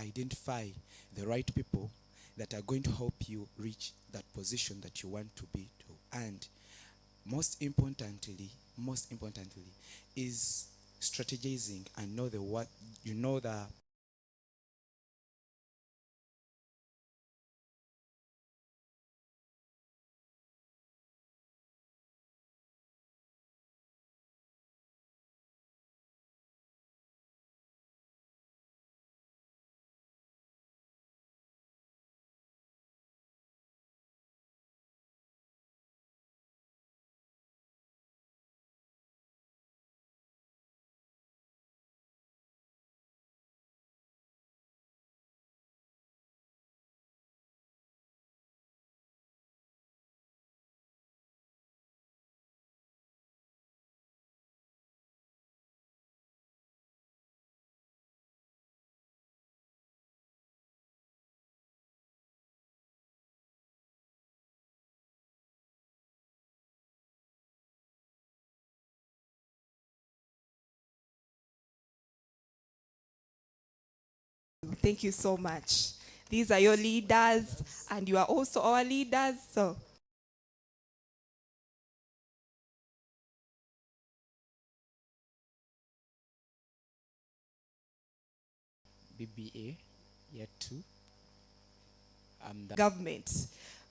identify the right people that are going to help you reach that position that you want to be to. And most importantly is strategizing and know the what you know the Thank you so much. These are your leaders, and you are also our leaders. So, BBA year 2. government,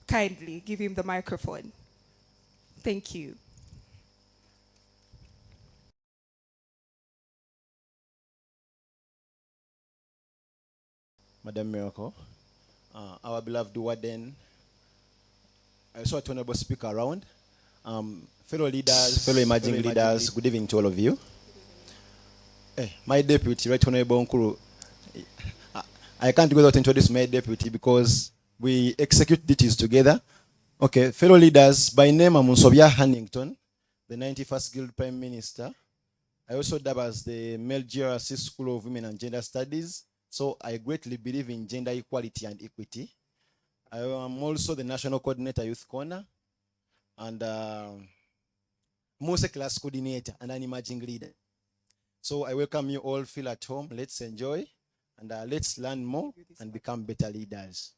kindly give him the microphone. Thank you. Madam Miracle, our beloved Warden, I saw a honorable speaker around, fellow leaders, fellow emerging leaders, good evening to all of you. My deputy, Right Honorable Nkuru, I can't go without introducing my deputy because we execute duties together. Okay, fellow leaders, by name I'm Unsobia Hannington, the 91st Guild Prime Minister. I also dub as the Male GRC School of Women and Gender Studies. So I greatly believe in gender equality and equity. I am also the National Coordinator Youth Corner and Mose Class Coordinator and an emerging leader. So I welcome you all, feel at home, let's enjoy and let's learn more and become better leaders.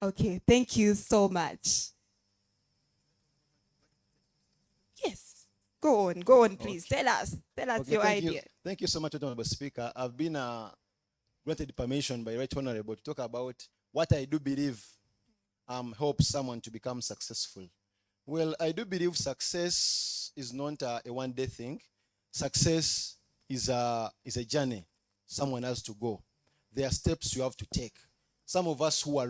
Okay, thank you so much. Yes, go on, please. Okay. Tell us Okay, your idea. Thank you so much, Honorable Speaker. I've been granted permission by Right Honorable to talk about what I do believe helps someone to become successful. Well, I do believe success is not a one-day thing. Success is a journey someone has to go. There are steps you have to take. Some of us who are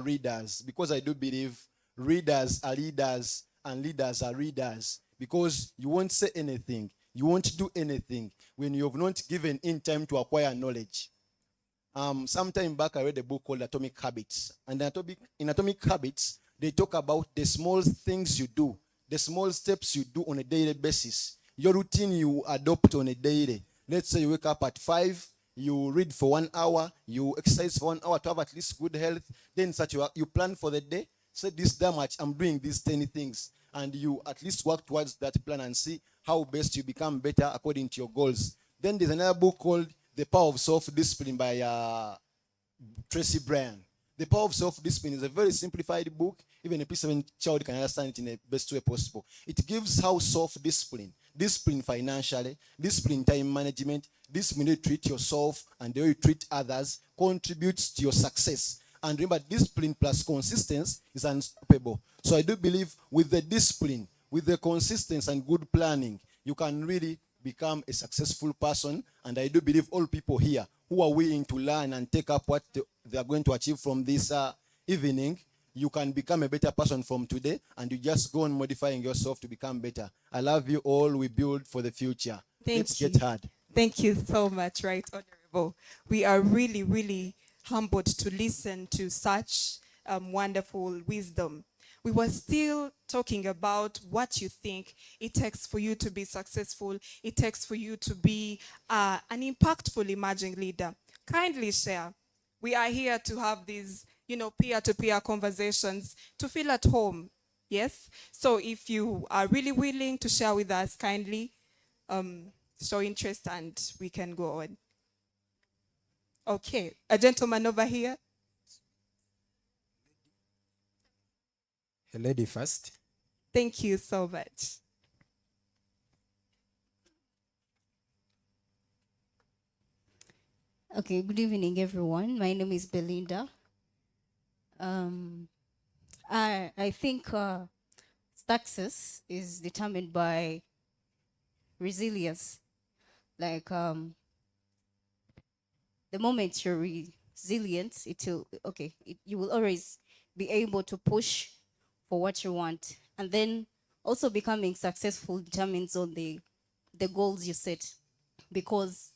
readers, because I do believe readers are leaders and leaders are readers, because you won't say anything, you won't do anything when you have not given in time to acquire knowledge. Some time back, I read a book called Atomic Habits. And in Atomic Habits, they talk about the small things you do, the small steps you do on a daily basis, your routine you adopt on a daily. Let's say you wake up at 5, you read for 1 hour, you exercise for 1 hour to have at least good health. Then you plan for the day. Say this damn much, I'm doing these 10 things. And you at least work towards that plan and see how best you become better according to your goals. Then there's another book called The Power of Self-Discipline by Tracy Bryan. The Power of Self-Discipline is a very simplified book. Even a P7 child can understand it in the best way possible. It gives how self-discipline, discipline financially, discipline time management, discipline to treat yourself and the way you treat others contributes to your success. And remember, discipline plus consistency is unstoppable. So I do believe with the discipline, with the consistency and good planning, you can really become a successful person. And I do believe all people here who are willing to learn and take up what they are going to achieve from this evening, you can become a better person from today, and you just go on modifying yourself to become better. I love you all. We build for the future. Let's get hard. Thank you so much, Right Honorable. We are really, really humbled to listen to such wonderful wisdom. We were still talking about what you think it takes for you to be successful, it takes for you to be an impactful emerging leader. Kindly share. We are here to have these, peer-to-peer conversations, to feel at home. Yes? So if you are really willing to share with us, kindly show interest and we can go on. Okay, a gentleman over here. A lady first. Thank you so much. Okay, good evening, everyone. My name is Belinda. I think success is determined by resilience. Like the moment you're resilient, you will always be able to push for what you want, and then also becoming successful determines on the goals you set, because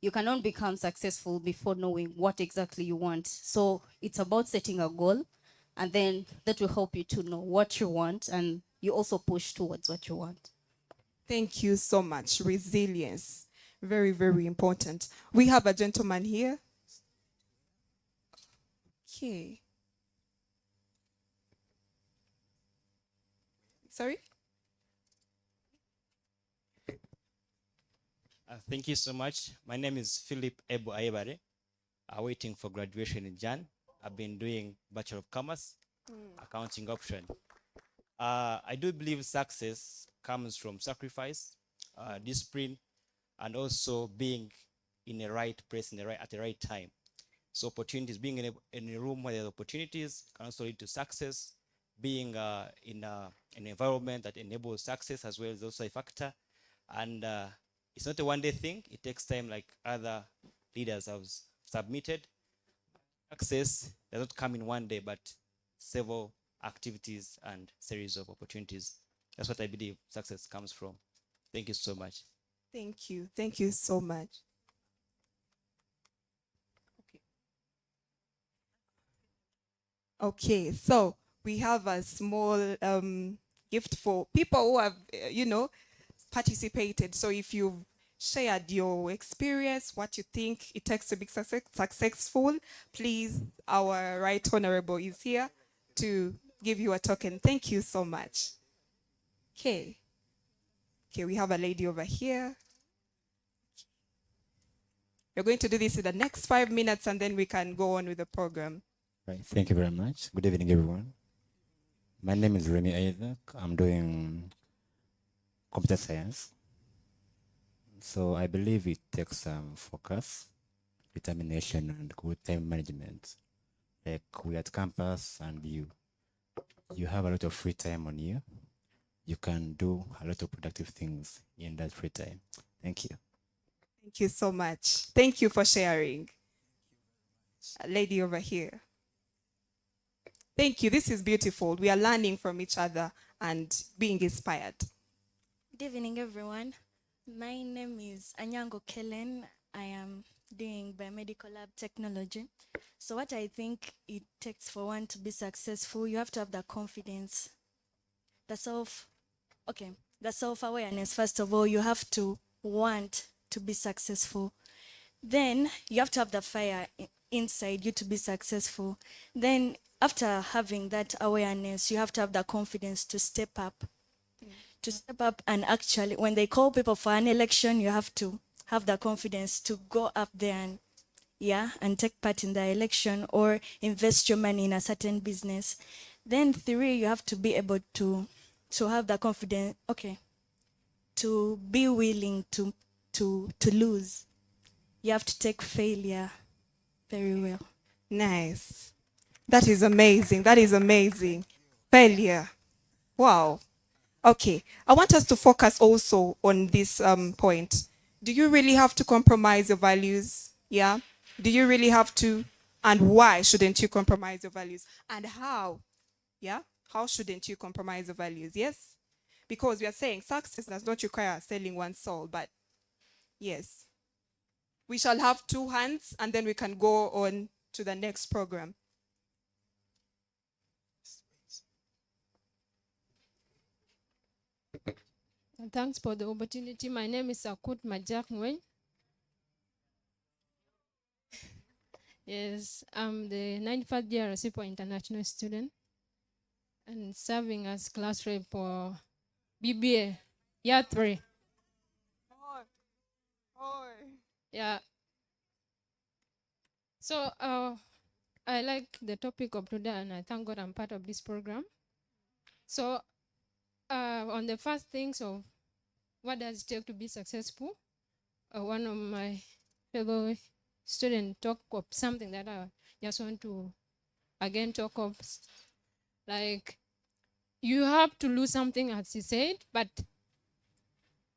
you cannot become successful before knowing what exactly you want. So it's about setting a goal, and then that will help you to know what you want, and you also push towards what you want. Thank you so much. Resilience. Very, very important. We have a gentleman here. Okay. Sorry? Thank you so much. My name is Philip Ebo Ayebare. Waiting for graduation in Jan. I've been doing Bachelor of Commerce, accounting option. I do believe success comes from sacrifice, discipline, and also being in the right place at the right time. So opportunities, being in a room where there are opportunities can also lead to success. Being in an environment that enables success as well is also a factor. And it's not a one-day thing. It takes time, like other leaders have submitted. Success does not come in one day, but several activities and series of opportunities. That's what I believe success comes from. Thank you so much. Thank you. Thank you so much. Okay, so we have a small gift for people who have, participated. So if you've shared your experience, what you think it takes to be successful, please, our Right Honorable is here to give you a token. Thank you so much. Okay. Okay, we have a lady over here. We're going to do this in the next 5 minutes and then we can go on with the program. Right. Thank you very much. Good evening, everyone. My name is Remy Isaac. I'm doing computer science. So I believe it takes focus, determination, and good time management. Like we're at campus and you have a lot of free time on you. You can do a lot of productive things in that free time. Thank you. Thank you so much. Thank you for sharing. A lady over here. Thank you. This is beautiful. We are learning from each other and being inspired. Good evening, everyone. My name is Anyango Kellen. I am doing biomedical lab technology. So what I think it takes for one to be successful, you have to have the confidence, the self-awareness. First of all, you have to want to be successful. Then you have to have the fire inside you to be successful. Then after having that awareness, you have to have the confidence to step up. To step up, and actually when they call people for an election, you have to have the confidence to go up there and take part in the election or invest your money in a certain business. Then 3, you have to be able to have the confidence, to be willing to lose. You have to take failure very well. Nice. That is amazing. That is amazing. Failure. Wow. Okay. I want us to focus also on this point. Do you really have to compromise your values? Yeah. Do you really have to? And why shouldn't you compromise your values? And how? Yeah. How shouldn't you compromise your values? Yes. Because we are saying success does not require selling one's soul, but yes. We shall have 2 hands and then we can go on to the next program. Thanks for the opportunity. My name is Akut Majak Ngwen. Yes, I'm the 95th year for international student and serving as class rep for BBA, year 3. Yeah. So I like the topic of today, and I thank God I'm part of this program. So on the first things of what does it take to be successful, one of my fellow students talked of something that I just want to again talk of, like you have to lose something, as he said, but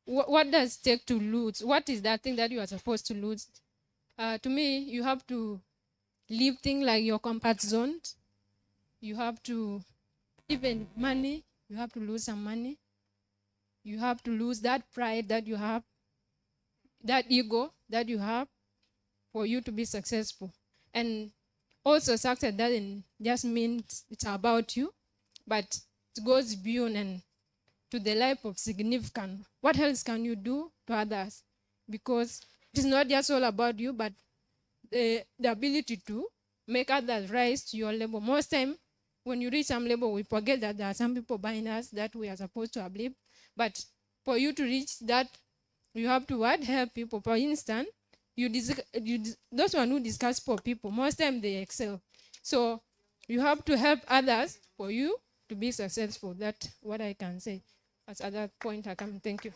what does it take to lose? What is that thing that you are supposed to lose? To me, you have to leave things like your comfort zone. You have to, even money, you have to lose some money. You have to lose that pride that you have, that ego that you have for you to be successful. And also success doesn't just mean it's about you, but it goes beyond and to the life of significance. What else can you do to others? Because it's not just all about you, but the ability to make others rise to your level. Most time, when you reach some level, we forget that there are some people behind us that we are supposed to uplift. But for you to reach that, you have to what? Help people. For instance, those one who discuss for people, most time they excel. So you have to help others for you to be successful. That's what I can say. At that point, I come. Thank you.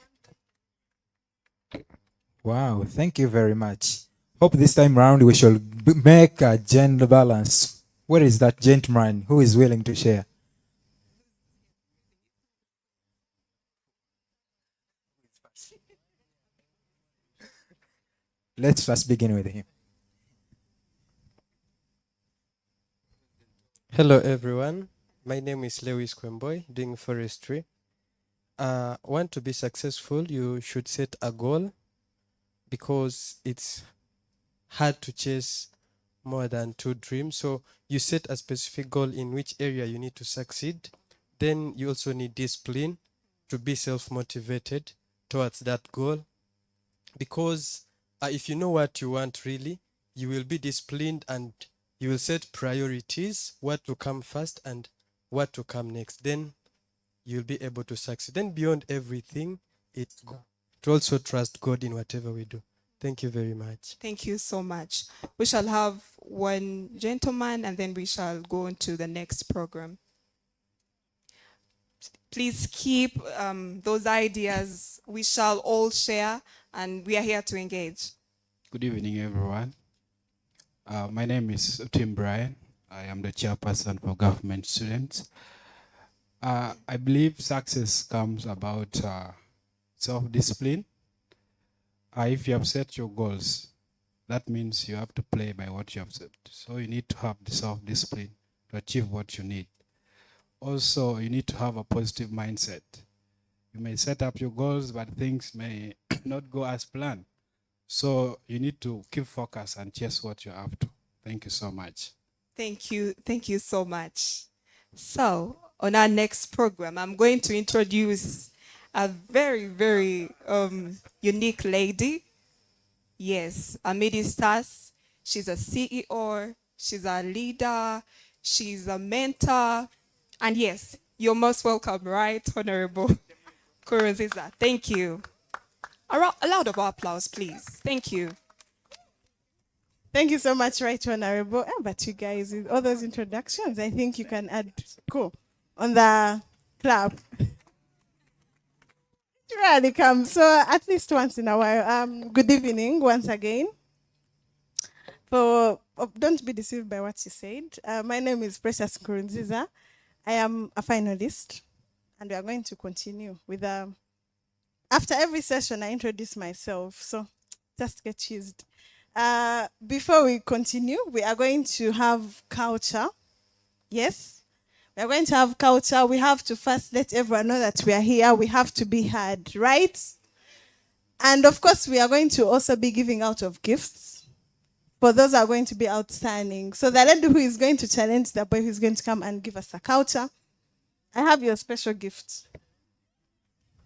Wow, thank you very much. Hope this time round we shall make a gender balance. Where is that gentleman who is willing to share? Let's first begin with him. Hello everyone, my name is Lewis Kwemboy, doing forestry. Want to be successful, you should set a goal because it's hard to chase more than 2 dreams. So you set a specific goal in which area you need to succeed. Then you also need discipline to be self-motivated towards that goal. Because if you know what you want really, you will be disciplined and you will set priorities, what to come first and what to come next. Then you'll be able to succeed. Then beyond everything, to also trust God in whatever we do. Thank you very much. Thank you so much. We shall have one gentleman and then we shall go on to the next program. Please keep those ideas. We shall all share and we are here to engage. Good evening, everyone. My name is Tim Brian. I am the chairperson for government students. I believe success comes about self-discipline. If you have set your goals, that means you have to play by what you have set. So you need to have the self-discipline to achieve what you need. Also, you need to have a positive mindset. You may set up your goals, but things may not go as planned. So you need to keep focus and chase what you're after. Thank you so much. Thank you. Thank you so much. So on our next program, I'm going to introduce a very, very unique lady. Yes, amidst us. She's a CEO, she's a leader, she's a mentor. And yes, you're most welcome, right, Honorable Nkurunziza? Thank you. A round of applause, please. Thank you. Thank you so much, Right Honorable. But you guys, with all those introductions, I think you can add cool on the clap. It rarely comes, so at least once in a while. Good evening once again. Don't be deceived by what she said. My name is Precious Nkurunziza. I am a finalist, and we are going to continue with after every session, I introduce myself, so just get used. Before we continue, we are going to have culture. Yes, we are going to have culture. We have to first let everyone know that we are here. We have to be heard, right? And of course, we are going to also be giving out of gifts for those who are going to be outstanding. So the lady who is going to challenge the boy who is going to come and give us a culture, I have your special gift.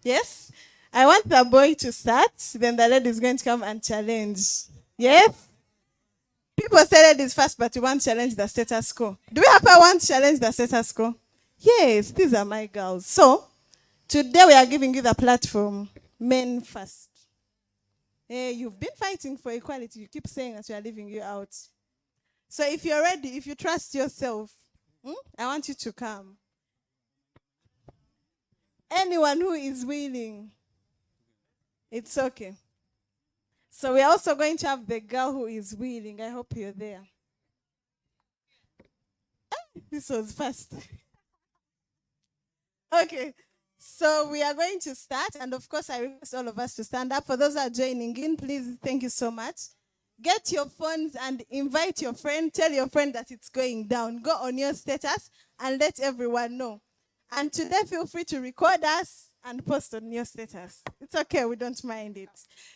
Yes? I want the boy to start, then the lady is going to come and challenge. Yes? People say ladies first, but you want to challenge the status quo. Do we have one to challenge the status quo? Yes, these are my girls. So, today we are giving you the platform, men first. Hey, you've been fighting for equality. You keep saying that we are leaving you out. So if you're ready, if you trust yourself, I want you to come. Anyone who is willing, it's okay. So we're also going to have the girl who is willing. I hope you're there. This was fast. Okay. So we are going to start. And of course, I request all of us to stand up. For those who are joining in, please, thank you so much. Get your phones and invite your friend. Tell your friend that it's going down. Go on your status and let everyone know. And today, feel free to record us and post on your status. It's okay, we don't mind it.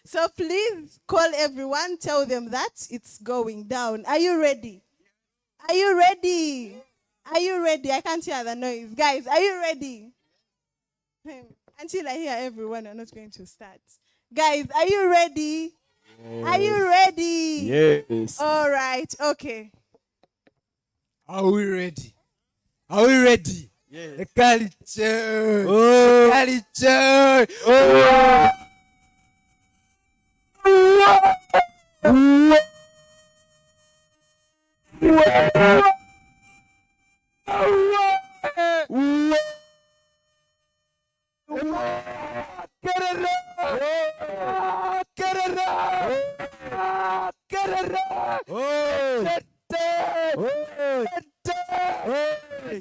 So please call everyone, tell them that it's going down. Are you ready? Are you ready? Are you ready? I can't hear the noise. Guys, are you ready? Until I hear everyone, I'm not going to start. Guys, are you ready? Yes. Are you ready? Yes. All right, okay. Are we ready? Are we ready? Yes. The culture. Oh. The culture.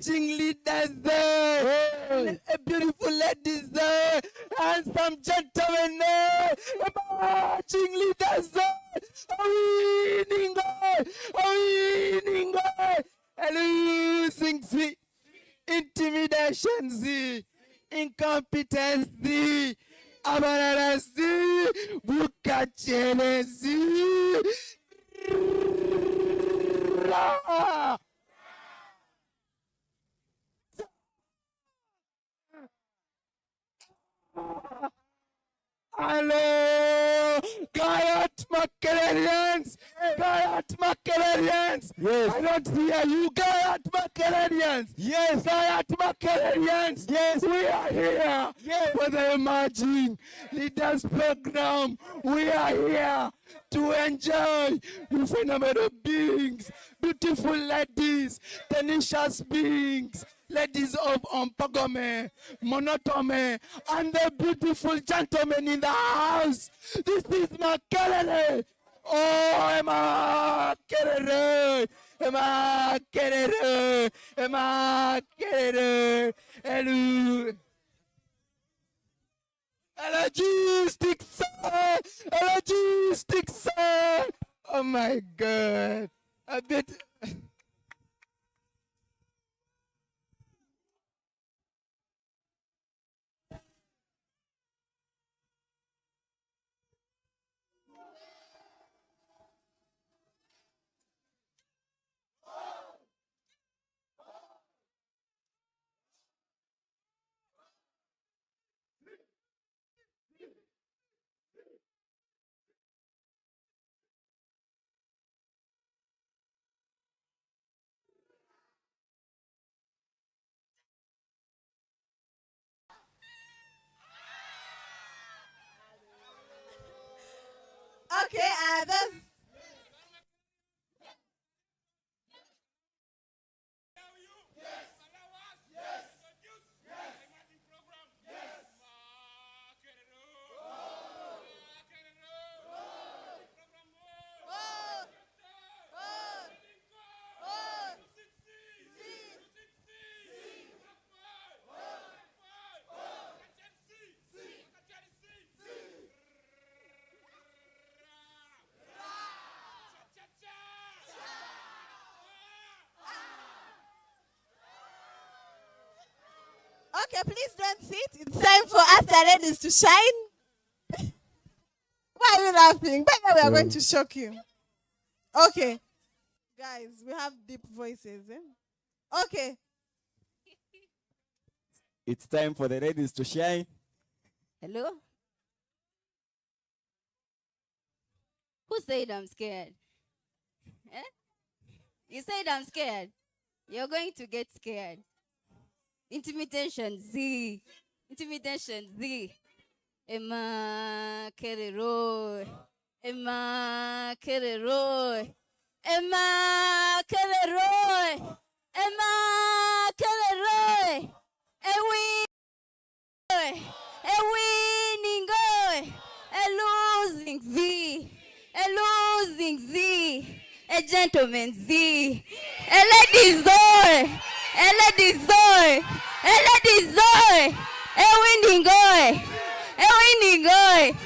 Leaders there, beautiful ladies there, handsome gentlemen there, marching leaders there, winning, losing the intimidation, the incompetence, the amarance, bukachelezi. Hello, Gayat Makerelians, Gayat Makerelians. Yes. I don't hear you, Gayat Makerelians. Yes, Gayat Makerelians. Yes, we are here. Yes. For the Emerging Leaders Program. We are here to enjoy you phenomenal beings, beautiful ladies, tenacious beings. Ladies of Ompagome, Monotome, and the beautiful gentlemen in the house. This is Makerere. Oh, Emma Kerere. Emma Kerere. Emma Kerere. Hello. Logistics. Logistics. Oh my God. A bit. Okay, that's okay, please don't sit. It's time for us the ladies to shine. Why are you laughing? By the way, we are going to shock you. Okay. Guys, we have deep voices. Okay. It's time for the ladies to shine. Hello? Who said I'm scared? Eh? You said I'm scared. You're going to get scared. Intimidation Z. Intimidation Z. Emma Kerero. Emma Keleroy. Emma Keleroy. Emma Keleroy. A winning goal. A losing Z. A losing Z. A gentleman Z. A lady Zoe. A lady Zoe. A lady Zoe. A winning goal. A winning goal.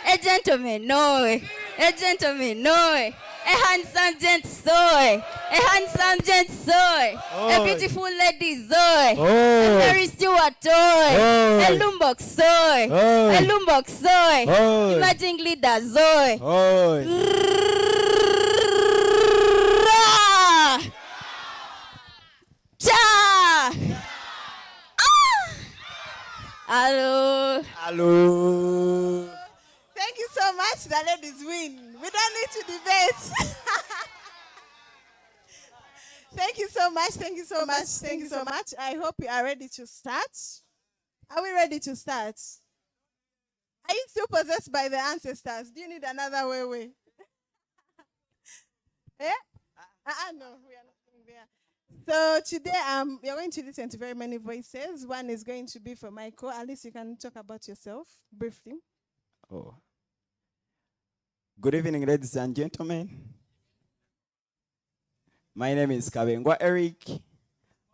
A gentleman no. A gentleman no. A handsome gent Zoe. A handsome gent Zoe. A beautiful lady Zoe. A Mary Stewart Zoe. A Lombok Zoe. A Lombok Zoe. Emerging leader Zoe. Cha! Hello. Hello. Thank you so much. The ladies win. We don't need to debate. Thank you so much. Thank you so much. Thank you so much. I hope you are ready to start. Are we ready to start? Are you still possessed by the ancestors? Do you need another way? Eh? No, we are not going there. So today, we are going to listen to very many voices. One is going to be for Michael. At least you can talk about yourself briefly. Oh. Good evening, ladies and gentlemen. My name is Kabengwa Eric,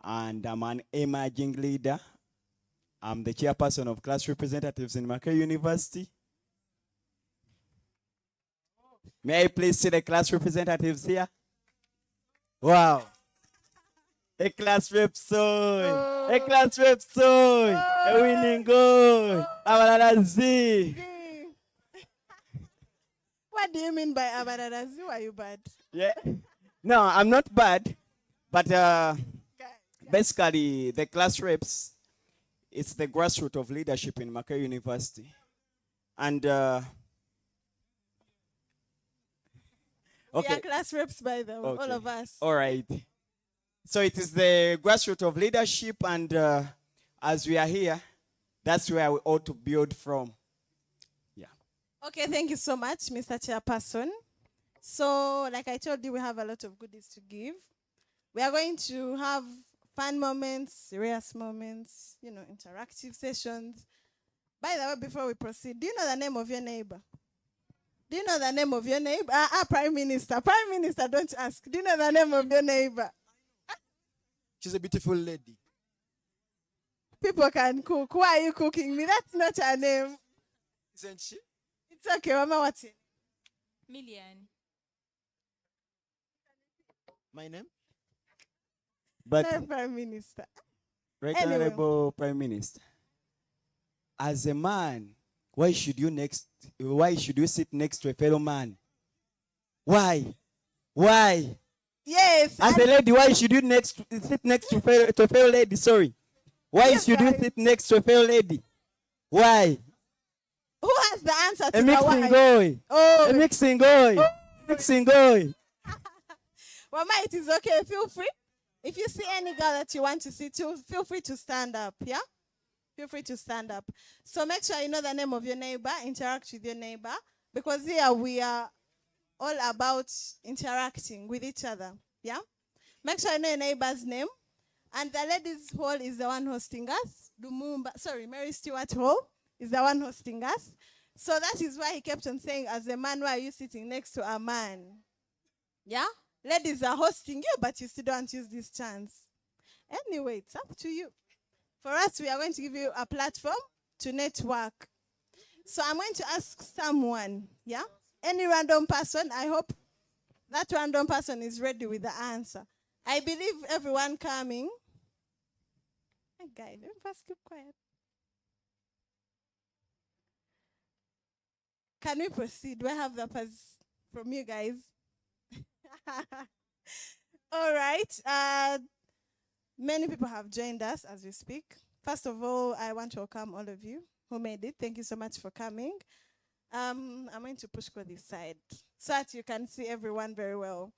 and I'm an emerging leader. I'm the chairperson of class representatives in Makerere University. May I please see the class representatives here? Wow. A class rep soy. A class rep soy. A winning goal. Abalalazi. What do you mean by Abararazu? Are you bad? Yeah. No, I'm not bad, but basically the class reps, it's the grassroots of leadership in Makerere University. And We are class reps by the way, all of us. All right. So it is the grassroots of leadership, and as we are here, that's where we ought to build from. Yeah. Okay, thank you so much, Mr. Chairperson. So, like I told you, we have a lot of goodies to give. We are going to have fun moments, serious moments, interactive sessions. By the way, before we proceed, do you know the name of your neighbor? Do you know the name of your neighbor? Prime Minister. Prime Minister, don't ask. Do you know the name of your neighbor? She's a beautiful lady. People can cook. Why are you cooking me? That's not her name. Isn't she? It's okay, Mama. What's it? Million. My name? But No, Prime Minister. Right, Anyway. Honorable Prime Minister, as a man, why should you sit next to a fellow man? Why? Why? Yes. As a lady, why should you sit next to a fellow lady? Sorry. Why Yes, should you right. sit next to a fellow lady? Why? Who has the answer to A the mixing why? goy. Oh. A mixing goy. Mixing goy. Mama, it is okay. Feel free. If you see any girl that you want to see too, feel free to stand up. Yeah? Feel free to stand up. So make sure you know the name of your neighbor. Interact with your neighbor. Because here we are all about interacting with each other. Yeah? Make sure you know your neighbor's name. And the ladies' hall is the one hosting us. Mary Stewart Hall is the one hosting us. So that is why he kept on saying, as a man, why are you sitting next to a man? Yeah? Ladies are hosting you, but you still don't use this chance. Anyway, it's up to you. For us, we are going to give you a platform to network. So I'm going to ask someone, yeah? Any random person. I hope that random person is ready with the answer. I believe everyone coming. Hey, guys, let me first keep quiet. Can we proceed? Do I have the pass from you guys? All right. Many people have joined us as we speak. First of all, I want to welcome all of you who made it. Thank you so much for coming. I'm going to push for this side so that you can see everyone very well.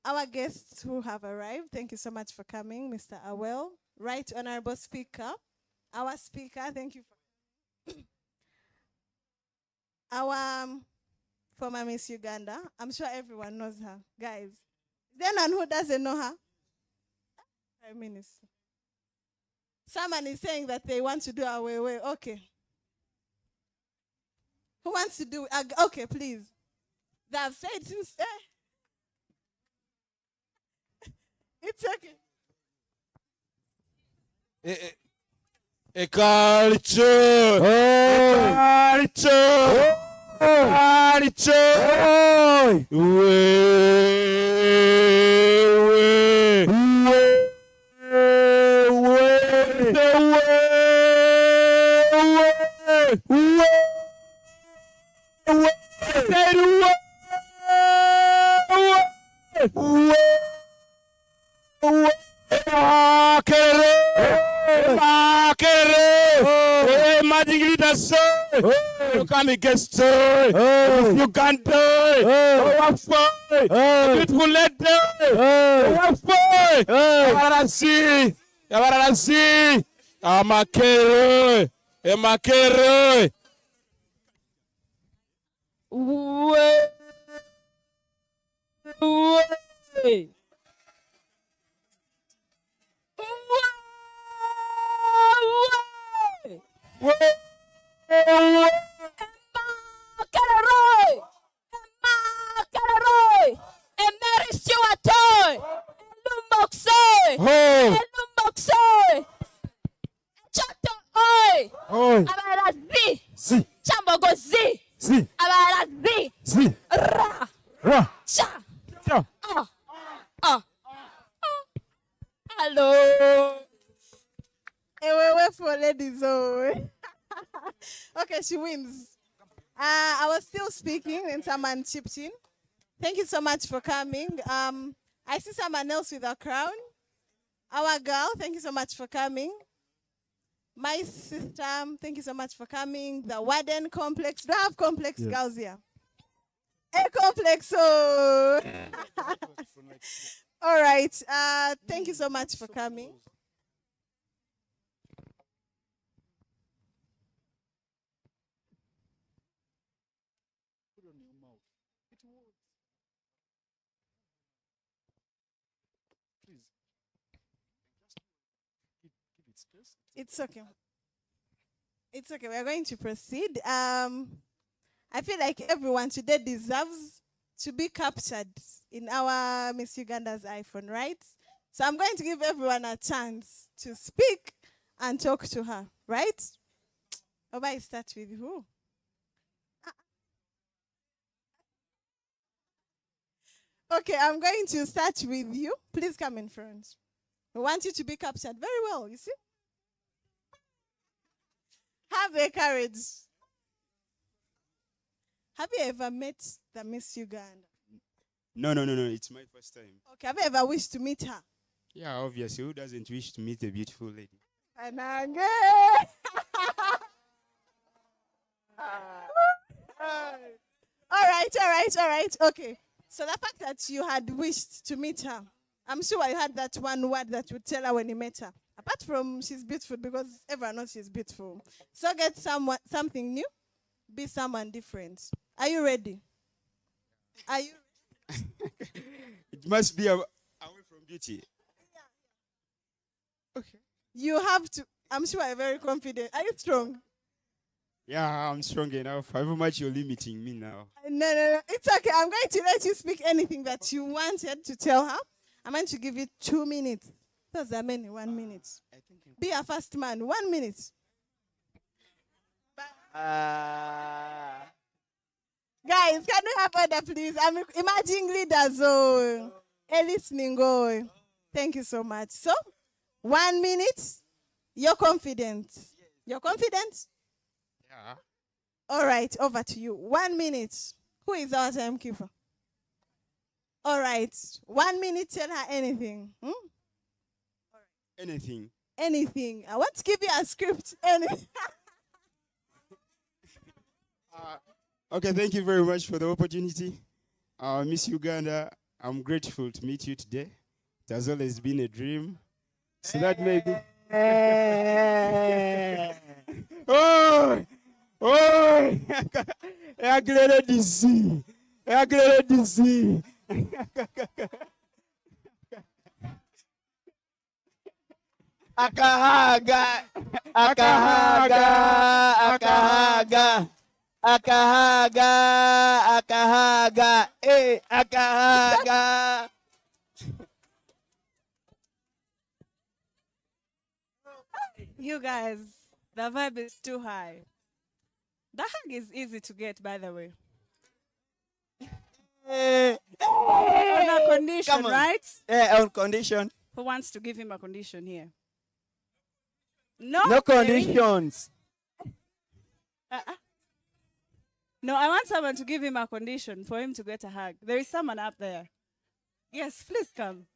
Our guests who have arrived, thank you so much for coming, Mr. Awel. Right Honorable Speaker, our speaker, thank you for our former Miss Uganda. I'm sure everyone knows her. Guys, is there anyone who doesn't know her? Prime Minister. Someone is saying that they want to do a way. Okay. Who wants to do it? Okay, please. They've said since. It's okay. A culture. Culture. Culture. You come against you can't die. What for? Beautiful lady. What for? Abarasi. Abarasi. Amakere. Amakere. Hello. Wait for ladies. Oh. Okay, she wins. I was still speaking and someone chipped in. Thank you so much for coming. I see someone else with a crown. Our girl, thank you so much for coming. My sister, thank you so much for coming. The Warden Complex. Do I have complex girls here? A complex. Oh. All right. Thank you so much for coming. It's okay. It's okay. We're going to proceed. I feel like everyone today deserves to be captured in our Miss Uganda's iPhone, right? So I'm going to give everyone a chance to speak and talk to her, right? I start with who? Okay, I'm going to start with you. Please come in front. We want you to be captured very well, you see? Have the courage. Have you ever met the Miss Uganda? No. It's my first time. Okay, have you ever wished to meet her? Yeah, obviously. Who doesn't wish to meet a beautiful lady? Anange! All right. Okay. So the fact that you had wished to meet her, I'm sure you had that one word that you would tell her when you met her. Apart from she's beautiful, because everyone knows she's beautiful. So get something new, be someone different. Are you ready? Are you ready? It must be away from beauty. Okay. You have to, I'm sure you're very confident. Are you strong? Yeah, I'm strong enough. However much you're limiting me now. No. It's okay. I'm going to let you speak anything that you wanted to tell her. I'm going to give you 2 minutes. Those are many. 1 minute. Be a fast man. 1 minute. Guys, can we have order, please? I'm imagining leaders. Listening. Thank you so much. So, 1 minute. You're confident. You're confident? Yeah. All right, over to you. 1 minute. Who is our timekeeper? All right. 1 minute, tell her anything. Anything. Anything. I want to give you a script. Okay, thank you very much for the opportunity. Miss Uganda, I'm grateful to meet you today. It has always been a dream. So that may be... Oh, Aglere DC. Aglere DC. Akahaga. Akahaga. Akahaga. Akahaga. Akahaga. Eh, akahaga. You guys, the vibe is too high. The hug is easy to get, by the way. On a condition, Come on. right? Yeah, on condition. Who wants to give him a condition here? No, No there is- conditions. Uh-uh. No, I want someone to give him a condition for him to get a hug. There is someone up there. Yes, please come.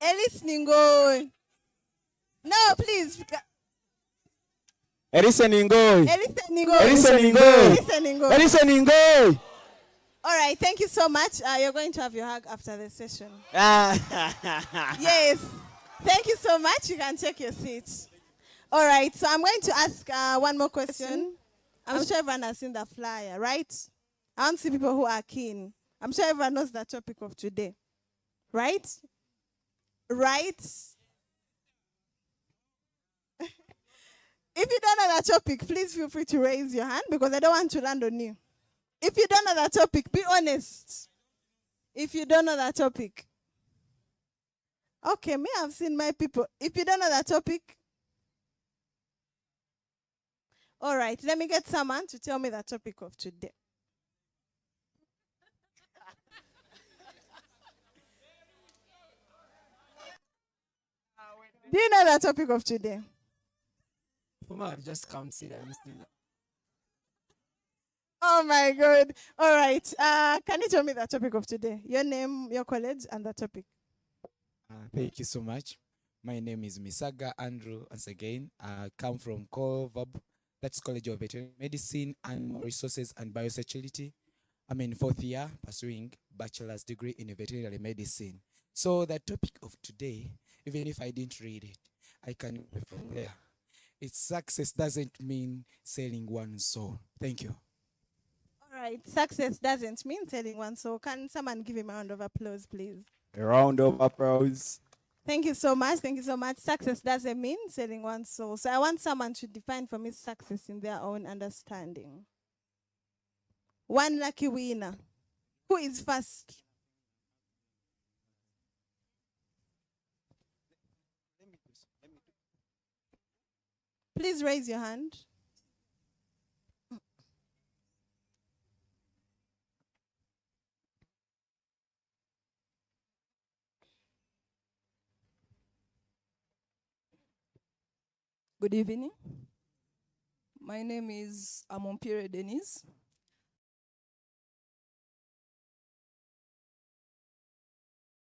Ellis Ningoy. No, please. Elise Ningoy. Ellis Ningoy. Elise Ningoy. Ellis Ningoy. Elise Ningoy. All right, thank you so much. You're going to have your hug after the session. Ah. Yes. Thank you so much. You can take your seat. All right, so I'm going to ask one more question. I'm sure everyone has seen the flyer, right? I want to see people who are keen. I'm sure everyone knows the topic of today, right? Right? If you don't know that topic, please feel free to raise your hand because I don't want to land on you. If you don't know that topic, be honest. If you don't know that topic. Okay, me, I've seen my people. If you don't know that topic. All right, let me get someone to tell me the topic of today. Do you know the topic of today? I've just come see them. Oh my God. All right. Can you tell me the topic of today? Your name, your college, and the topic. Thank you so much. My name is Misaga Andrew. Once again, I come from COVAB, that's College of Veterinary Medicine, Animal Resources and Biosecurity. I'm in 4th year pursuing bachelor's degree in veterinary medicine. So the topic of today, even if I didn't read it, I can read from there. It's success doesn't mean selling one soul. Thank you. All right. Success doesn't mean selling one. So can someone give him a round of applause, please? A round of applause. Thank you so much. Thank you so much. Success doesn't mean selling one soul. So I want someone to define for me success in their own understanding. One lucky winner. Who is first? Please raise your hand. Good evening. My name is Amompire Denise.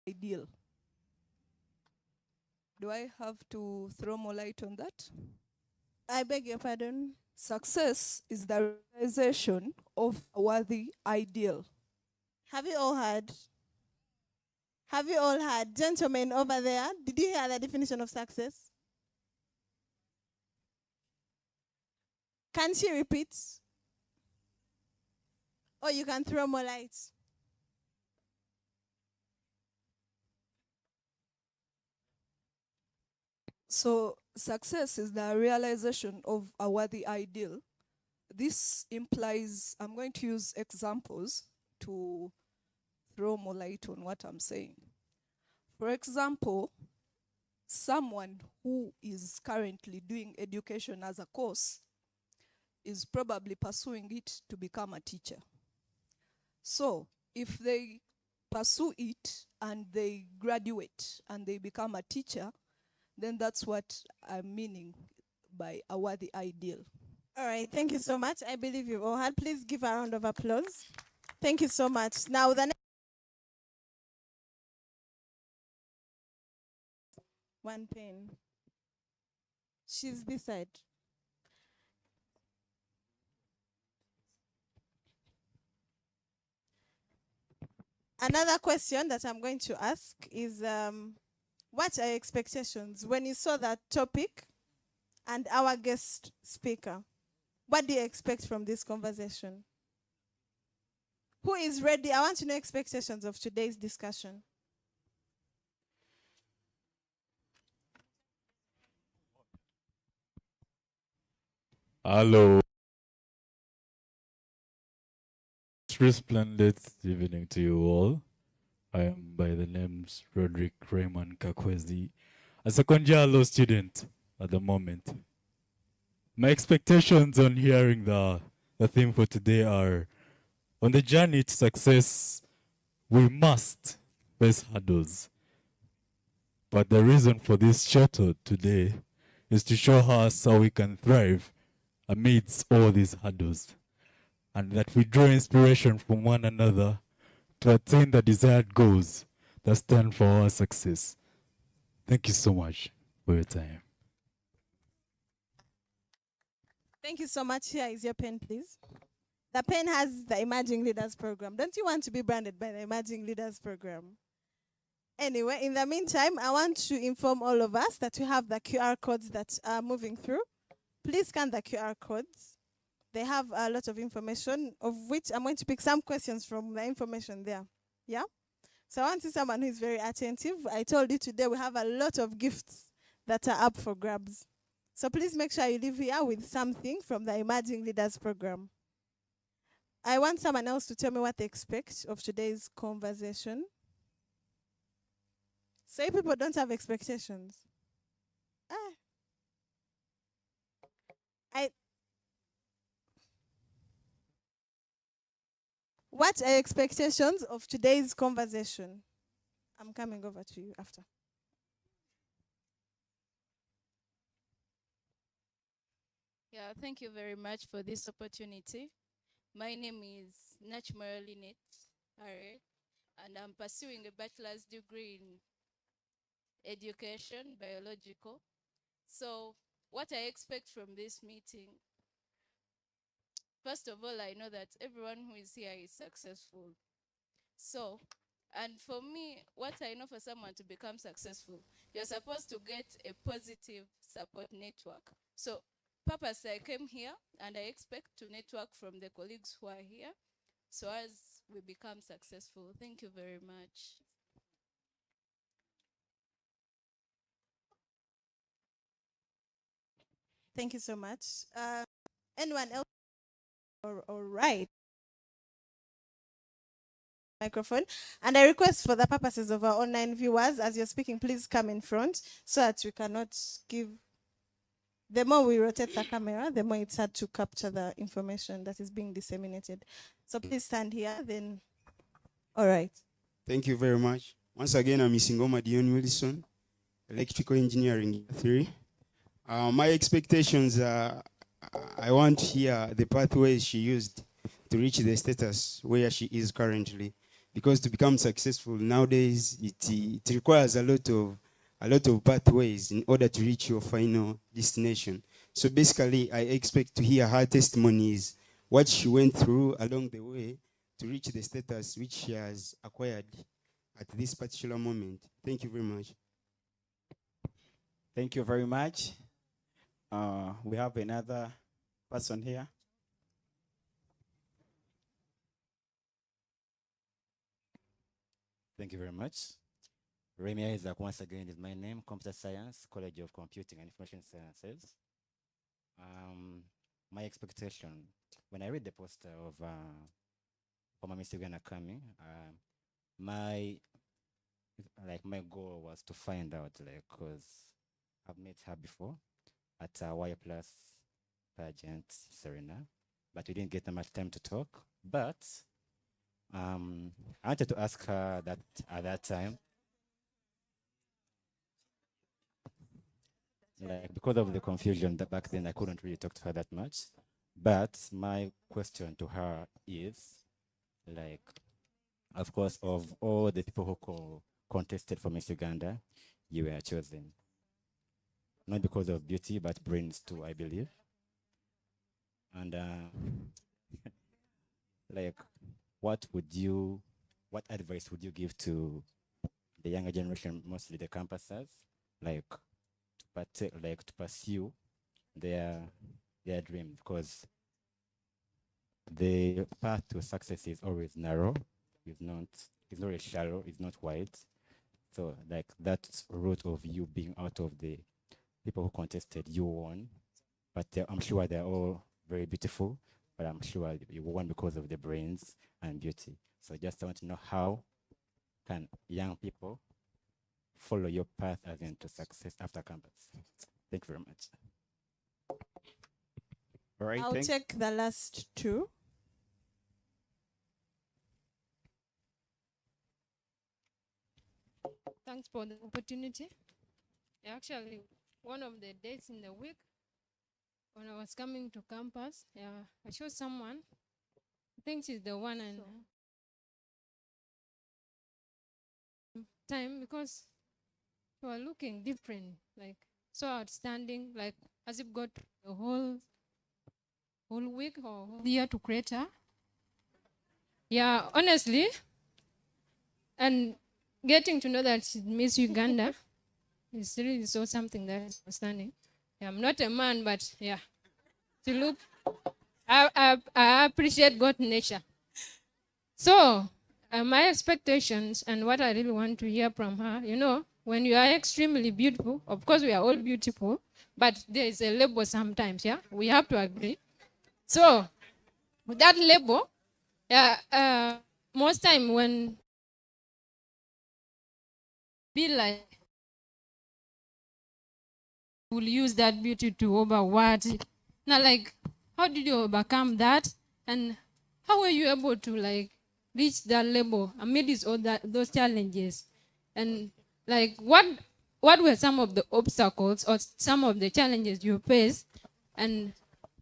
Ideal. Do I have to throw more light on that? I beg your pardon? Success is the realization of a worthy ideal. Have you all heard? Have you all heard? Gentlemen over there, did you hear the definition of success? Can she repeat? Or you can throw more light. So success is the realization of a worthy ideal. This implies, I'm going to use examples to throw more light on what I'm saying. For example, someone who is currently doing education as a course is probably pursuing it to become a teacher. So if they pursue it and they graduate and they become a teacher, then that's what I'm meaning by a worthy ideal. All right, thank you so much. I believe you've all had. Please give a round of applause. Thank you so much. Now the next one pen. She's this side. Another question that I'm going to ask is, what are your expectations when you saw that topic and our guest speaker? What do you expect from this conversation? Who is ready? I want to know expectations of today's discussion. Hello. Splendid evening to you all. I am by the names Roderick Raymond Kakwezi, a second year law student at the moment. My expectations on hearing the theme for today are, on the journey to success, we must face hurdles. But the reason for this shuttle today is to show us how we can thrive amidst all these hurdles, and that we draw inspiration from one another to attain the desired goals that stand for our success. Thank you so much for your time. Thank you so much. Here is your pen, please. The pen has the Emerging Leaders Program. Don't you want to be branded by the Emerging Leaders Program? Anyway, in the meantime, I want to inform all of us that we have the QR codes that are moving through. Please scan the QR codes. They have a lot of information, of which I'm going to pick some questions from the information there. Yeah? So I want to see someone who is very attentive. I told you today we have a lot of gifts that are up for grabs. So please make sure you leave here with something from the Emerging Leaders Program. I want someone else to tell me what they expect of today's conversation. Say people don't have expectations. What are your expectations of today's conversation? I'm coming over to you after. Yeah, thank you very much for this opportunity. My name is Nachmara Linet Harriet, and I'm pursuing a bachelor's degree in education, biological. So what I expect from this meeting, first of all, I know that everyone who is here is successful. So, and for me, what I know for someone to become successful, you're supposed to get a positive support network. So, purpose, I came here and I expect to network from the colleagues who are here so as we become successful. Thank you very much. Thank you so much. Anyone else? All right. Microphone. And I request for the purposes of our online viewers, as you're speaking, please come in front so that we cannot give. The more we rotate the camera, the more it's hard to capture the information that is being disseminated. So please stand here, then. All right. Thank you very much. Once again, I'm Isingoma Dion Wilson, Electrical Engineering 3. My expectations are, I want here the pathways she used to reach the status where she is currently. Because to become successful nowadays, it requires a lot of pathways in order to reach your final destination. So basically, I expect to hear her testimonies, what she went through along the way to reach the status which she has acquired at this particular moment. Thank you very much. Thank you very much. We have another person here. Thank you very much. Remy Isaac, once again, is my name, Computer Science, College of Computing and Information Sciences. My expectation, when I read the poster of former Miss Uganda coming, my goal was to find out, because I've met her before at Y Plus pageant, Serena, but we didn't get much time to talk. But I wanted to ask her that at that time, because of the confusion that back then I couldn't really talk to her that much. But my question to her is, of course, of all the people who contested for Miss Uganda, you were chosen. Not because of beauty, but brains too, I believe. And what would you what advice would you give to the younger generation, mostly the campusers, like to pursue their dreams? Because the path to success is always narrow. It's not very shallow. It's not wide. So like that route of you being out of the people who contested, you won. But I'm sure they're all very beautiful. But I'm sure you won because of the brains and beauty. So just I want to know, how can young people follow your path as into success after campus? Thank you very much. All right. I'll take the last two. Thanks for the opportunity. Actually, one of the days in the week when I was coming to campus, I saw someone. I think she's the one and time, because you are looking different, like so outstanding, like as if got the whole week or whole year to create her. Yeah, honestly, and getting to know that she's Miss Uganda is really so something that is outstanding. Yeah, I'm not a man, but yeah, to look, I appreciate God nature. So my expectations and what I really want to hear from her, when you are extremely beautiful, of course we are all beautiful, but there is a label sometimes, yeah? We have to agree. So with that label, most time when be like, will use that beauty to overwhelm it. Now, like, how did you overcome that? And how were you able to, like, reach that level amidst all those challenges? And, like, what were some of the obstacles or some of the challenges you faced? And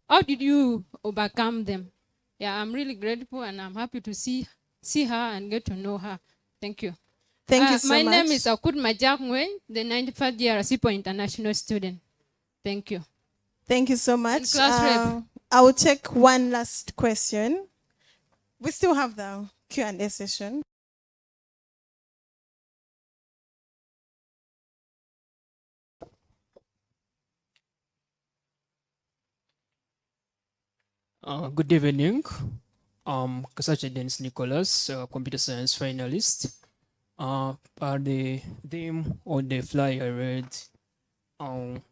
how did you overcome them? Yeah, I'm really grateful and I'm happy to see her and get to know her. Thank you. Thank you so much. My name much. is Akud Majakwe, the 95th year Asipo International student. Thank you. Thank you so much. Class rep. I will take one last question. We still have the Q&A session. Good evening. Kasache Dennis Nicholas, computer science finalist. The theme on the flyer I read,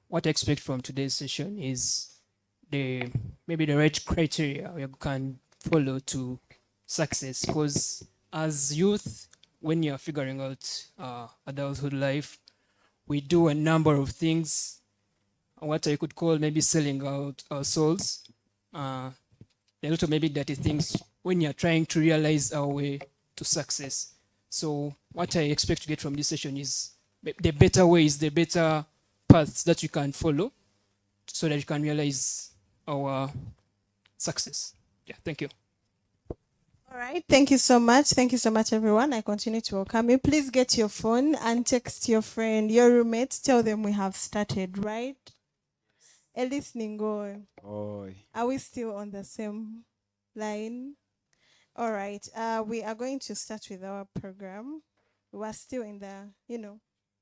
what I expect from today's session is maybe the right criteria you can follow to success. Because as youth, when you're figuring out adulthood life, we do a number of things, what I could call maybe selling out our souls. A lot of maybe dirty things when you're trying to realize our way to success. So what I expect to get from this session is the better ways, the better paths that you can follow so that you can realize our success. Yeah, thank you. All right, thank you so much. Thank you so much, everyone. I continue to welcome you. Please get your phone and text your friend, your roommate, tell them we have started, right? Ellis Ningo. Oi. Are we still on the same line? All right, we are going to start with our program. We are still in the,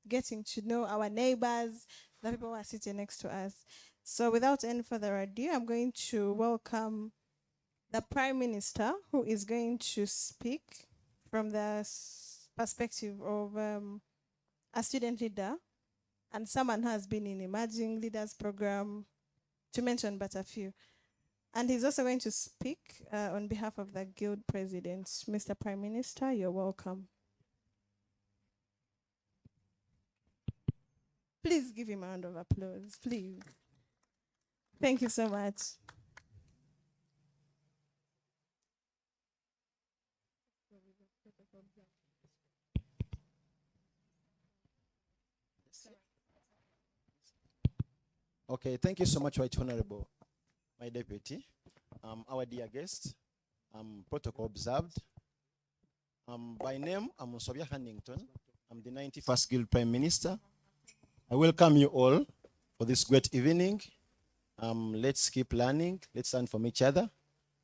getting to know our neighbors, the people who are sitting next to us. So without any further ado, I'm going to welcome the Prime Minister, who is going to speak from the perspective of a student leader and someone who has been in Emerging Leaders Program, to mention but a few. And he's also going to speak on behalf of the Guild President. Mr. Prime Minister, you're welcome. Please give him a round of applause, please. Thank you so much. Okay, thank you so much, Right Honorable, my deputy, our dear guest, protocol observed. By name, I'm Sobia Hannington. I'm the 91st Guild Prime Minister. I welcome you all for this great evening. Let's keep learning. Let's learn from each other.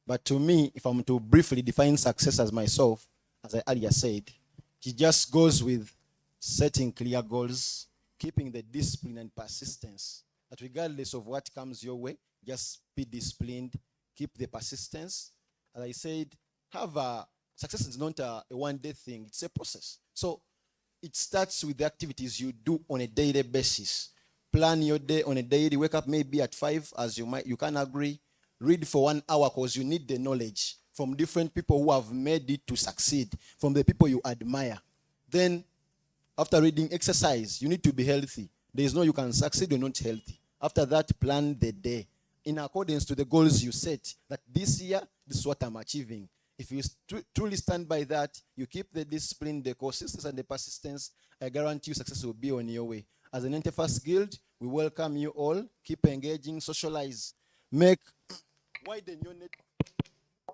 But to me, if I'm to briefly define success as myself, as I earlier said, it just goes with setting clear goals, keeping the discipline and persistence. That regardless of what comes your way, just be disciplined, keep the persistence. As I said, success is not a one-day thing, it's a process. So it starts with the activities you do on a daily basis. Plan your day on a daily, wake up maybe at 5 as you can agree. Read for 1 hour because you need the knowledge from different people who have made it to succeed, from the people you admire. Then after reading, exercise. You need to be healthy. There is no you can succeed, you're not healthy. After that, plan the day in accordance to the goals you set. That this year, this is what I'm achieving. If you truly stand by that, you keep the discipline, the consistency, and the persistence, I guarantee you success will be on your way. As an Interface Guild, we welcome you all. Keep engaging, socialize.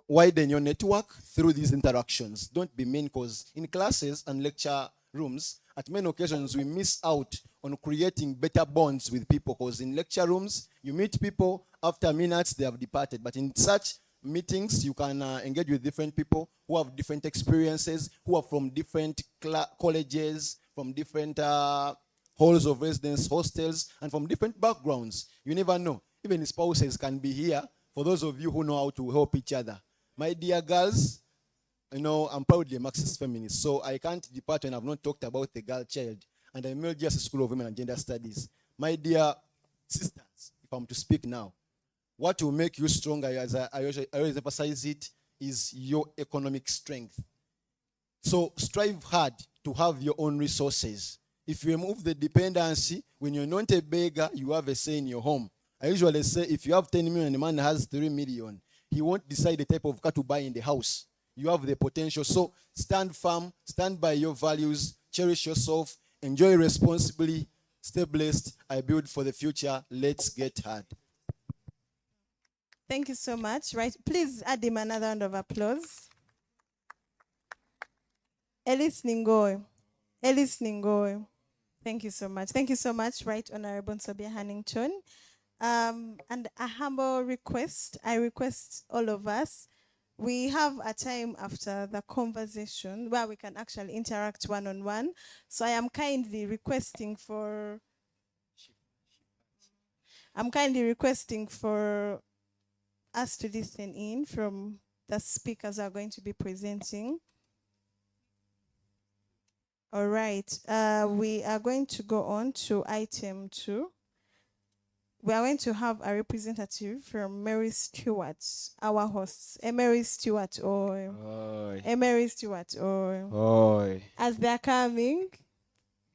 Widen your network through these interactions. Don't be mean, because in classes and lecture rooms, at many occasions, we miss out on creating better bonds with people, because in lecture rooms, you meet people, after minutes, they have departed. But in such meetings, you can engage with different people who have different experiences, who are from different colleges, from different halls of residence, hostels, and from different backgrounds. You never know. Even spouses can be here, for those of you who know how to help each other. My dear girls, you know, I'm proudly a Marxist feminist, so I can't depart when I've not talked about the girl child. And I'm just School of Women and Gender Studies. My dear sisters, if I'm to speak now, what will make you stronger, as I always emphasize it, is your economic strength. So strive hard to have your own resources. If you remove the dependency, when you're not a beggar, you have a say in your home. I usually say if you have 10 million and a man has 3 million, he won't decide the type of car to buy in the house. You have the potential. So stand firm, stand by your values, cherish yourself, enjoy responsibly, stay blessed. I build for the future. Let's get hard. Thank you so much. Right, please add him another round of applause. Ellis Ningoy. Ellis Ningoy. Thank you so much. Thank you so much, Right Honorable Nsobia Hannington. And a humble request. I request all of us, we have a time after the conversation where we can actually interact one-on-one. So I am kindly requesting for us to listen in from the speakers who are going to be presenting. All right, we are going to go on to item 2. We are going to have a representative from Mary Stewart, our hosts. Mary Stewart, Mary Stewart, as they are coming,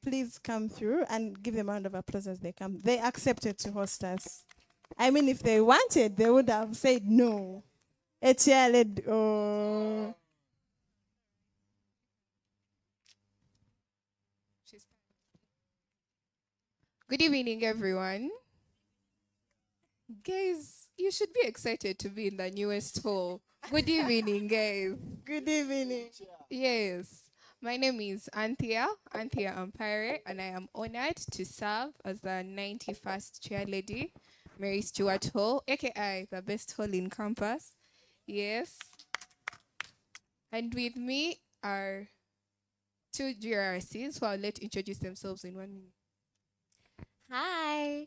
please come through and give them a round of applause as they come. They accepted to host us. I mean, if they wanted, they would have said no. Good evening, everyone. Guys, you should be excited to be in the newest hall. Good evening, guys. Good evening. Yes. My name is Anthea Ampire, and I am honored to serve as the 91st Chair Lady, Mary Stewart Hall, aka the best hall in campus. Yes. And with me are 2 GRCs who I'll let introduce themselves in 1 minute. Hi.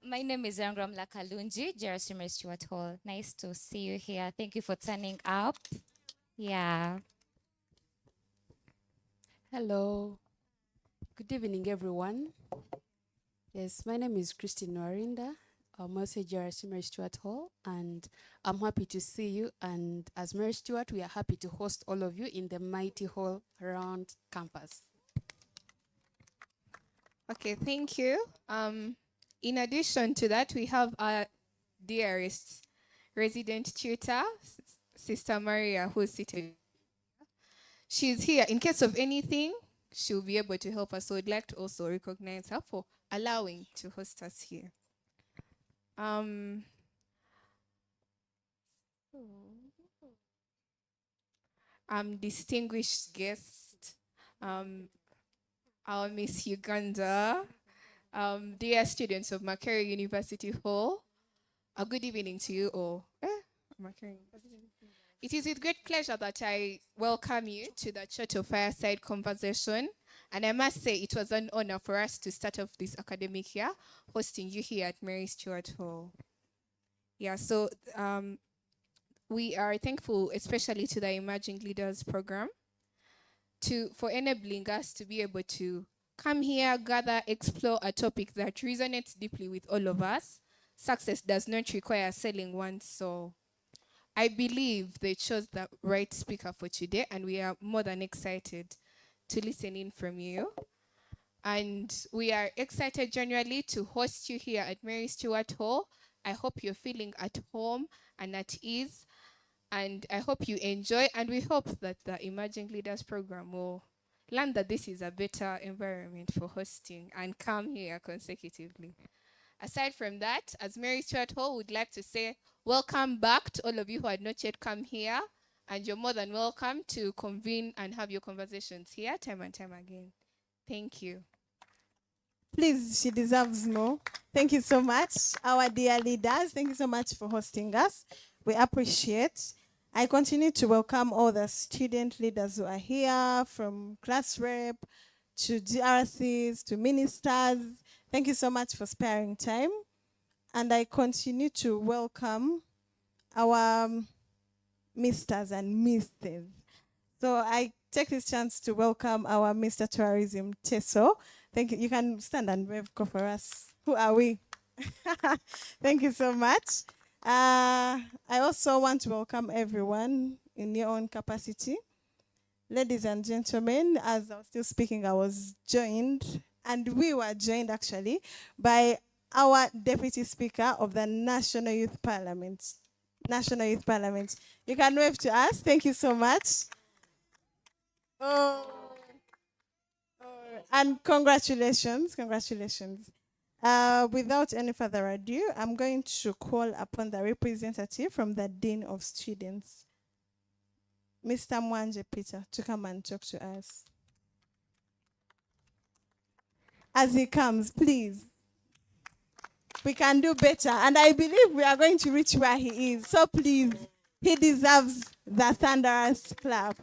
My name is Yangram Lakalunji, GRC Mary Stewart Hall. Nice to see you here. Thank you for turning up. Yeah. Hello. Good evening, everyone. Yes, my name is Christine Warinda. I'm also GRC Mary Stewart Hall, and I'm happy to see you. And as Mary Stewart, we are happy to host all of you in the mighty hall around campus. Okay, thank you. In addition to that, we have our dearest resident tutor, Sister Maria, who's seated. She's here. In case of anything, she'll be able to help us. So we'd like to also recognize her for allowing to host us here. Distinguished guest, our Miss Uganda, dear students of Makerere University Hall, a good evening to you all. Makerere University. It is with great pleasure that I welcome you to the Church of Fireside Conversation. And I must say, it was an honor for us to start off this academic year hosting you here at Mary Stuart Hall. Yeah, so we are thankful, especially to the Emerging Leaders Program, for enabling us to be able to come here, gather, explore a topic that resonates deeply with all of us. Success does not require selling one's soul. I believe they chose the right speaker for today, and we are more than excited to listen in from you. And we are excited generally to host you here at Mary Stuart Hall. I hope you're feeling at home and at ease, and I hope you enjoy, and we hope that the Emerging Leaders Program will learn that this is a better environment for hosting and come here consecutively. Aside from that, as Mary Stuart Hall, would like to say welcome back to all of you who had not yet come here, and you're more than welcome to convene and have your conversations here time and time again. Thank you. Please, she deserves more. Thank you so much, our dear leaders. Thank you so much for hosting us. We appreciate. I continue to welcome all the student leaders who are here, from class rep to GRCs to ministers. Thank you so much for sparing time. And I continue to welcome our Misters and Mrs. So I take this chance to welcome our Mr. Tourism, Teso. Thank you. You can stand and wave for us. Who are we? Thank you so much. I also want to welcome everyone in your own capacity. Ladies and gentlemen, as I was still speaking, I was joined, and we were joined actually, by our Deputy Speaker of the National Youth Parliament. National Youth Parliament. You can wave to us. Thank you so much. And congratulations, congratulations. Without any further ado, I'm going to call upon the representative from the Dean of Students, Mr. Mwanje Peter, to come and talk to us. As he comes, please. We can do better, and I believe we are going to reach where he is. So please, he deserves the thunderous clap.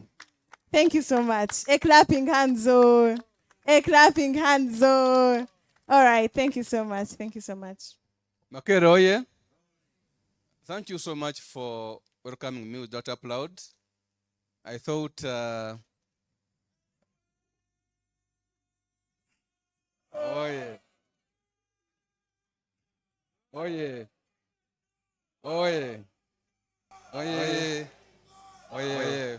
Thank you so much. A clapping hands, oh. A clapping hands, oh. All right, thank you so much. Thank you so much. Makeroye, thank you so much for welcoming me with that applause. I thought, oh yeah. Oh yeah. Oh yeah. Oh yeah. Oh yeah.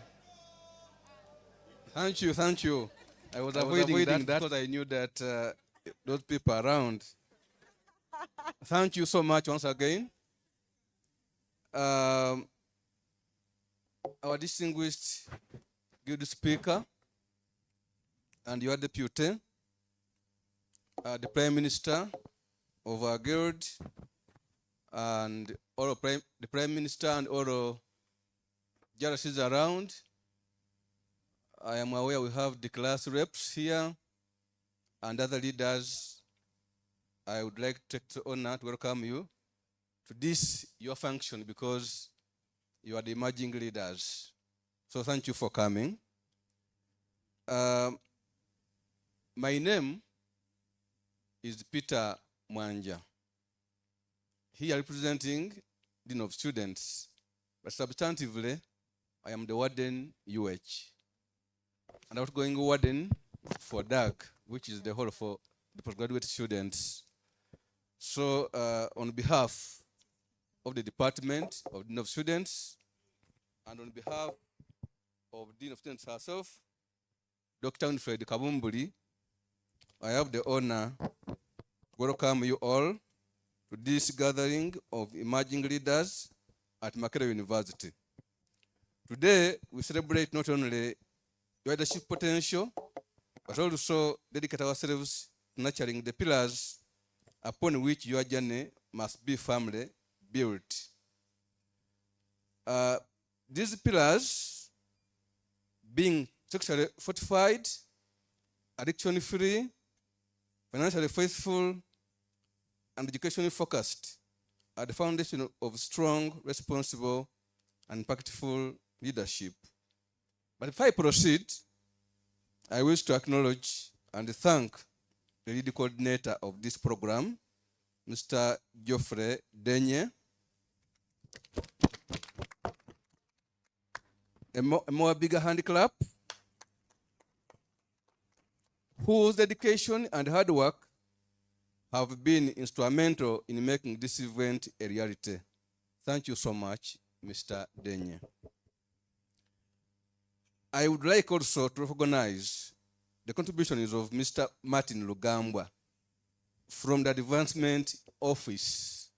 Thank you, thank you. I was avoiding that because I knew that those people around. Thank you so much once again. Our distinguished guild speaker and your deputy, the Prime Minister of our guild, and all the Prime Minister and all JRCs around. I am aware we have the class reps here and other leaders. I would like to take the honor to welcome you to this, your function, because you are the emerging leaders. So thank you for coming. My name is Peter Mwanja. Here representing Dean of Students, but substantively, I am the warden UH. And outgoing warden for DAG, which is the hall for the postgraduate students. So on behalf of the Department of Dean of Students, and on behalf of Dean of Students herself, Dr. Winfred Kabumbuli, I have the honor to welcome you all to this gathering of emerging leaders at Makerere University. Today, we celebrate not only your leadership potential, but also dedicate ourselves to nurturing the pillars upon which your journey must be firmly built. These pillars being sexually fortified, addiction-free, financially faithful, and educationally focused are the foundation of strong, responsible, and impactful leadership. But if I proceed, I wish to acknowledge and thank the lead coordinator of this program, Mr. Geoffrey Denye. A more bigger hand clap. Whose dedication and hard work have been instrumental in making this event a reality. Thank you so much, Mr. Denye. I would like also to recognize the contributions of Mr. Martin Lugambwa from the Advancement Office.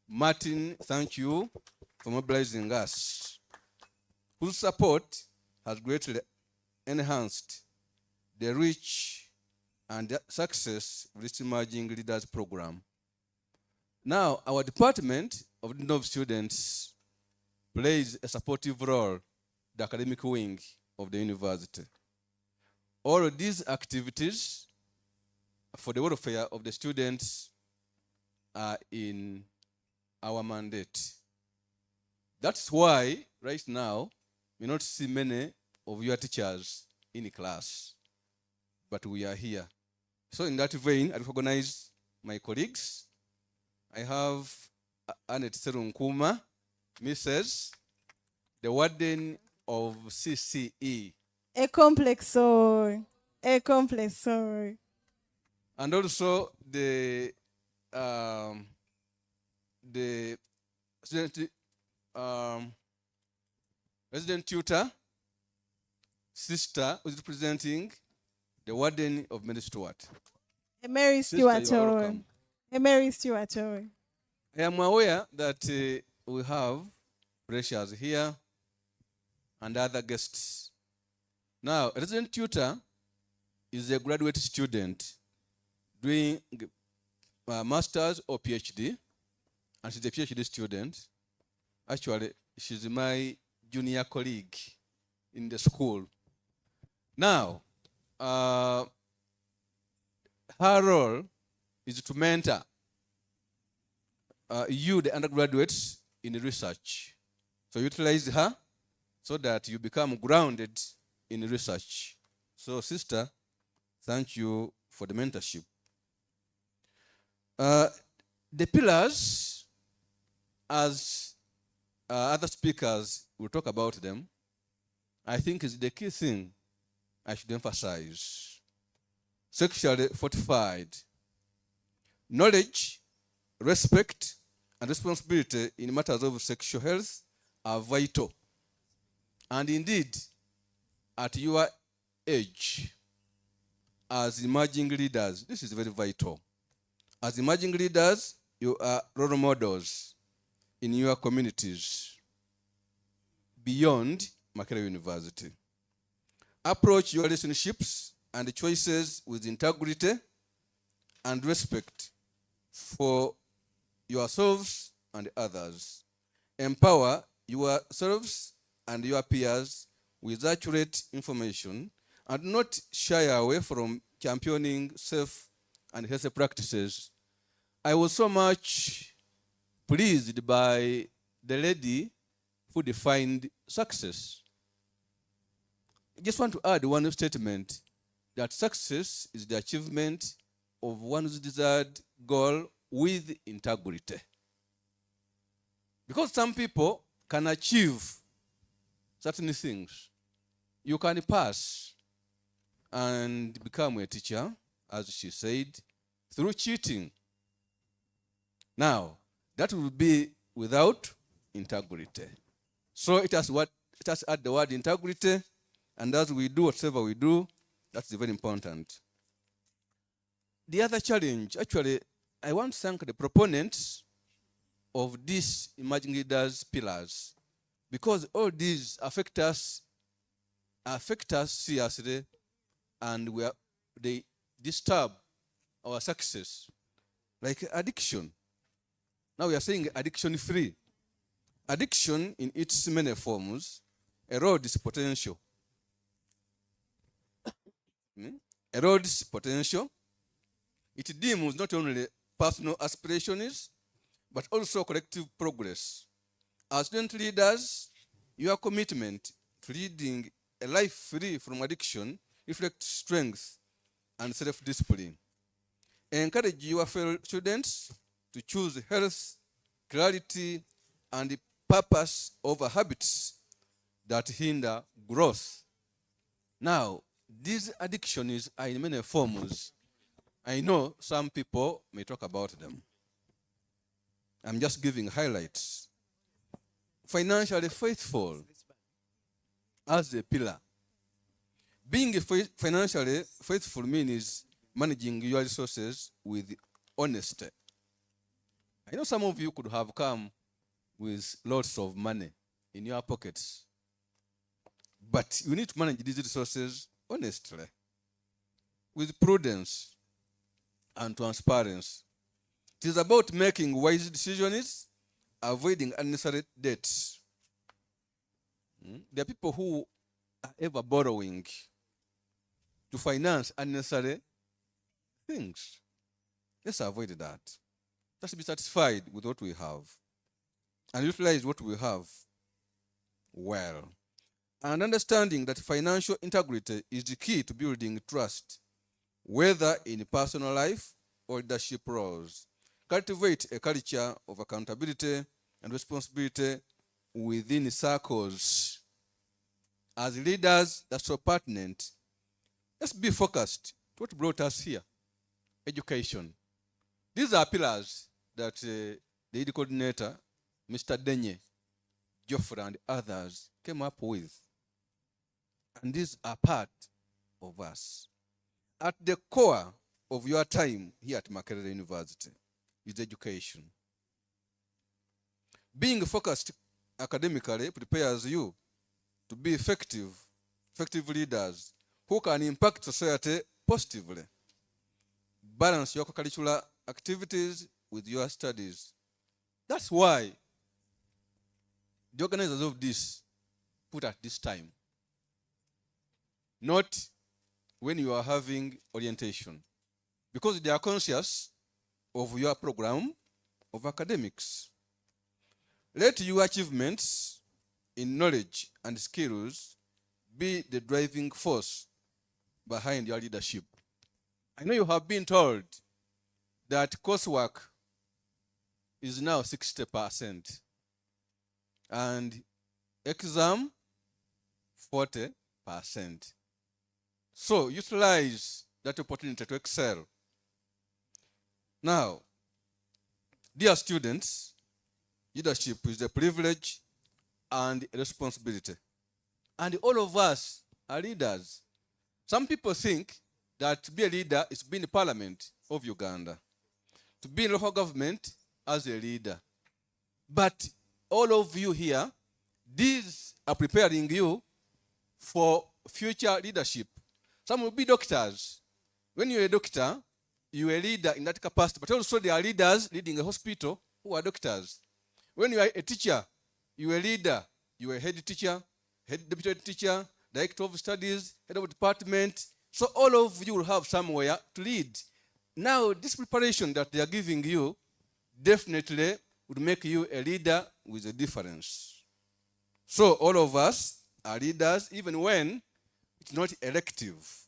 Martin, thank you for mobilizing us, whose support has greatly enhanced the reach and the success of this Emerging Leaders Program. Now, our Department of Dean of Students plays a supportive role, the academic wing of the university. All of these activities for the welfare of the students are in our mandate. That's why, right now, we not see many of your teachers in class, but we are here. So in that vein, I recognize my colleagues. I have Annette Serunkuma, Mrs. the warden of CCE. A complex soul. A complex soul. And also the student, resident tutor, sister, who is representing the warden of Mary Stewart. Mary Stewart. You are welcome. Mary Stewart. I am aware that we have Precious here and other guests. Now, a resident tutor is a graduate student doing master's or PhD, and she's a PhD student. Actually, she's my junior colleague in the school. Now, her role is to mentor you, the undergraduates, in research. So utilize her so that you become grounded in research. So, sister, thank you for the mentorship. The pillars, as other speakers will talk about them, I think is the key thing I should emphasize. Sexually fortified. Knowledge, respect, and responsibility in matters of sexual health are vital. And indeed, at your age, as emerging leaders, this is very vital. As emerging leaders, you are role models in your communities beyond Makerere University. Approach your relationships and choices with integrity and respect for yourselves and others. Empower yourselves and your peers with accurate information and not shy away from championing safe and healthy practices. I was so much pleased by the lady who defined success. I just want to add one statement, that success is the achievement of one's desired goal with integrity. Because some people can achieve certain things. You can pass and become a teacher, as she said, through cheating. Now, that will be without integrity. So it has add the word integrity, and as we do whatever we do, that's very important. The other challenge, actually, I want to thank the proponents of these emerging leaders pillars, because all these affect us seriously, and they disturb our success. Like addiction. Now we are saying addiction free. Addiction in its many forms erodes potential. Erodes potential. It dims not only personal aspirations, but also collective progress. As student leaders, your commitment to leading a life free from addiction reflects strength and self-discipline. Encourage your fellow students to choose health, clarity, and purpose over habits that hinder growth. Now, these addictions are in many forms. I know some people may talk about them. I'm just giving highlights. Financially faithful as a pillar. Being financially faithful means managing your resources with honesty. I know some of you could have come with lots of money in your pockets, but you need to manage these resources honestly, with prudence and transparency. It is about making wise decisions, avoiding unnecessary debts. There are people who are ever borrowing to finance unnecessary things. Let's avoid that. Let's be satisfied with what we have and utilize what we have well. And understanding that financial integrity is the key to building trust, whether in personal life or leadership roles. Cultivate a culture of accountability and responsibility within circles. As leaders, that's so pertinent. Let's be focused to what brought us here. Education. These are pillars that the lead coordinator, Mr. Denye, Geoffrey, and others came up with. And these are part of us. At the core of your time here at Makerere University is education. Being focused academically prepares you to be effective leaders who can impact society positively. Balance your curricular activities with your studies. That's why the organizers of this put at this time, not when you are having orientation, because they are conscious of your program of academics. Let your achievements in knowledge and skills be the driving force behind your leadership. I know you have been told that coursework is now 60% and exam 40%. So utilize that opportunity to excel. Now, dear students, leadership is a privilege and a responsibility. And all of us are leaders. Some people think that to be a leader is to be in the parliament of Uganda, to be in local government as a leader. But all of you here, these are preparing you for future leadership. Some will be doctors. When you're a doctor, you're a leader in that capacity, but also there are leaders leading a hospital who are doctors. When you are a teacher, you're a leader. You are a head teacher, head deputy teacher, director of studies, head of department. So all of you will have somewhere to lead. Now, this preparation that they are giving you definitely would make you a leader with a difference. So all of us are leaders, even when it's not elective.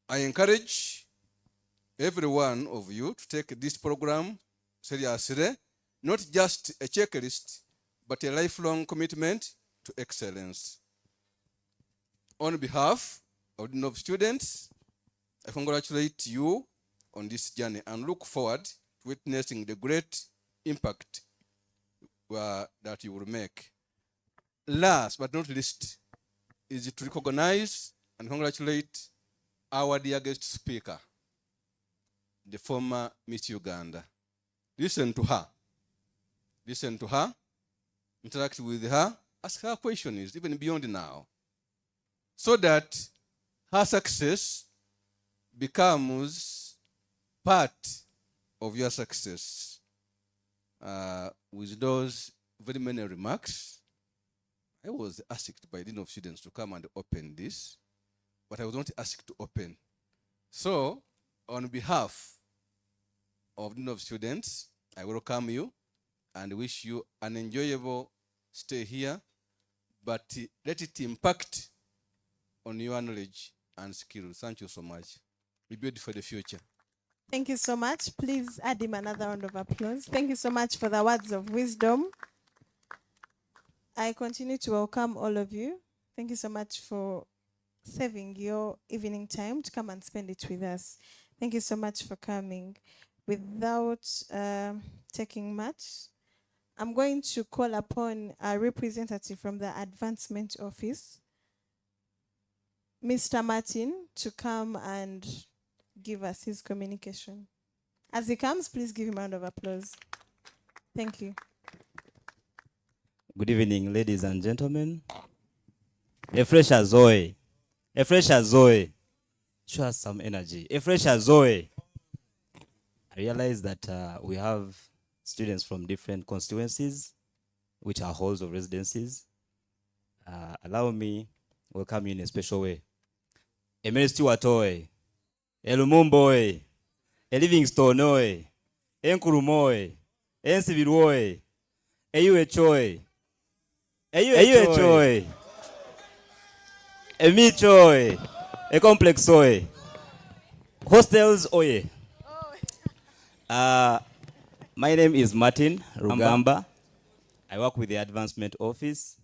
I encourage every one of you to take this program seriously, not just a checklist, but a lifelong commitment to excellence. On behalf of the Dean of Students, I congratulate you on this journey and look forward to witnessing the great impact that you will make. Last but not least is to recognize and congratulate our dear guest speaker, the former Miss Uganda. Listen to her. Listen to her. Interact with her. Ask her questions, even beyond now, so that her success becomes part of your success. With those very many remarks, I was asked by the Dean of Students to come and open this, but I was not asked to open. So, on behalf of the Dean of Students, I welcome you and wish you an enjoyable stay here but let it impact on your knowledge and skills. Thank you so much. Be built for the future. Thank you so much. Please add him another round of applause. Thank you so much for the words of wisdom. I continue to welcome all of you. Thank you so much for saving your evening time to come and spend it with us. Thank you so much for coming. Without taking much, I'm going to call upon a representative from the Advancement Office, Mr. Martin, to come and give us his communication. As he comes, please give him a round of applause. Thank you. Good evening, ladies and gentlemen. A fresher Zoe. A fresher Zoe. Show us some energy. A fresher Zoe. I realize that we have students from different constituencies, which are halls of residencies. Allow me welcome you in a special way. Emily Stewart Oe. Elumumbo Oe. Livingstone Oe. Enkurumo Oe. Ensibiru Oe. AUH Oe. AUH Oe. Emich Oe. A complex Oe. Hostels Oe. My name is Martin Rugamba. I work with the Advancement Office.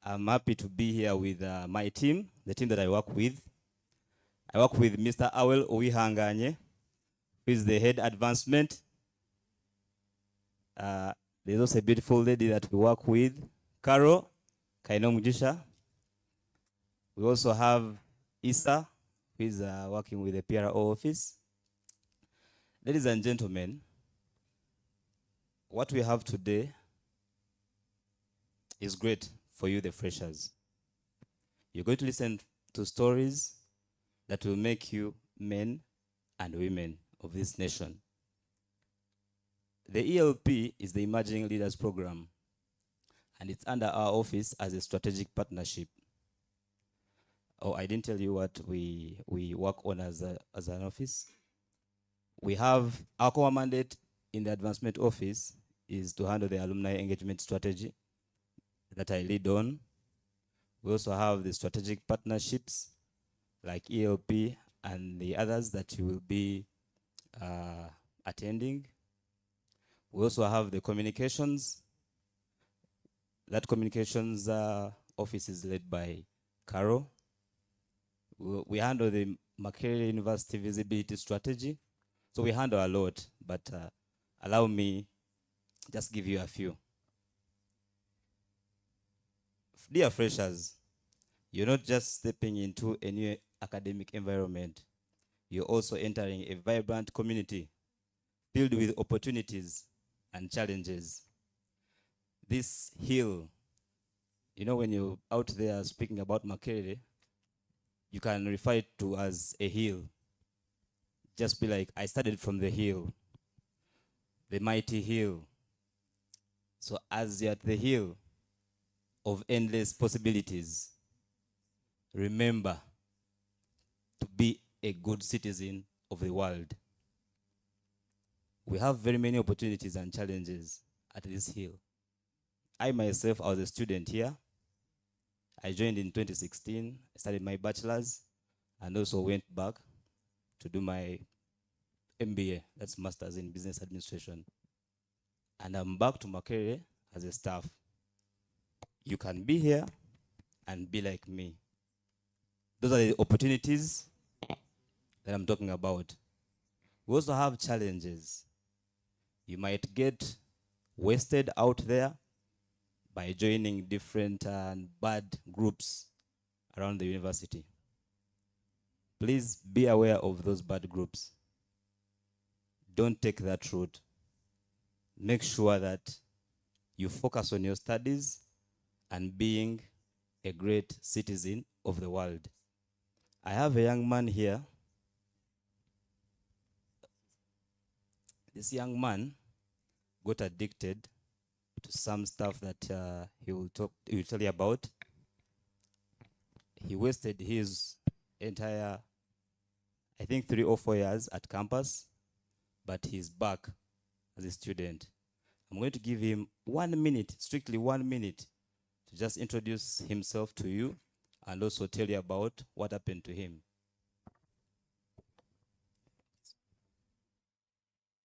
I'm happy to be here with my team, the team that I work with. I work with Mr. Awel Uwihanganye, who is the head advancement. There's also a beautiful lady that we work with, Carol Kainomujisha. We also have Issa, who is working with the PRO office. Ladies and gentlemen, what we have today is great for you, the freshers. You're going to listen to stories that will make you men and women of this nation. The ELP is the Emerging Leaders Program, and it's under our office as a strategic partnership. Oh, I didn't tell you what we work on as an office. We have our core mandate in the Advancement Office is to handle the alumni engagement strategy that I lead on. We also have the strategic partnerships like ELP and the others that you will be attending. We also have the communications. That communications office is led by Carol. We handle the Makerere University visibility strategy. So we handle a lot, but allow me just give you a few. Dear freshers, you're not just stepping into a new academic environment. You're also entering a vibrant community filled with opportunities and challenges. This hill, you know, when you're out there speaking about Makerere, you can refer it to as a hill. Just be like, I started from the hill, the mighty hill. So as you're at the hill of endless possibilities, remember to be a good citizen of the world. We have very many opportunities and challenges at this hill. I myself, I was a student here. I joined in 2016, started my bachelor's, and also went back to do my MBA, that's Master's in Business Administration. And I'm back to Makerere as a staff. You can be here and be like me. Those are the opportunities that I'm talking about. We also have challenges. You might get wasted out there by joining different and bad groups around the university. Please be aware of those bad groups. Don't take that route. Make sure that you focus on your studies and being a great citizen of the world. I have a young man here. This young man got addicted to some stuff that he will tell you about. He wasted his entire, I think, 3 or 4 years at campus, but he's back as a student. I'm going to give him 1 minute, strictly 1 minute, to to just introduce himself to you and also tell you about what happened to him.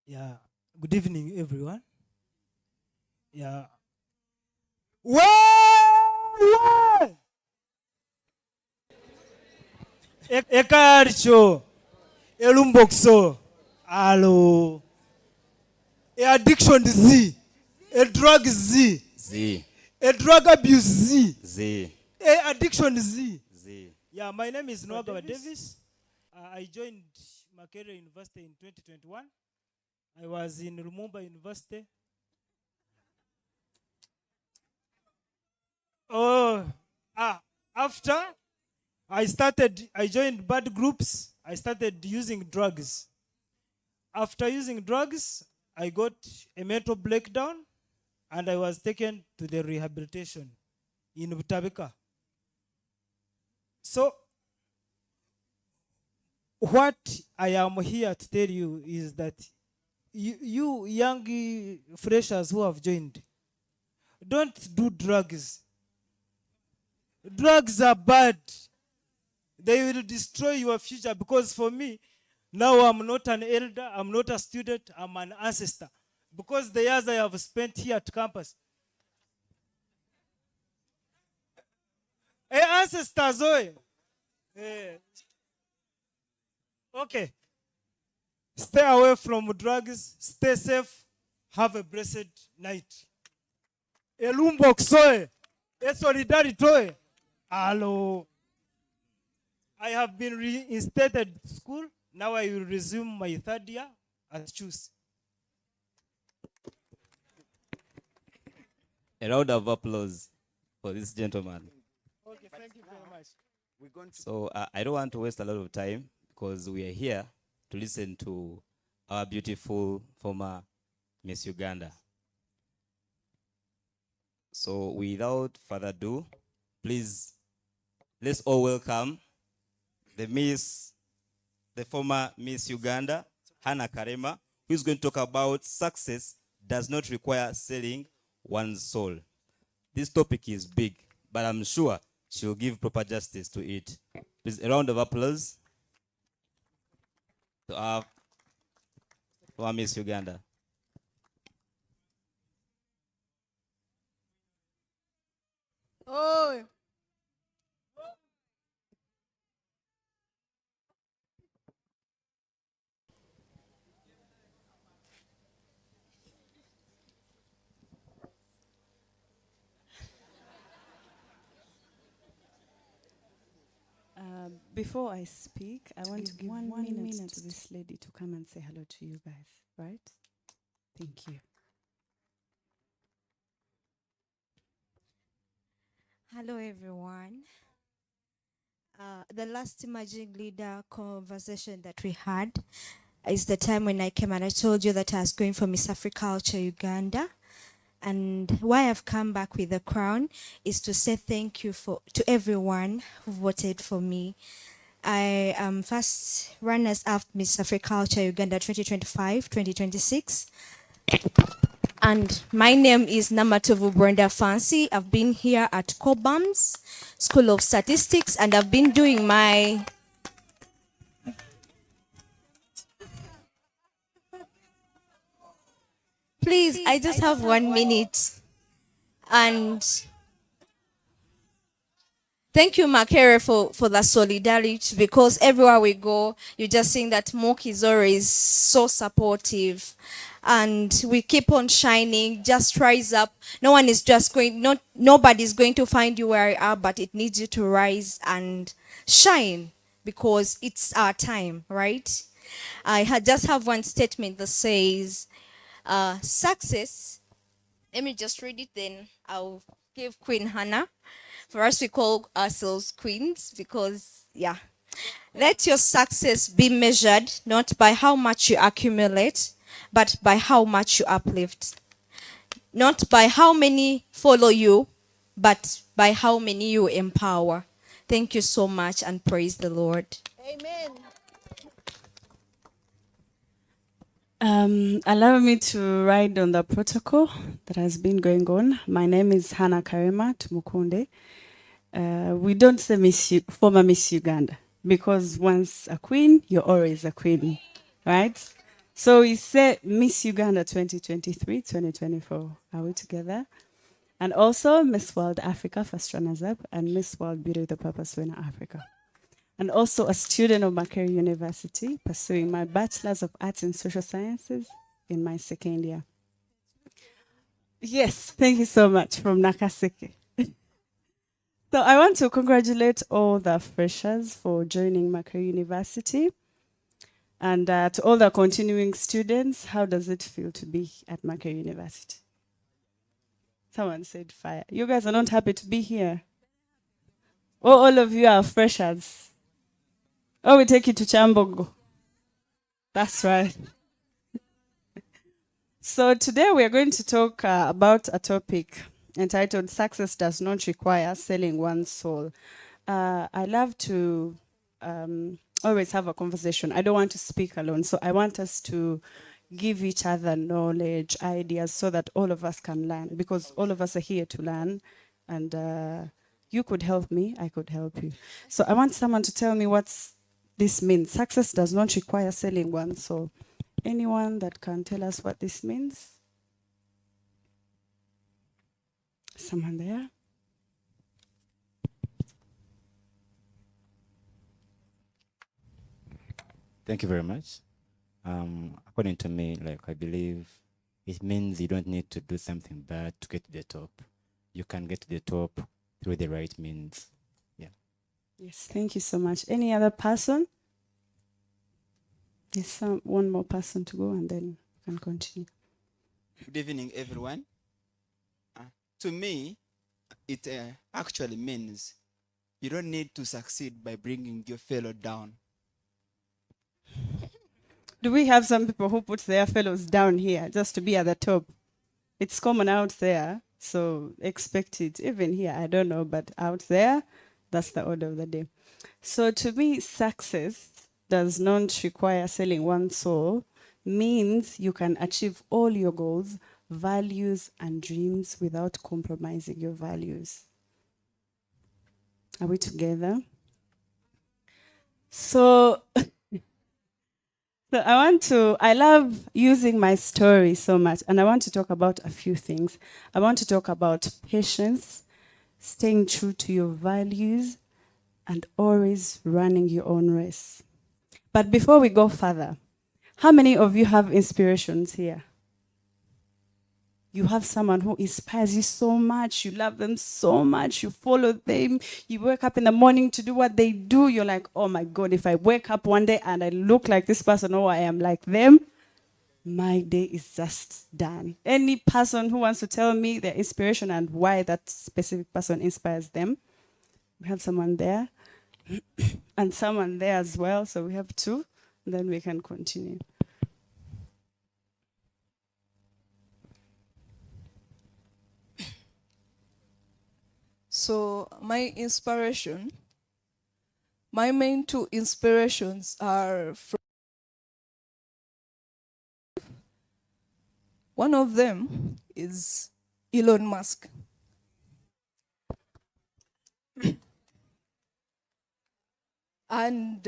Yeah. Good evening, everyone. Yeah. Well. Ekarcho. Elumbokso. Hello. Addiction Z. A drug Z. Z. A drug abuse Z. Z. Addiction Z. Z. Yeah, my name is Noagawa Davis. I joined Makerere University in 2021. I was in Lumumba University. After I joined bad groups. I started using drugs. After using drugs, I got a mental breakdown and I was taken to the rehabilitation in Butabika. So, what I am here to tell you is that you young freshers who have joined, don't do drugs. Drugs are bad. They will destroy your future, because for me, now I'm not an elder, I'm not a student, I'm an ancestor. Because the years I have spent here at campus. Hey, ancestors, okay. Stay away from drugs, stay safe, have a blessed night. Elumboksoe, solidarity. Hello. I have been reinstated to school. Now I will resume my third year at CHUS. A round of applause for this gentleman. Okay, thank you very much. So I don't want to waste a lot of time because we are here to listen to our beautiful former Miss Uganda. So without further ado, please, let's all welcome the former Miss Uganda, Hannah Karema, who is going to talk about success does not require selling one's soul. This topic is big, but I'm sure she'll give proper justice to it. Please, a round of applause to our former Miss Uganda. Oh. Before I speak, I want to give one minute to this lady to come and say hello to you guys, right? Thank you. Hello, everyone. The last emerging leader conversation that we had is the time when I came and I told you that I was going for Miss Africulture Uganda. And why I've come back with the crown is to say thank you to everyone who voted for me. I am first runners-up Miss Africulture Uganda 2025-2026. And my name is Namatovu Brenda Fancy. I've been here at Cobhams School of Statistics, and I've been doing my Please, I just have 1 minute. And thank you, Makerere, for the solidarity, because everywhere we go, you're just seeing that Mook is always so supportive. And we keep on shining, just rise up. Nobody's going to find you where you are, but it needs you to rise and shine, because it's our time, right? I just have one statement that says, success, let me just read it, then I'll give Queen Hannah. For us, we call ourselves queens because, yeah. Let your success be measured not by how much you accumulate, but by how much you uplift. Not by how many follow you, but by how many you empower. Thank you so much, and praise the Lord. Amen. Allow me to ride on the protocol that has been going on. My name is Hannah Karema Tumukunde. We don't say former Miss Uganda, because once a queen, you're always a queen, right? So we say Miss Uganda 2023, 2024. Are we together? And also Miss World Africa, first runners up, and Miss World Beauty with the Purpose winner Africa. And also a student of Makerere University, pursuing my Bachelor's of Arts in Social Sciences in my second year. Yes, thank you so much, from Nakaseke. So I want to congratulate all the freshers for joining Makerere University. And to all the continuing students, how does it feel to be at Makerere University? Someone said fire. You guys are not happy to be here. Oh, all of you are freshers. Oh, we take you to Chambogo. That's right. So today we are going to talk about a topic entitled Success Does Not Require Selling One's Soul. I love to always have a conversation. I don't want to speak alone. So I want us to give each other knowledge, ideas, so that all of us can learn, because all of us are here to learn. And you could help me, I could help you. So I want someone to tell me what this means. Success does not require selling one's soul. Anyone that can tell us what this means? Someone there? Thank you very much. According to me, like, I believe it means you don't need to do something bad to get to the top. You can get to the top through the right means. Yeah. Yes, thank you so much. Any other person? Yes, one more person to go, and then we can continue. Good evening, everyone. To me, it actually means you don't need to succeed by bringing your fellow down. Do we have some people who put their fellows down here just to be at the top? It's common out there, so expect it. Even here, I don't know, but out there, that's the order of the day. So to me, success does not require selling one's soul, means you can achieve all your goals, values, and dreams without compromising your values. Are we together? So I love using my story so much, and I want to talk about a few things. I want to talk about patience, staying true to your values, and always running your own race. But before we go further, how many of you have inspirations here? You have someone who inspires you so much, you love them so much, you follow them, you wake up in the morning to do what they do, you're like, oh my God, if I wake up one day and I look like this person or I am like them, my day is just done. Any person who wants to tell me their inspiration and why that specific person inspires them? We have someone there and someone there as well, so we have two, and then we can continue. So my main two inspirations are from one of them is Elon Musk. And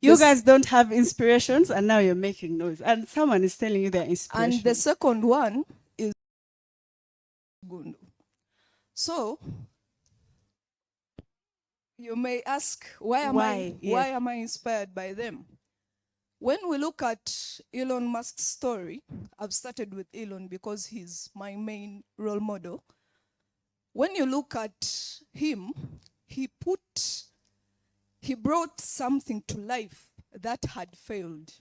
you guys don't have inspirations, and now you're making noise, and someone is telling you their inspiration. And the second one is Gundu. So you may ask, why am I inspired by them? When we look at Elon Musk's story, I've started with Elon because he's my main role model. When you look at him, he brought something to life that had failed.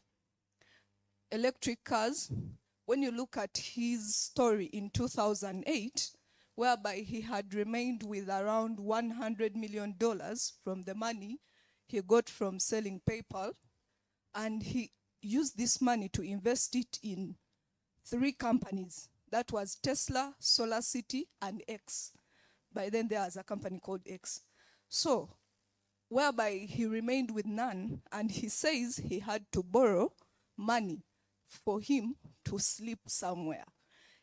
Electric cars, when you look at his story in 2008, whereby he had remained with around $100 million from the money he got from selling PayPal, and he used this money to invest it in 3 companies. That was Tesla, SolarCity, and X. By then there was a company called X. So, whereby he remained with none, and he says he had to borrow money for him to sleep somewhere.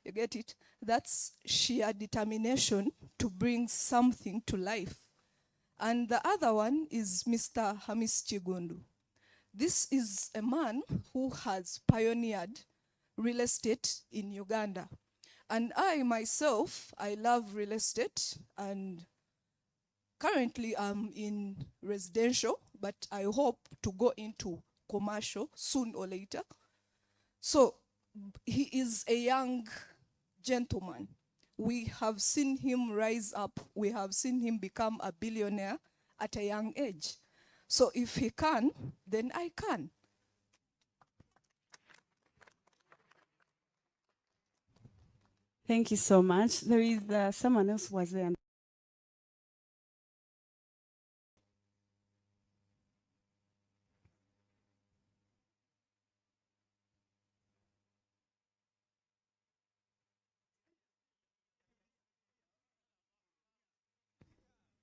You get it? That's sheer determination to bring something to life. And the other one is Mr. Hamis Chigundu. This is a man who has pioneered real estate in Uganda. And I myself, I love real estate, and currently I'm in residential, but I hope to go into commercial soon or later. So he is a young gentleman. We have seen him rise up. We have seen him become a billionaire at a young age. So if he can, then I can. Thank you so much. There is someone else who was there.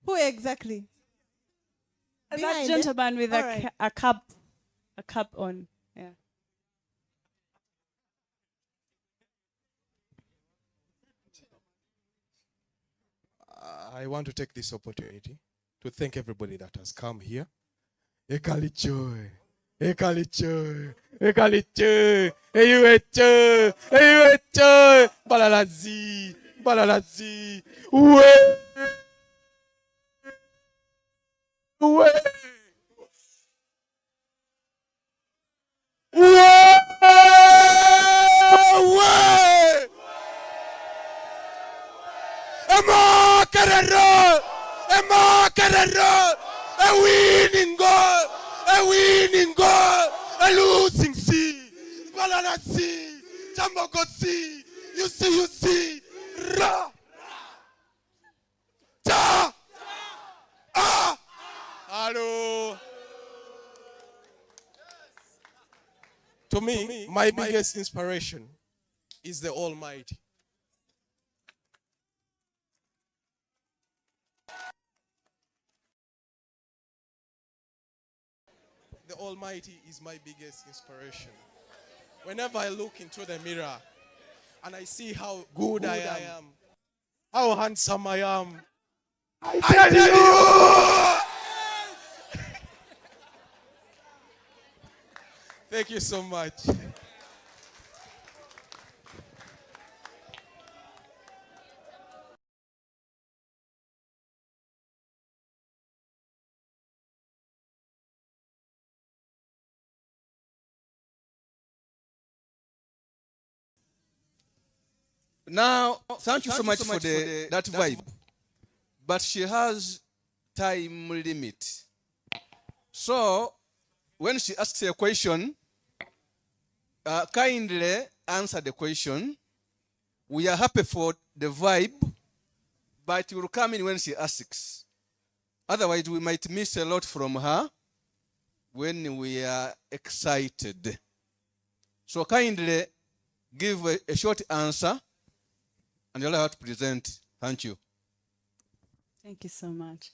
Who exactly? That Behind gentleman with All a, right. a cup on. Yeah. I want to take this opportunity to thank everybody that has come here. Ekalichoy, Ekalichoy, Ekalichoy, Eyuechoy, Eyuechoy, Balalazi, Balalazi, Uwe, Uwe, Uwe, Emma Carrero, Emma Carrero, a winning goal, a winning goal, a losing C, Balala C, Jambo God C, you see, Ra, Ta, Ah, Hello. To me, my biggest inspiration is the Almighty. The Almighty is my biggest inspiration. Whenever I look into the mirror and I see how good I am, how handsome I am, I tell you! Thank you so much. Now, thank you so much for that vibe. But she has time limit. So, when she asks a question, kindly answer the question. We are happy for the vibe, but you will come in when she asks. Otherwise, we might miss a lot from her when we are excited. So kindly give a short answer and allow her to present. Thank you. Thank you so much.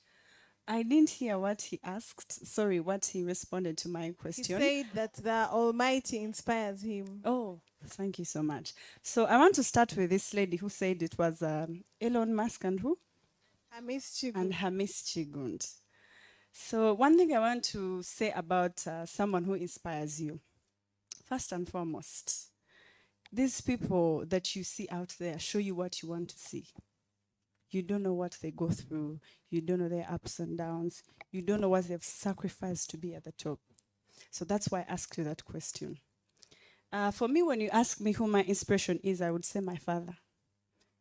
I didn't hear what he asked. Sorry, what he responded to my He question. said that the Almighty inspires him. Oh, thank you so much. So I want to start with this lady who said it was Elon Musk and who? Hamis Chigund. And Hamis Chigund. So one thing I want to say about someone who inspires you, first and foremost, these people that you see out there show you what you want to see. You don't know what they go through. You don't know their ups and downs. You don't know what they've sacrificed to be at the top. So that's why I asked you that question. For me, when you ask me who my inspiration is, I would say my father.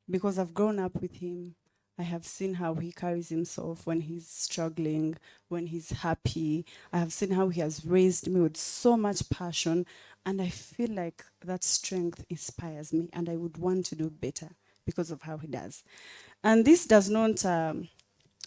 Because I've grown up with him. I have seen how he carries himself when he's struggling, when he's happy. I have seen how he has raised me with so much passion. And I feel like that strength inspires me. And I would want to do better because of how he does. And this does not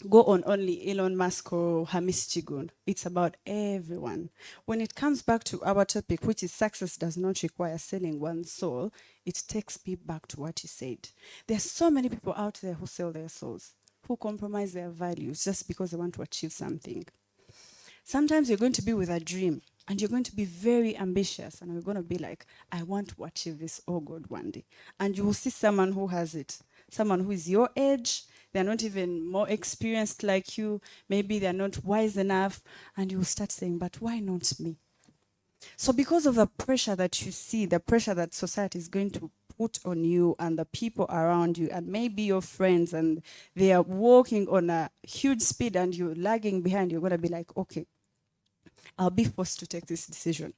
go on only Elon Musk or Hamis Chigund. It's about everyone. When it comes back to our topic, which is success does not require selling one's soul, it takes me back to what you said. There are so many people out there who sell their souls, who compromise their values just because they want to achieve something. Sometimes you're going to be with a dream. And you're going to be very ambitious, and you're going to be like, I want to achieve this, oh God, one day. And you will see someone who has it, someone who is your age. They're not even more experienced like you. Maybe they're not wise enough. And you will start saying, but why not me? So because of the pressure that you see, the pressure that society is going to put on you and the people around you, and maybe your friends, and they are walking on a huge speed and you're lagging behind, you're going to be like, okay, I'll be forced to take this decision.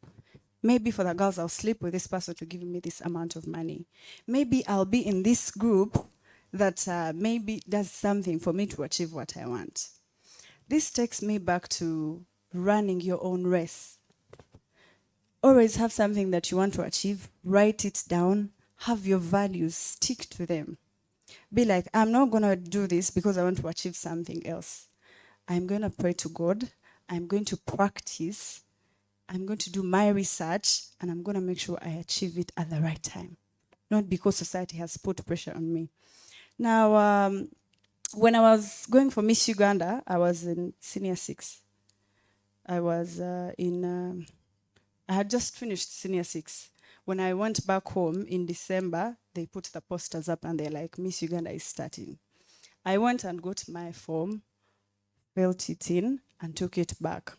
Maybe for the girls, I'll sleep with this person to give me this amount of money. Maybe I'll be in this group that maybe does something for me to achieve what I want. This takes me back to running your own race. Always have something that you want to achieve, write it down, have your values, stick to them. Be like, I'm not going to do this because I want to achieve something else. I'm going to pray to God. I'm going to practice. I'm going to do my research, and I'm going to make sure I achieve it at the right time. Not because society has put pressure on me. Now, when I was going for Miss Uganda, I was in senior 6. I was I had just finished senior 6. When I went back home in December, they put the posters up and they're like, Miss Uganda is starting. I went and got my form, filled it in, and took it back.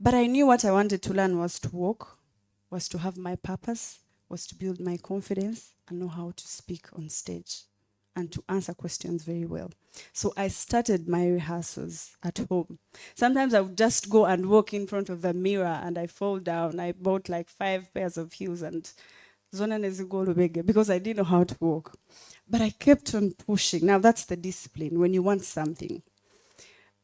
But I knew what I wanted to learn was to walk, was to have my purpose, was to build my confidence and know how to speak on stage and to answer questions very well. So I started my rehearsals at home. Sometimes I would just go and walk in front of the mirror and I fall down. I bought like 5 pairs of heels and because I didn't know how to walk. But I kept on pushing. Now that's the discipline when you want something.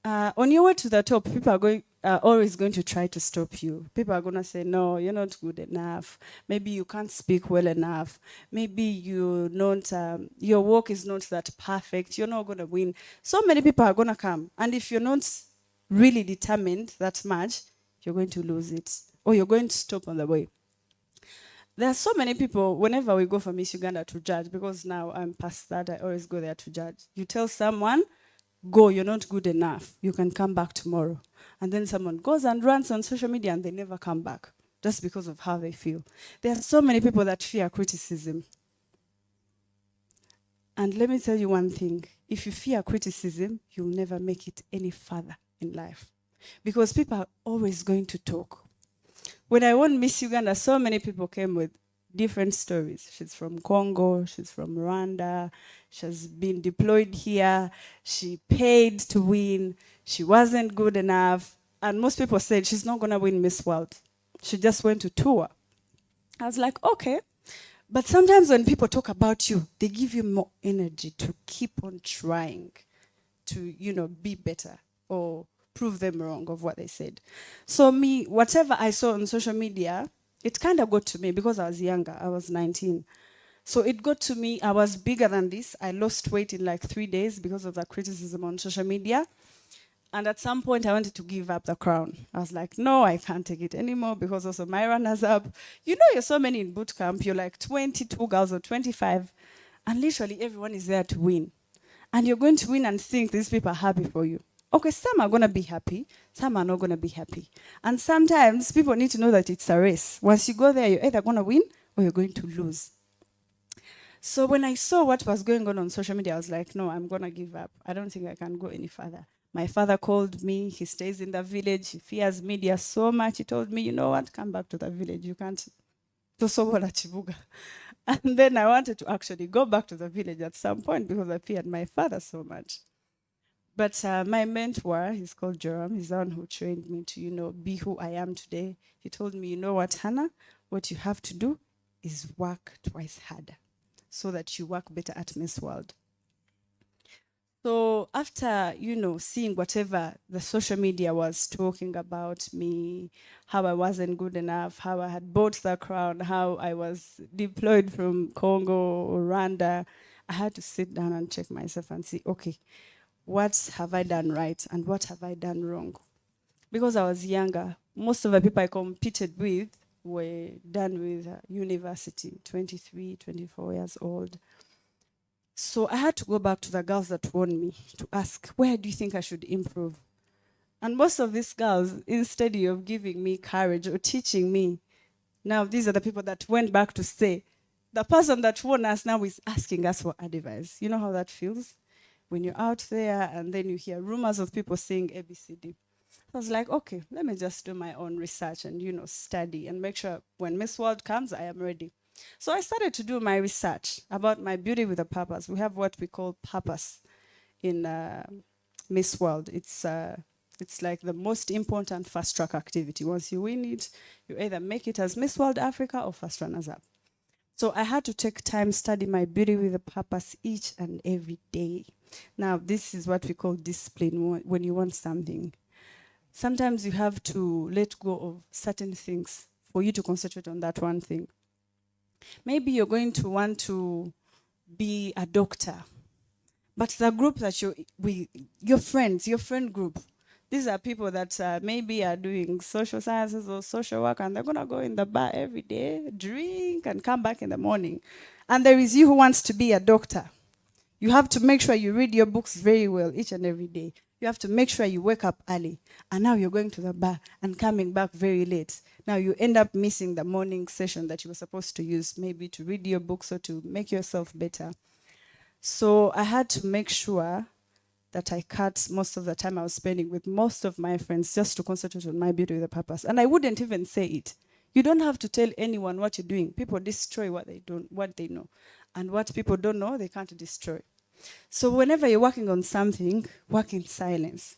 On your way to the top, people are always going to try to stop you. People are going to say, no, you're not good enough. Maybe you can't speak well enough. Maybe you're not, your work is not that perfect. You're not going to win. So many people are going to come. And if you're not really determined that much, you're going to lose it. Or you're going to stop on the way. There are so many people, whenever we go for Miss Uganda to judge, because now I'm past that, I always go there to judge. You tell someone, go, you're not good enough. You can come back tomorrow. And then someone goes and runs on social media and they never come back just because of how they feel. There are so many people that fear criticism. And let me tell you one thing. If you fear criticism, you'll never make it any further in life. Because people are always going to talk. When I won Miss Uganda, so many people came with different stories. She's from Congo, she's from Rwanda, she has been deployed here, she paid to win, she wasn't good enough, and most people said she's not going to win Miss World. She just went to tour. I was like, okay. But sometimes when people talk about you, they give you more energy to keep on trying to, be better or prove them wrong of what they said. So me, whatever I saw on social media, it kind of got to me because I was younger. I was 19. So it got to me. I was bigger than this. I lost weight in like 3 days because of the criticism on social media. And at some point, I wanted to give up the crown. I was like, no, I can't take it anymore because also my runners up. You're so many in boot camp. You're like 22 girls or 25. And literally everyone is there to win. And you're going to win and think these people are happy for you. Okay, some are going to be happy, some are not going to be happy. And sometimes people need to know that it's a race. Once you go there, you're either going to win or you're going to lose. So when I saw what was going on social media, I was like, no, I'm going to give up. I don't think I can go any further. My father called me. He stays in the village. He fears media so much. He told me, you know what, come back to the village. You can't. And then I wanted to actually go back to the village at some point because I feared my father so much. But my mentor, he's called Joram, he's the one who trained me to, be who I am today. He told me, you know what, Hannah, what you have to do is work twice harder so that you work better at Miss World. So after, seeing whatever the social media was talking about me, how I wasn't good enough, how I had bought the crown, how I was deployed from Congo or Rwanda, I had to sit down and check myself and see, okay, what have I done right and what have I done wrong? Because I was younger, most of the people I competed with were done with university, 23, 24 years old. So I had to go back to the girls that won me to ask, where do you think I should improve? And most of these girls, instead of giving me courage or teaching me, now these are the people that went back to say, the person that won us now is asking us for advice. You know how that feels? When you're out there and then you hear rumors of people saying ABCD. I was like, okay, let me just do my own research and, study and make sure when Miss World comes, I am ready. So I started to do my research about my beauty with a purpose. We have what we call purpose in Miss World. It's like the most important fast track activity. Once you win it, you either make it as Miss World Africa or first runners up. So I had to take time, study my beauty with a purpose each and every day. Now, this is what we call discipline when you want something. Sometimes you have to let go of certain things for you to concentrate on that one thing. Maybe you're going to want to be a doctor, but the group that your friend group, these are people that maybe are doing social sciences or social work, and they're going to go in the bar every day, drink, and come back in the morning. And there is you who wants to be a doctor. You have to make sure you read your books very well each and every day. You have to make sure you wake up early. And now you're going to the bar and coming back very late. Now you end up missing the morning session that you were supposed to use, maybe to read your books or to make yourself better. So I had to make sure that I cut most of the time I was spending with most of my friends just to concentrate on my beauty with a purpose. And I wouldn't even say it. You don't have to tell anyone what you're doing. People destroy what they know. And what people don't know, they can't destroy. So whenever you're working on something, work in silence.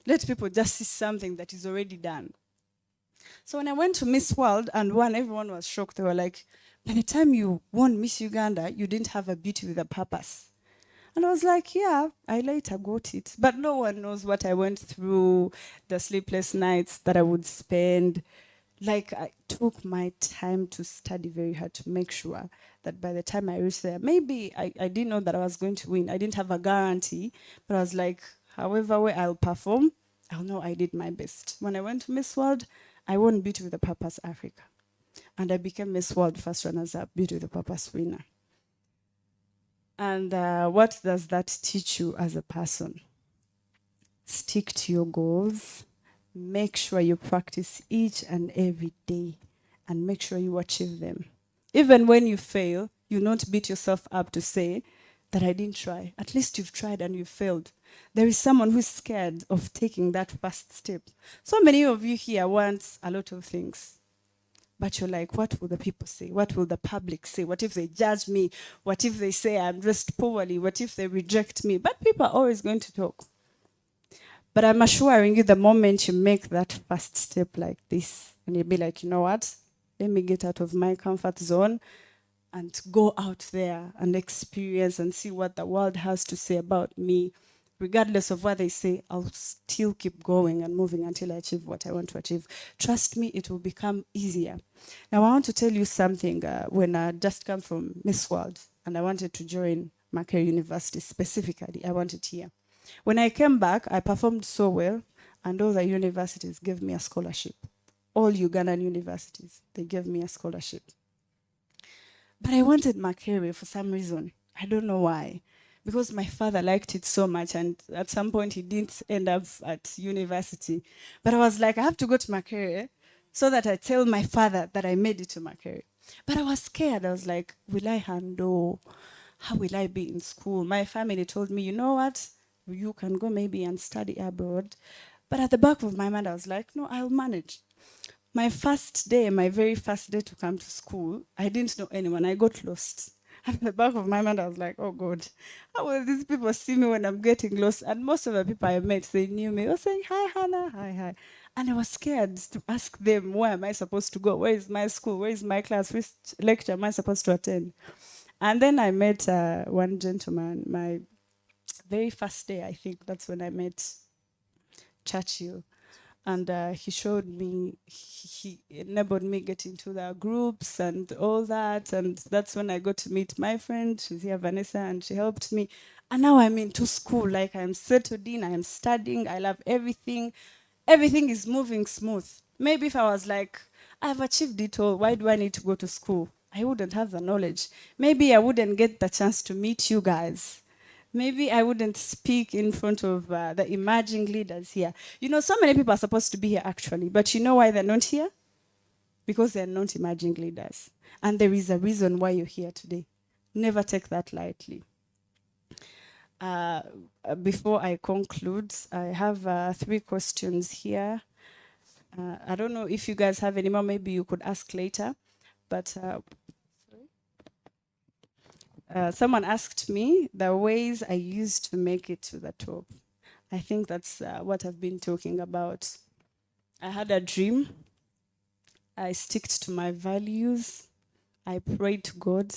Let people just see something that is already done. So when I went to Miss World and won, everyone was shocked. They were like, by the time you won Miss Uganda, you didn't have a beauty with a purpose. And I was like, yeah, I later got it. But no one knows what I went through, the sleepless nights that I would spend. Like, I took my time to study very hard to make sure that by the time I reached there, maybe I didn't know that I was going to win. I didn't have a guarantee, but I was like, however way I'll perform, I'll know I did my best. When I went to Miss World, I won Beauty with a Purpose Africa. And I became Miss World First Runners Up Beauty with a Purpose winner. And what does that teach you as a person? Stick to your goals. Make sure you practice each and every day and make sure you achieve them. Even when you fail, you not beat yourself up to say that I didn't try. At least you've tried and you failed. There is someone who's scared of taking that first step. So many of you here want a lot of things. But you're like, what will the people say? What will the public say? What if they judge me? What if they say I'm dressed poorly? What if they reject me? But people are always going to talk. But I'm assuring you, the moment you make that first step like this, and you'll be like, you know what? Let me get out of my comfort zone and go out there and experience and see what the world has to say about me. Regardless of what they say, I'll still keep going and moving until I achieve what I want to achieve. Trust me, it will become easier. Now, I want to tell you something. When I just come from Miss World and I wanted to join Makerere University specifically, I wanted here. When I came back, I performed so well, and all the universities gave me a scholarship. All Ugandan universities, they gave me a scholarship. But I wanted Makerere for some reason. I don't know why. Because my father liked it so much, and at some point he didn't end up at university. But I was like, I have to go to Makerere so that I tell my father that I made it to Makerere. But I was scared. I was like, will I handle? How will I be in school? My family told me, you know what? You can go maybe and study abroad. But at the back of my mind, I was like, no, I'll manage. My very first day to come to school, I didn't know anyone. I got lost. At the back of my mind, I was like, oh God, how will these people see me when I'm getting lost? And most of the people I met, they knew me. They were saying, hi, Hannah, hi, hi. And I was scared to ask them, where am I supposed to go? Where is my school? Where is my class? Which lecture am I supposed to attend? And then I met one gentleman, my very first day, I think that's when I met Churchill. And he showed me, he enabled me get into the groups and all that. And that's when I got to meet my friend. She's here, Vanessa, and she helped me. And now I'm into school, like I'm settled in, I am studying, I love everything. Everything is moving smooth. Maybe if I was like, I've achieved it all, why do I need to go to school? I wouldn't have the knowledge. Maybe I wouldn't get the chance to meet you guys. maybe I wouldn't speak in front of the emerging leaders here. You know, so many people are supposed to be here actually, but you know why they're not here? Because they're not emerging leaders. And there is a reason why you're here today. Never take that lightly. Before I conclude, I have 3 questions here. I don't know if you guys have any more, maybe you could ask later. But someone asked me the ways I used to make it to the top. I think that's what I've been talking about. I had a dream. I sticked to my values. I prayed to God,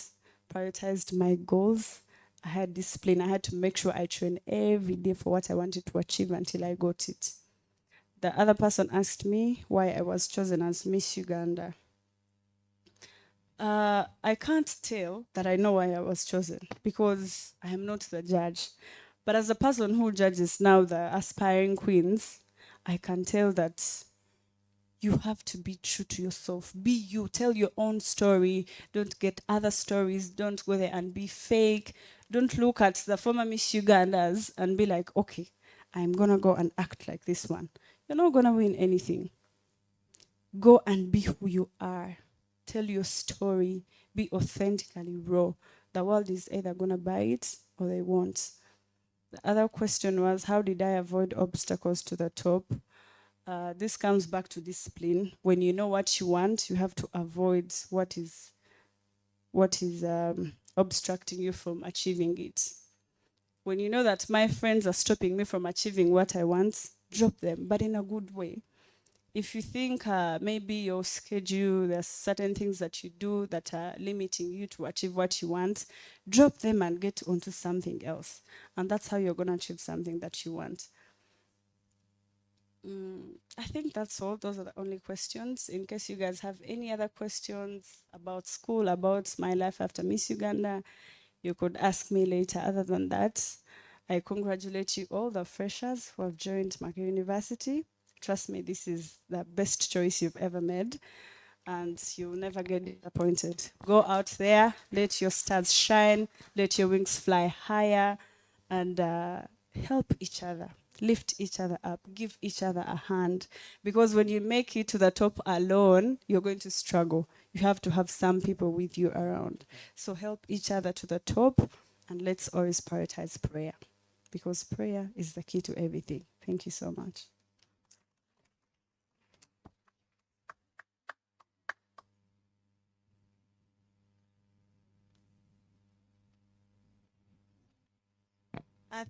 prioritized my goals. I had discipline. I had to make sure I train every day for what I wanted to achieve until I got it. The other person asked me why I was chosen as Miss Uganda. I can't tell that I know why I was chosen because I am not the judge. But as a person who judges now the aspiring queens, I can tell that you have to be true to yourself. Be you. Tell your own story. Don't get other stories. Don't go there and be fake. Don't look at the former Miss Ugandas and be like, okay, I'm going to go and act like this one. You're not going to win anything. Go and be who you are. Tell your story. Be authentically raw. The world is either going to buy it or they won't. The other question was, how did I avoid obstacles to the top? This comes back to discipline. When you know what you want, you have to avoid what is obstructing you from achieving it. When you know that my friends are stopping me from achieving what I want, drop them, but in a good way. If you think maybe your schedule, there's certain things that you do that are limiting you to achieve what you want, drop them and get onto something else. And that's how you're going to achieve something that you want. I think that's all. Those are the only questions. In case you guys have any other questions about school, about my life after Miss Uganda, you could ask me later. Other than that, I congratulate you all, the freshers who have joined Makerere University. Trust me, this is the best choice you've ever made, and you'll never get disappointed. Go out there, let your stars shine, let your wings fly higher, and help each other. Lift each other up, give each other a hand. Because when you make it to the top alone, you're going to struggle. You have to have some people with you around. So help each other to the top, and let's always prioritize prayer. Because prayer is the key to everything. Thank you so much.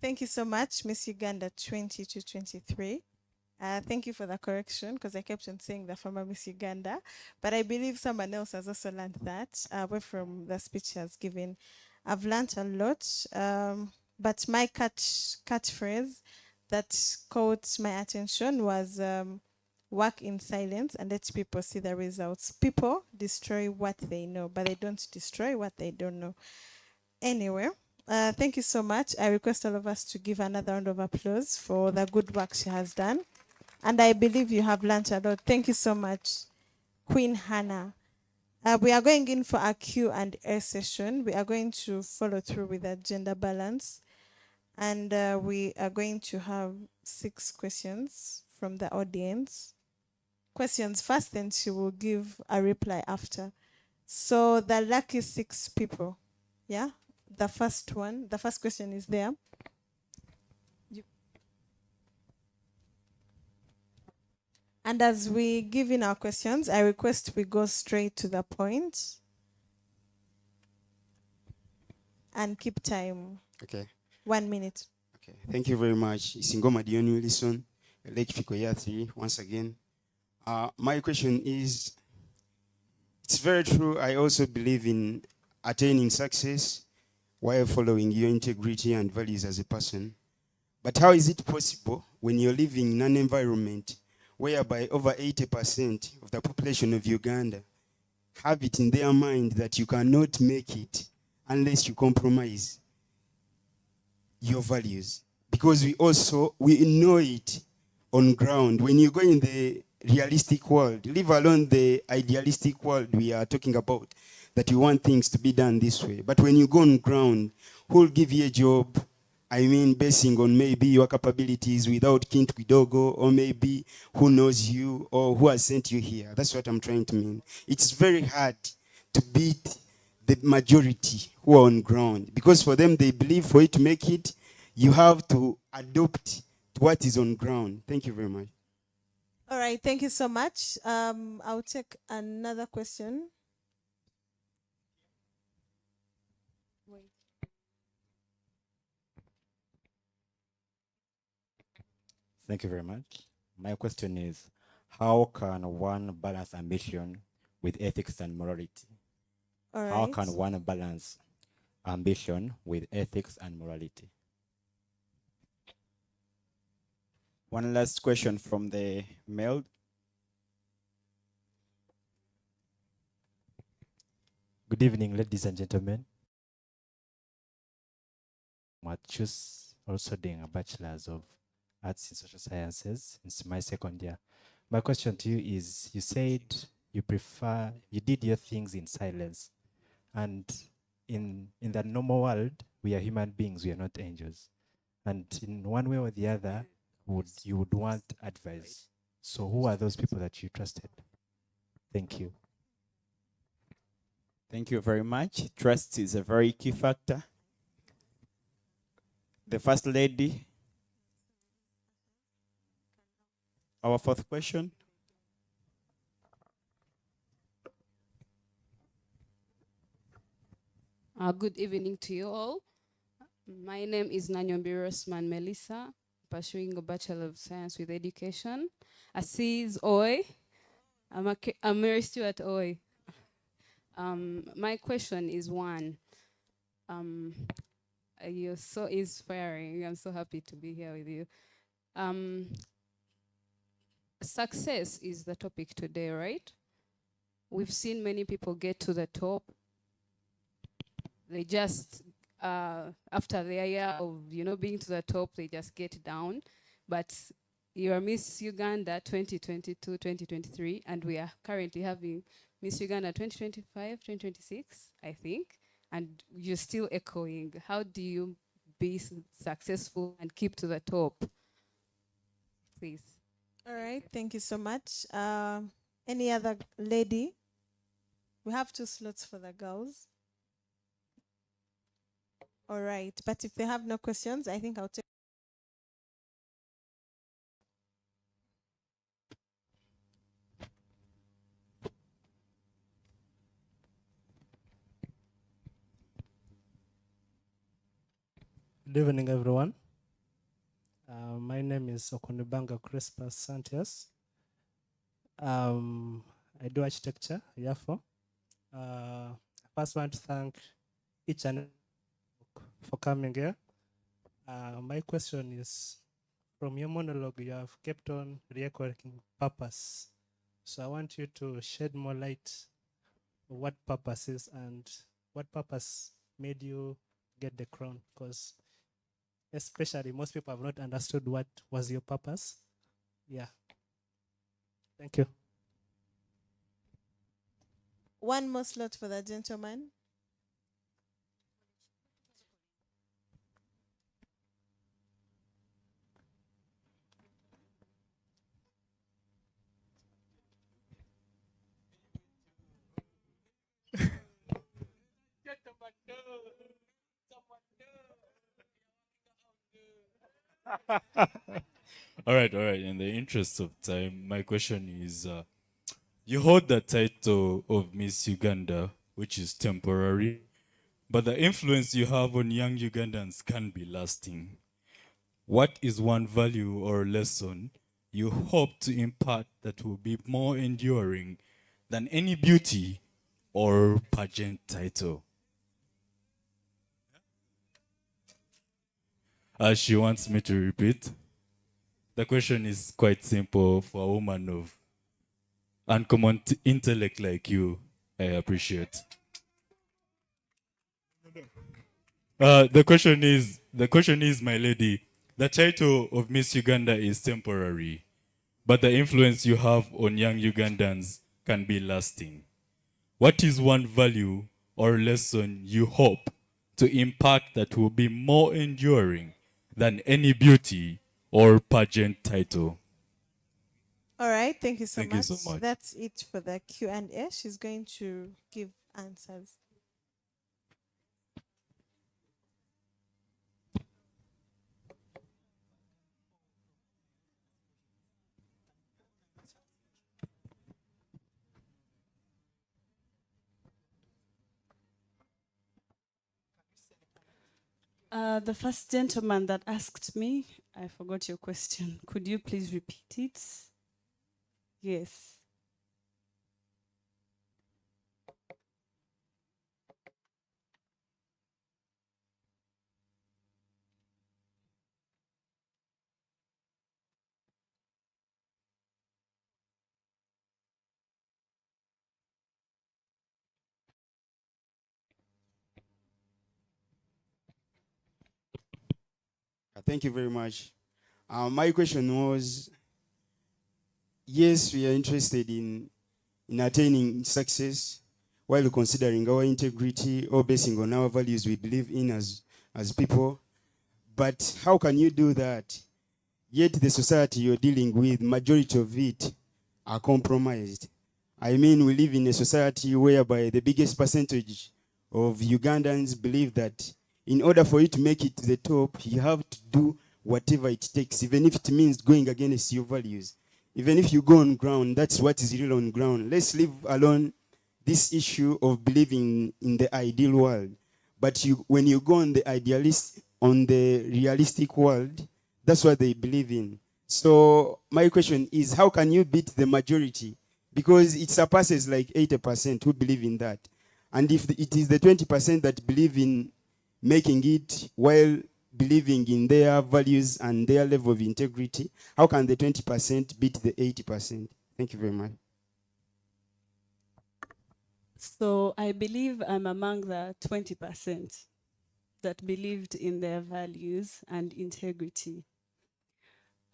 Thank you so much, Miss Uganda 2023. Thank you for the correction, because I kept on saying the former Miss Uganda, but I believe someone else has also learned that away from the speech she has given. I've learned a lot, but my catchphrase that caught my attention was work in silence and let people see the results. People destroy what they know, but they don't destroy what they don't know. Anyway, thank you so much. I request all of us to give another round of applause for the good work she has done. And I believe you have learned a lot. Thank you so much, Queen Hannah. We are going in for a Q&A session. We are going to follow through with a gender balance. And we are going to have 6 questions from the audience. Questions first, then she will give a reply after. So the lucky 6 people, yeah? The first question is there. And as we give in our questions, I request we go straight to the point and keep time. Okay. 1 minute. Okay. Thank you very much. Isingoma Dion Wilson, Electrical Year 3, once again. My question is, it's very true. I also believe in attaining success while following your integrity and values as a person. But how is it possible when you're living in an environment whereby over 80% of the population of Uganda have it in their mind that you cannot make it unless you compromise your values? Because we know it on ground. When you go in the realistic world, leave alone the idealistic world we are talking about, that you want things to be done this way. But when you go on ground, who will give you a job? I mean, basing on maybe your capabilities without Kintu Kidogo, or maybe who knows you or who has sent you here. That's what I'm trying to mean. It's very hard to beat the majority who are on ground, because for them, they believe for you to make it, you have to adopt what is on ground. Thank you very much. All right, thank you so much. I'll take another question. Thank you very much. My question is, how can one balance ambition with ethics and morality? All How right. can one balance ambition with ethics and morality? One last question from the mail. Good evening, ladies and gentlemen. Matthews, also doing a bachelor's of arts in social sciences. It's my second year. My question to you is, you said you did your things in silence. And in the normal world, we are human beings, we are not angels. And in one way or the other, you would want advice. So who are those people that you trusted? Thank you. Thank you very much. Trust is a very key factor. The First Lady. Our fourth question. Good evening to you all. My name is Nanyombi Rosman Melissa, pursuing a Bachelor of Science with Education. Assis Oi. I'm Mary Stewart Oi. My question is one. You're so inspiring. I'm so happy to be here with you. Success is the topic today, right? We've seen many people get to the top. They just, after their year of being to the top, they just get down. But you're Miss Uganda 2022, 2023, and we are currently having Miss Uganda 2025, 2026, I think, and you're still echoing. How do you be successful and keep to the top? Please. All right, thank you so much. Any other lady? We have 2 slots for the girls. All right, but if they have no questions, I think I'll take. Good evening, everyone. My name is Okonibanga Crispus Santias. I do architecture, Yafo. I first want to thank each and for coming here. My question is, from your monologue, you have kept on reechoing purpose. So I want you to shed more light on what purpose is and what purpose made you get the crown, because especially most people have not understood what was your purpose. Yeah. Thank you. One more slot for the gentleman. All right. In the interest of time, my question is, you hold the title of Miss Uganda, which is temporary, but the influence you have on young Ugandans can be lasting. What is one value or lesson you hope to impart that will be more enduring than any beauty or pageant title? She wants me to repeat. The question is quite simple for a woman of uncommon intellect like you. I appreciate. The question is, my lady, the title of Miss Uganda is temporary, but the influence you have on young Ugandans can be lasting. What is one value or lesson you hope to impart that will be more enduring than any beauty or pageant title. All right, thank you so Thank you much. so much. That's it for the Q&A. She's going to give answers. The first gentleman that asked me, I forgot your question. Could you please repeat it? Yes. Thank you very much. My question was, yes, we are interested in attaining success while considering our integrity or basing on our values we believe in as people. But how can you do that? Yet the society you're dealing with, majority of it are compromised. I mean, we live in a society whereby the biggest percentage of Ugandans believe that in order for you to make it to the top, you have to do whatever it takes, even if it means going against your values. Even if you go on ground, that's what is real on ground. Let's leave alone this issue of believing in the ideal world. But when you go on the realistic world, that's what they believe in. So my question is, how can you beat the majority? Because it surpasses like 80% who believe in that. And if it is the 20% that believe in making it while believing in their values and their level of integrity, how can the 20% beat the 80%? Thank you very much. So I believe I'm among the 20% that believed in their values and integrity.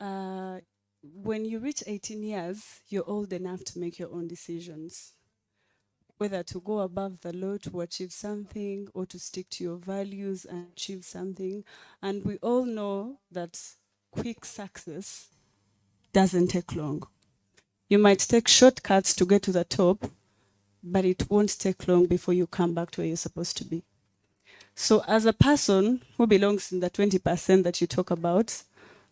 When you reach 18 years, you're old enough to make your own decisions, whether to go above the law to achieve something or to stick to your values and achieve something. And we all know that quick success doesn't take long. You might take shortcuts to get to the top, but it won't take long before you come back to where you're supposed to be. So as a person who belongs in the 20% that you talk about,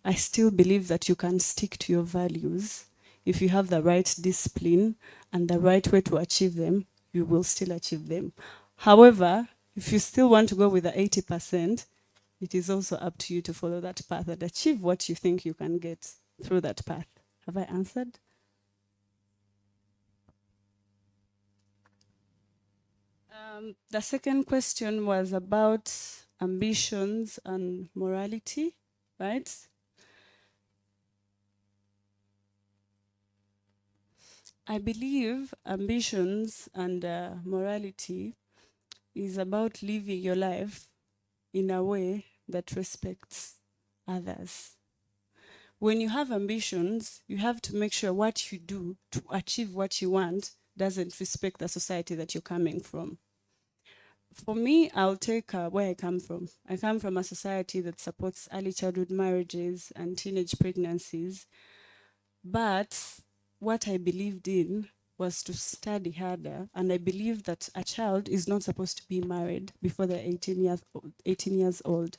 I still believe that you can stick to your values. If you have the right discipline and the right way to achieve them, you will still achieve them. However, if you still want to go with the 80%, it is also up to you to follow that path and achieve what you think you can get through that path. Have I answered? The second question was about ambitions and morality, right? I believe ambitions and morality is about living your life in a way that respects others. When you have ambitions, you have to make sure what you do to achieve what you want doesn't respect the society that you're coming from. For me, I'll take where I come from. I come from a society that supports early childhood marriages and teenage pregnancies. But what I believed in was to study harder. And I believe that a child is not supposed to be married before they're 18 years old.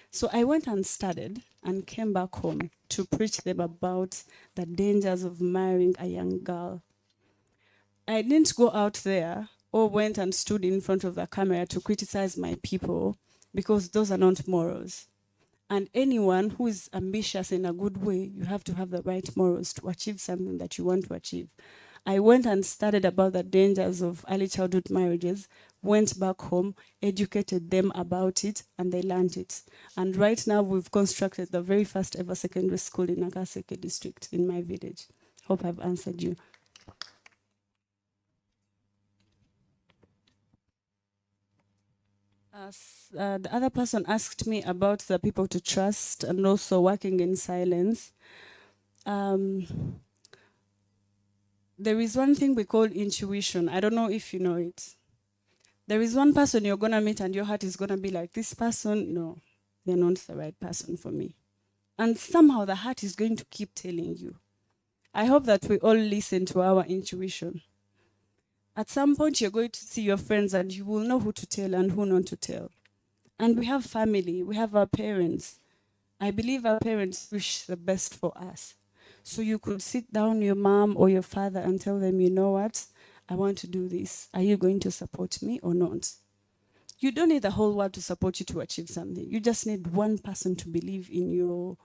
So I went and studied and came back home to preach them about the dangers of marrying a young girl. I didn't go out there or went and stood in front of the camera to criticize my people, because those are not morals. And anyone who is ambitious in a good way, you have to have the right morals to achieve something that you want to achieve. I went and studied about the dangers of early childhood marriages, went back home, educated them about it, and they learned it. And right now we've constructed the very first ever secondary school in Nakaseke district in my village. Hope I've answered you. The other person asked me about the people to trust and also working in silence. There is one thing we call intuition. I don't know if you know it. There is one person you're going to meet and your heart is going to be like, this person, no. they're not the right person for me. And somehow the heart is going to keep telling you. I hope that we all listen to our intuition. At some point, you're going to see your friends and you will know who to tell and who not to tell. And we have family, we have our parents. I believe our parents wish the best for us. So you could sit down your mom or your father and tell them, you know what, I want to do this. Are you going to support me or not? You don't need the whole world to support you to achieve something. You just need one person to believe in your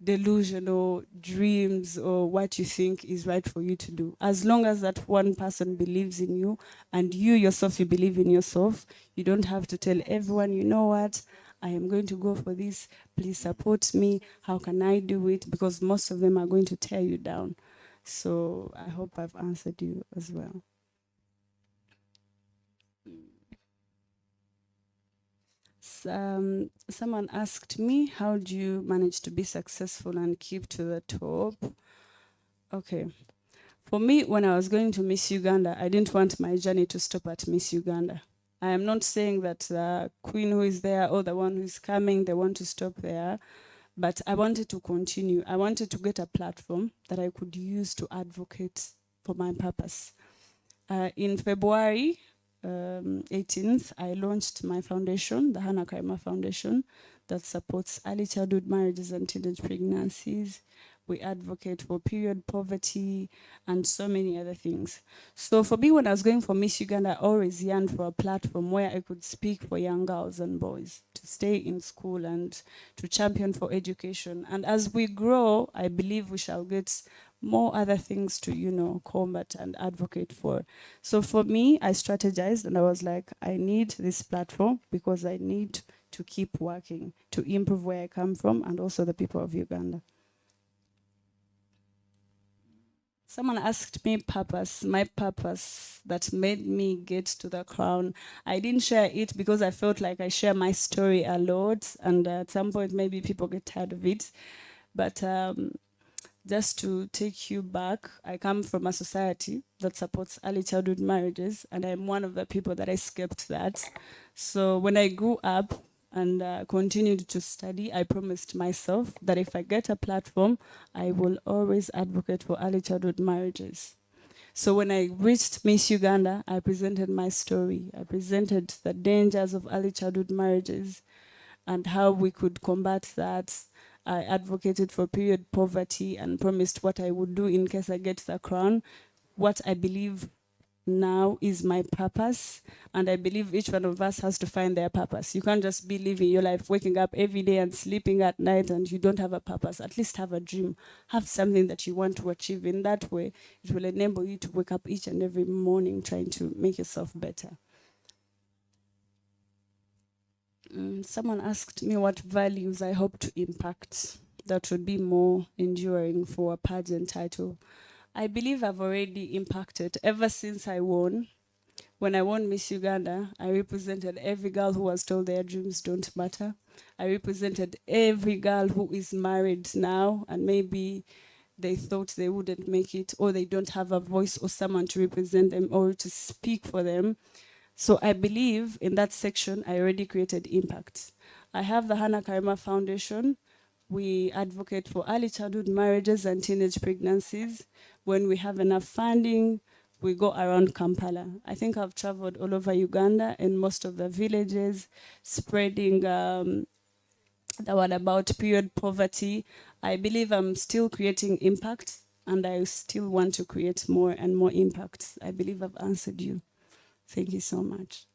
delusional dreams or what you think is right for you to do. As long as that one person believes in you and you yourself, you believe in yourself, you don't have to tell everyone, you know what, I am going to go for this, please support me, how can I do it? Because most of them are going to tear you down. So I hope I've answered you as well. Someone asked me, how do you manage to be successful and keep to the top? Okay. For me, when I was going to Miss Uganda, I didn't want my journey to stop at Miss Uganda. I am not saying that the queen who is there or the one who is coming, they want to stop there, but I wanted to continue. I wanted to get a platform that I could use to advocate for my purpose. In February 18th, I launched my foundation, the Hannah Karima Foundation, that supports early childhood marriages and teenage pregnancies. We advocate for period poverty and so many other things. So for me, when I was going for Miss Uganda, I always yearned for a platform where I could speak for young girls and boys to stay in school and to champion for education. And as we grow, I believe we shall get more other things to, combat and advocate for. So for me, I strategized and I was like, I need this platform because I need to keep working, to improve where I come from and also the people of Uganda. Someone asked me my purpose that made me get to the crown. I didn't share it because I felt like I share my story a lot and at some point maybe people get tired of it. But just to take you back, I come from a society that supports early childhood marriages and I'm one of the people that escaped that. So when I grew up and continued to study, I promised myself that if I get a platform, I will always advocate for early childhood marriages. So when I reached Miss Uganda, I presented my story. I presented the dangers of early childhood marriages and how we could combat that. I advocated for period poverty and promised what I would do in case I get the crown. What I believe now is my purpose, and I believe each one of us has to find their purpose. You can't just be living your life, waking up every day and sleeping at night and you don't have a purpose. At least have a dream, have something that you want to achieve. In that way, it will enable you to wake up each and every morning trying to make yourself better. Someone asked me what values I hope to impact that would be more enduring for a pageant title. I believe I've already impacted ever since I won. When I won Miss Uganda, I represented every girl who was told their dreams don't matter. I represented every girl who is married now and maybe they thought they wouldn't make it or they don't have a voice or someone to represent them or to speak for them. So I believe in that section, I already created impact. I have the Hannah Karima Foundation. We advocate for early childhood marriages and teenage pregnancies. When we have enough funding, we go around Kampala. I think I've traveled all over Uganda in most of the villages, spreading the word about period poverty. I believe I'm still creating impact and I still want to create more and more impact. I believe I've answered you. Thank you so much.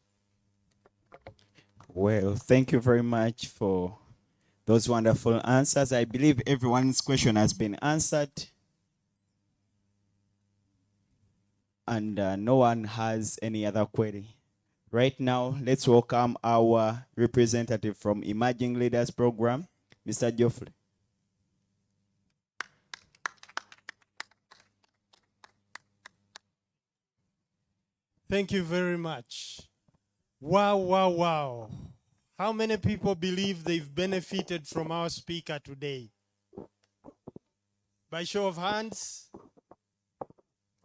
Well, thank you very much for those wonderful answers. I believe everyone's question has been answered. And no one has any other query. Right now, let's welcome our representative from Emerging Leaders Program, Mr. Geoffrey. Thank you very much. Wow, wow, wow. How many people believe they've benefited from our speaker today? By show of hands?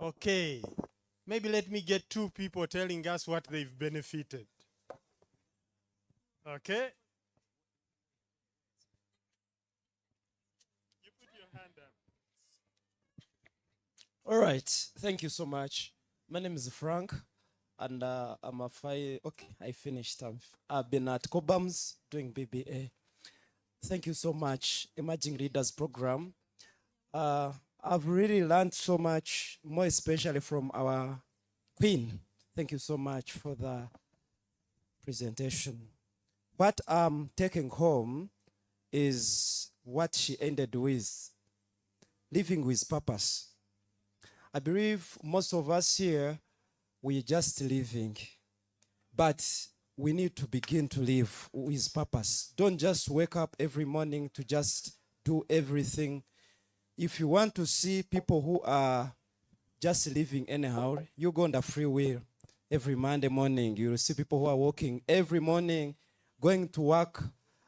Okay. Maybe let me get 2 people telling us what they've benefited. Okay? All right. Thank you so much. My name is Frank, and I'm a Okay, I finished. I've been at Cobams doing BBA. Thank you so much, Emerging Leaders Program. I've really learned so much, more especially from our Queen. Thank you so much for the presentation. What I'm taking home is what she ended with, living with purpose. I believe most of us here, we're just living, but we need to begin to live with purpose. Don't just wake up every morning to just do everything. If you want to see people who are just living anyhow, you go on the free will. Every Monday morning, you'll see people who are walking every morning, going to work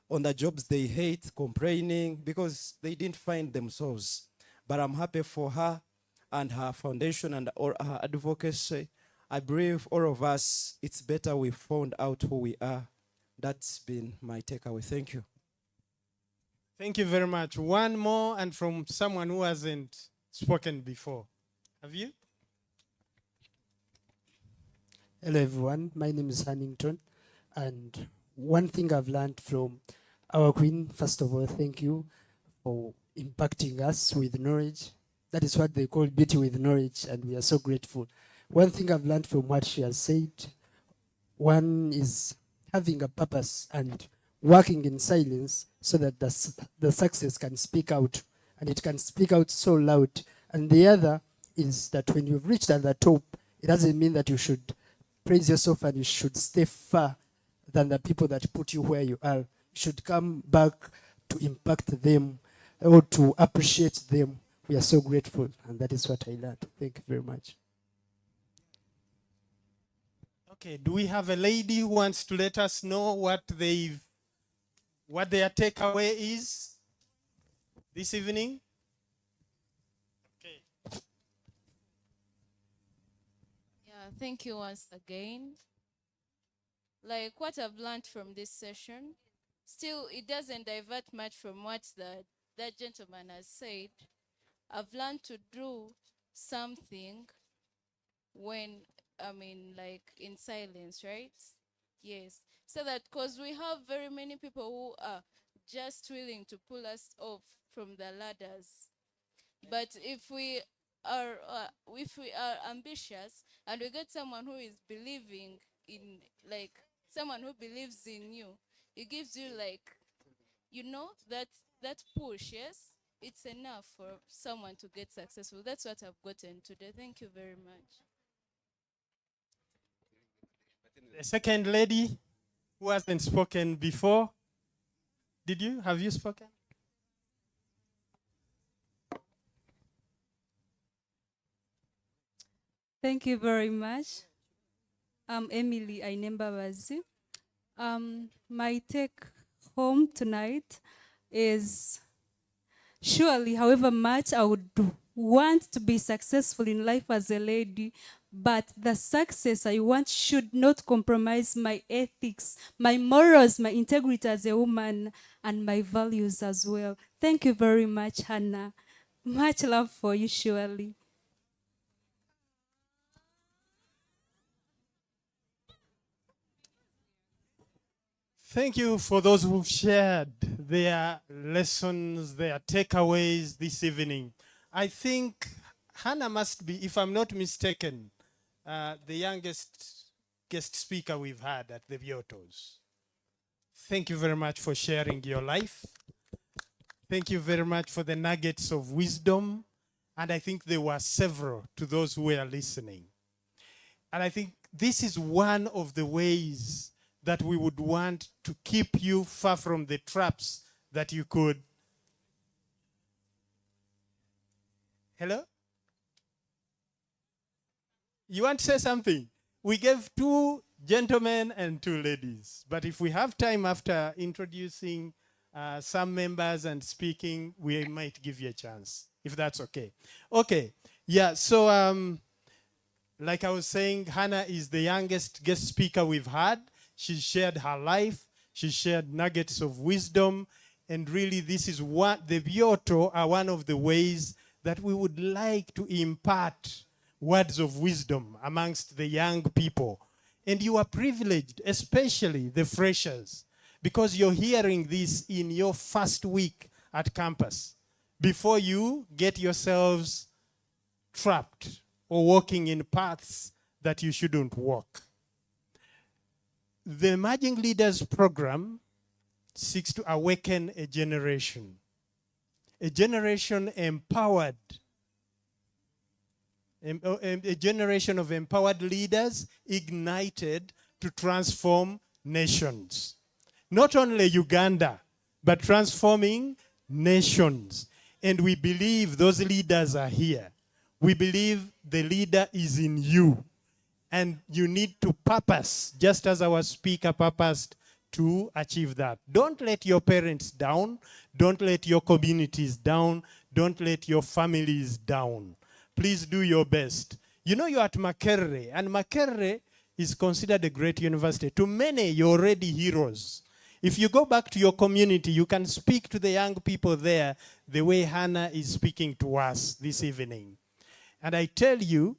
on the jobs they hate, complaining because they didn't find themselves. But I'm happy for her and her foundation and all her advocacy. I believe all of us, it's better we found out who we are. That's been my takeaway. Thank you. Thank you very much. One more, and from someone who hasn't spoken before. Have you? Hello, everyone. My name is Hannington. And one thing I've learned from our Queen, first of all, thank you for impacting us with knowledge. That is what they call beauty with knowledge, and we are so grateful. One thing I've learned from what she has said, one is having a purpose and working in silence so that the success can speak out, and it can speak out so loud. And the other is that when you've reached at the top, it doesn't mean that you should praise yourself and you should stay far than the people that put you where you are. You should come back to impact them or to appreciate them. We are so grateful, and that is what I learned. Thank you very much. Okay, do we have a lady who wants to let us know what their takeaway is this evening? Yeah, thank you once again. Like what I've learned from this session, still it doesn't divert much from what that gentleman has said. I've learned to do something when like in silence, right? Yes. So that because we have very many people who are just willing to pull us off from the ladders. But if we are ambitious and we get someone who is believing in, like someone who believes in you, it gives you like, you know, that push. Yes, it's enough for someone to get successful. That's what I've gotten today. Thank you very much. The second lady who hasn't spoken before. Did you? Have you spoken? Thank you very much. I'm Emily Ainembabazi. My take home tonight is surely, however much I would want to be successful in life as a lady, but the success I want should not compromise my ethics, my morals, my integrity as a woman, and my values as well. Thank you very much, Hannah. Much love for you, surely. Thank you for those who've shared their lessons, their takeaways this evening. I think Hannah must be, if I'm not mistaken, the youngest guest speaker we've had at the Viotos. Thank you very much for sharing your life. Thank you very much for the nuggets of wisdom. And I think there were several to those who were listening. And I think this is one of the ways that we would want to keep you far from the traps that you could. Hello? You want to say something? We gave 2 gentlemen and 2 ladies. But if we have time after introducing some members and speaking, we might give you a chance, if that's okay. Okay, yeah, so like I was saying, Hannah is the youngest guest speaker we've had. She shared her life. She shared nuggets of wisdom. And really, this is what the Vioto are one of the ways that we would like to impart words of wisdom amongst the young people. And you are privileged, especially the freshers, because you're hearing this in your first week at campus, before you get yourselves trapped or walking in paths that you shouldn't walk. The Emerging Leaders Program seeks to awaken a generation empowered, a generation of empowered leaders ignited to transform nations. Not only Uganda, but transforming nations. And we believe those leaders are here. We believe the leader is in you. And you need to purpose, just as our speaker purposed, to achieve that. Don't let your parents down. Don't let your communities down. Don't let your families down. Please do your best. You know, you're at Makerere, and Makerere is considered a great university. To many, you're already heroes. If you go back to your community, you can speak to the young people there the way Hannah is speaking to us this evening. And I tell you,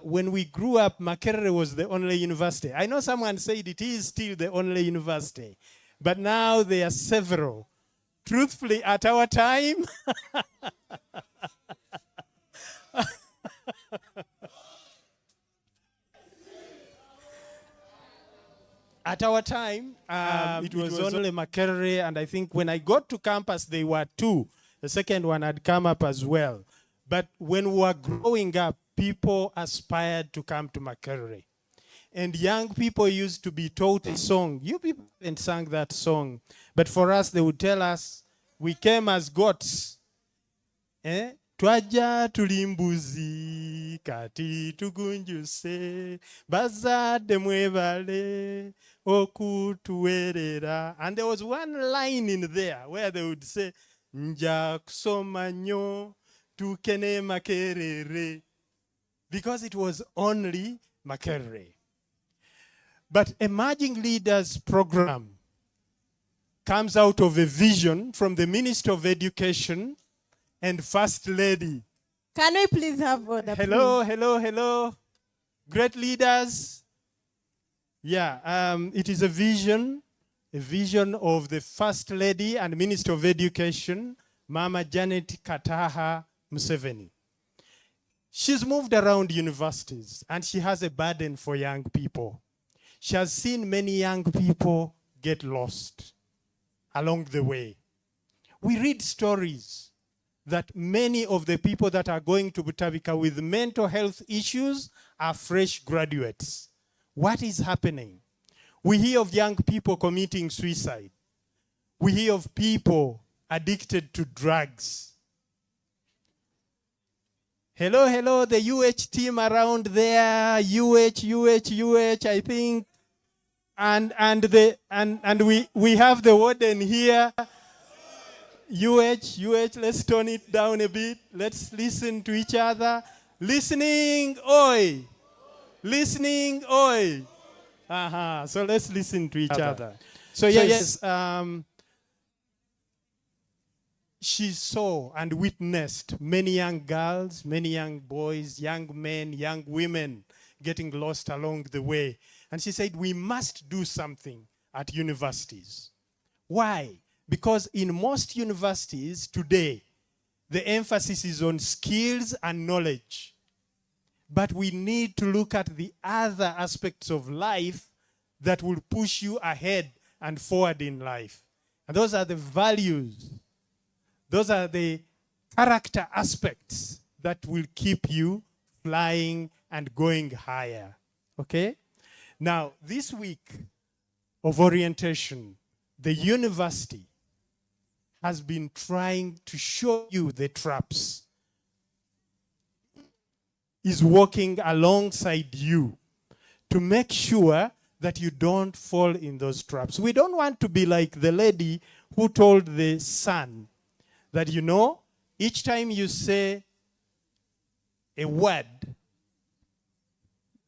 when we grew up, Makerere was the only university. I know someone said it is still the only university, but now there are several. Truthfully, at our time, at our time, it was only Makerere, and I think when I got to campus, they were two. The second one had come up as well. But when we were growing up, people aspired to come to Makerere. And young people used to be taught a song. You people haven't sung that song. But for us, they would tell us, we came as goats. Twaja tulimbuzi kati tugunjuse bazade mwebale okutuwerera. And there was one line in there where they would say, nja kusoma nyo tukene Makerere. Because it was only Makerere. But Emerging Leaders Program comes out of a vision from the Minister of Education and First Lady. Can we please have order? Hello, please? hello. Great leaders. Yeah, it is a vision of the First Lady and Minister of Education, Mama Janet Kataha Museveni. She's moved around universities and she has a burden for young people. She has seen many young people get lost along the way. We read stories that many of the people that are going to Butavika with mental health issues are fresh graduates. What is happening? We hear of young people committing suicide. We hear of people addicted to drugs. Hello, the UH team around there, UH, I think. And we have the warden here. UH, let's tone it down a bit. Let's listen to each other. Listening, oi. Listening, oi. So let's listen to each other. So yes, she saw and witnessed many young girls, many young boys, young men, young women getting lost along the way. And she said, we must do something at universities. Why? Because in most universities today, the emphasis is on skills and knowledge. But we need to look at the other aspects of life that will push you ahead and forward in life. And those are the values. Those are the character aspects that will keep you flying and going higher. Okay? Now, this week of orientation, the university has been trying to show you the traps. Is working alongside you to make sure that you don't fall in those traps. We don't want to be like the lady who told the son that, you know, each time you say a word,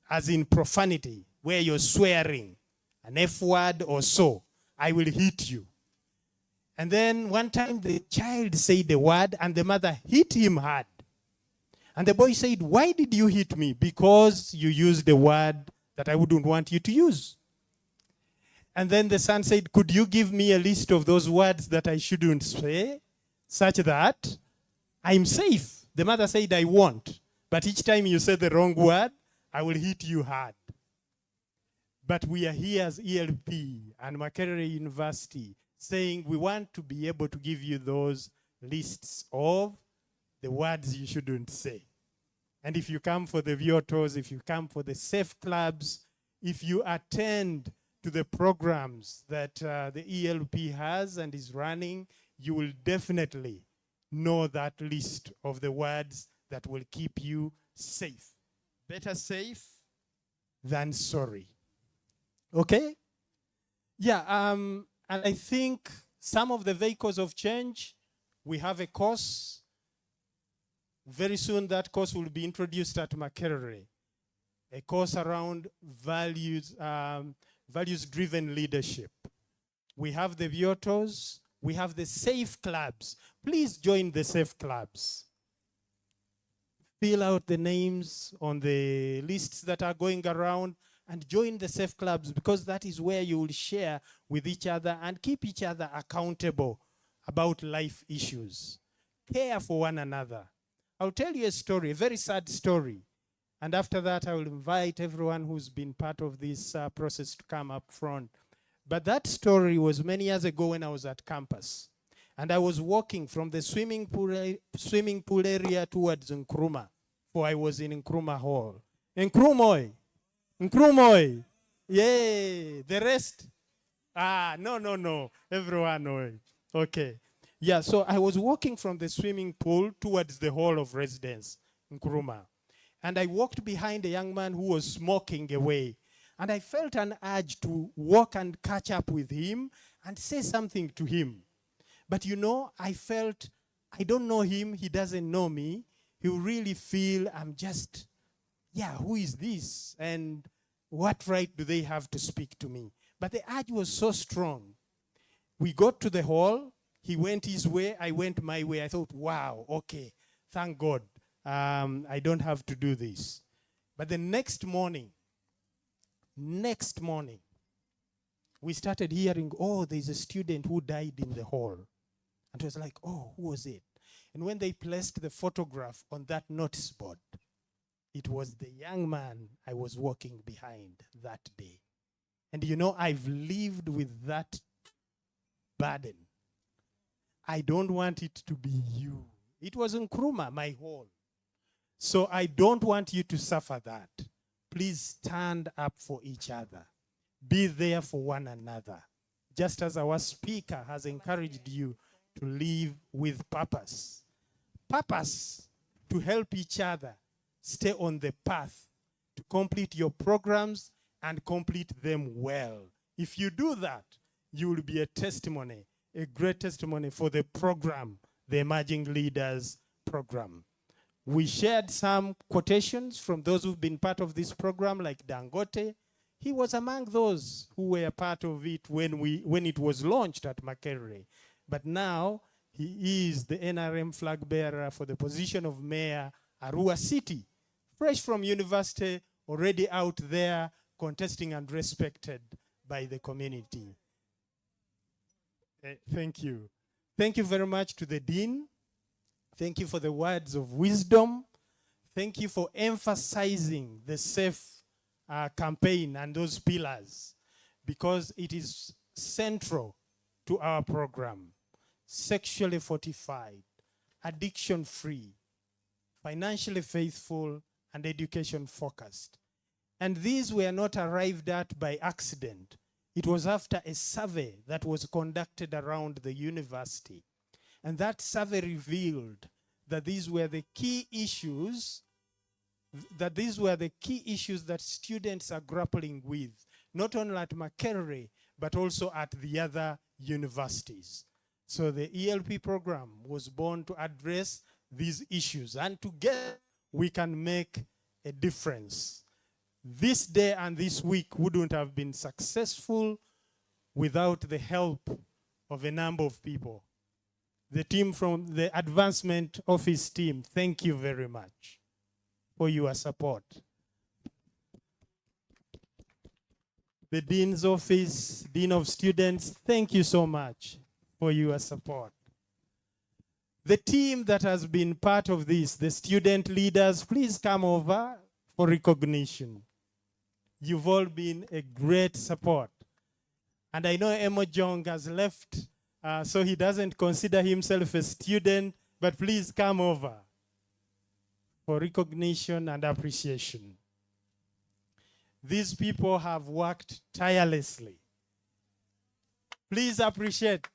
as in profanity, where you're swearing, an F word or so, I will hit you. And then one time the child said the word and the mother hit him hard. And the boy said, "Why did you hit me?" "Because you used the word that I wouldn't want you to use." And then the son said, "Could you give me a list of those words that I shouldn't say, such that I'm safe?" The mother said, "I won't. But each time you say the wrong word, I will hit you hard." But we are here as ELP and Makerere University saying we want to be able to give you those lists of the words you shouldn't say. And if you come for the Viotos, if you come for the safe clubs, if you attend to the programs that the ELP has and is running, you will definitely know that list of the words that will keep you safe. Better safe than sorry. Okay? Yeah, and I think some of the vehicles of change, we have a course. Very soon that course will be introduced at Makerere. A course around values, values-driven leadership. We have the Viotos, we have the safe clubs. Please join the safe clubs. Fill out the names on the lists that are going around and join the safe clubs, because that is where you will share with each other and keep each other accountable about life issues. Care for one another. I'll tell you a story, a very sad story. And after that, I will invite everyone who's been part of this process to come up front. But that story was many years ago when I was at campus. And I was walking from the swimming pool area towards Nkrumah, for I was in Nkrumah Hall. Nkrumah, yay, the rest? No, everyone knows. Okay. Yeah, so I was walking from the swimming pool towards the hall of residence, Nkrumah. And I walked behind a young man who was smoking away. And I felt an urge to walk and catch up with him and say something to him. But you know, I felt, I don't know him, he doesn't know me. He will really feel I'm just, who is this? And what right do they have to speak to me? But the urge was so strong. We got to the hall, he went his way, I went my way. I thought, wow, okay, thank God. I don't have to do this. But the next morning, we started hearing, oh, there's a student who died in the hall. And it was like, oh, who was it? And when they placed the photograph on that notice board, it was the young man I was walking behind that day. And you know, I've lived with that burden. I don't want it to be you. It was Nkrumah, my hall. So I don't want you to suffer that. Please stand up for each other. Be there for one another. Just as our speaker has encouraged you to live with purpose. Purpose to help each other stay on the path to complete your programs and complete them well. If you do that, you will be a testimony, a great testimony for the program, the Emerging Leaders Program. We shared some quotations from those who've been part of this program, like Dangote. He was among those who were part of it when it was launched at Makerere. But now he is the NRM flag bearer for the position of Mayor Arua City, fresh from university, already out there contesting and respected by the community. Thank you. Thank you very much to the Dean. Thank you for the words of wisdom. Thank you for emphasizing the SAFE campaign and those pillars, because it is central to our program. Sexually fortified, addiction-free, financially faithful, and education-focused. And these were not arrived at by accident. It was after a survey that was conducted around the university. And that survey revealed that these were the key issues, that students are grappling with, not only at Makerere, but also at the other universities. So the ELP program was born to address these issues, and together we can make a difference. This day and this week wouldn't have been successful without the help of a number of people. The team from the advancement office team, thank you very much for your support. The dean's office, dean of students, thank you so much for your support. The team that has been part of this, the student leaders, please come over for recognition. You've all been a great support. And I know Emo Jong has left, so he doesn't consider himself a student, but please come over for recognition and appreciation. These people have worked tirelessly. Please appreciate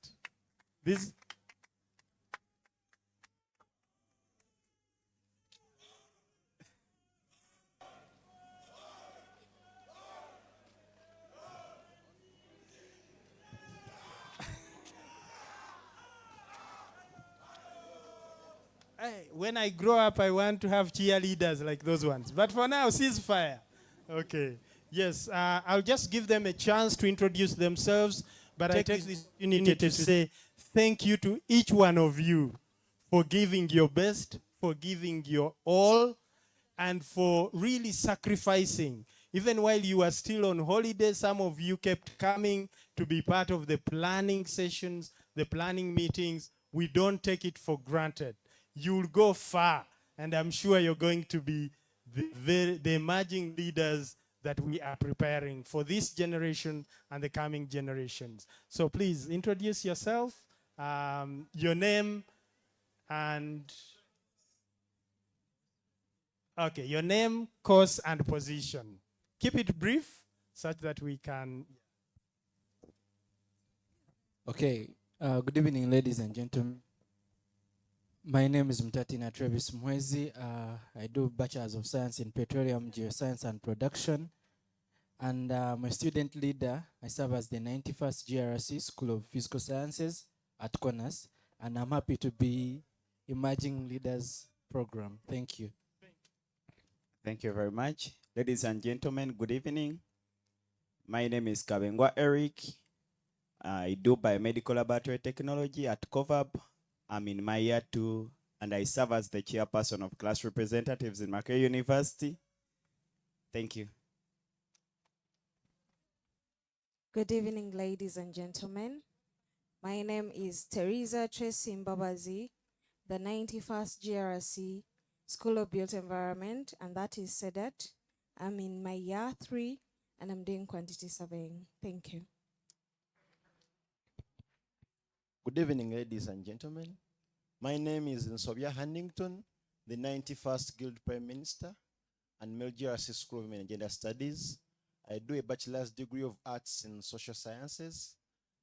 this. When I grow up, I want to have cheerleaders like those ones. But for now, ceasefire. Okay. Yes, I'll just give them a chance to introduce themselves, but I take this opportunity to say thank you to each one of you for giving your best, for giving your all, and for really sacrificing. Even while you were still on holiday, some of you kept coming to be part of the planning sessions, the planning meetings. We don't take it for granted. You'll go far, and I'm sure you're going to be the emerging leaders that we are preparing for this generation and the coming generations. So please introduce yourself, your name, and okay, your name, course, and position. Keep it brief such that we can. Okay, good evening, ladies and gentlemen. My name is Mtatina Travis Mwezi. I do Bachelor's of Science in Petroleum Geoscience and Production. And I'm a student leader. I serve as the 91st GRC School of Physical Sciences at CONAS. And I'm happy to be Emerging Leaders Program. Thank you. Thank you very much. Ladies and gentlemen, good evening. My name is Kabengwa Eric. I do biomedical laboratory technology at COVAB. I'm in my year 2, and I serve as the chairperson of class representatives in Makerere University. Thank you. Good evening, ladies and gentlemen. My name is Teresa Tracy Mbabazi, the 91st GRC School of Built Environment, and that is SEDET. I'm in my year 3, and I'm doing quantity surveying. Thank you. Good evening, ladies and gentlemen. My name is Nsobia Huntington, the 91st Guild Prime Minister and Male GRC School of Women and Gender Studies. I do a bachelor's degree of arts in social sciences,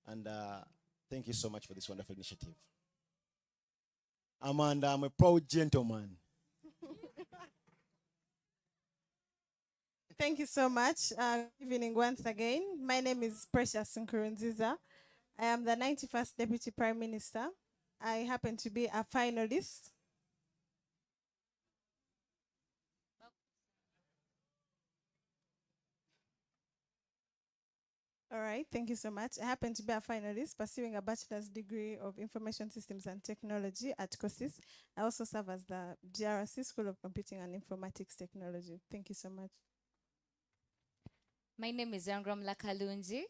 and thank you so much for this wonderful initiative. Amanda, I'm a proud gentleman. Thank you so much. Good evening once again. My name is Precious Nkurunziza. I am the 91st Deputy Prime Minister. I happen to be a finalist. All right, thank you so much. I happen to be a finalist pursuing a bachelor's degree of Information Systems and Technology at COSIS. I also serve as the GRC School of Computing and Informatics Technology. Thank you so much. My name is Yangram Lakalunji,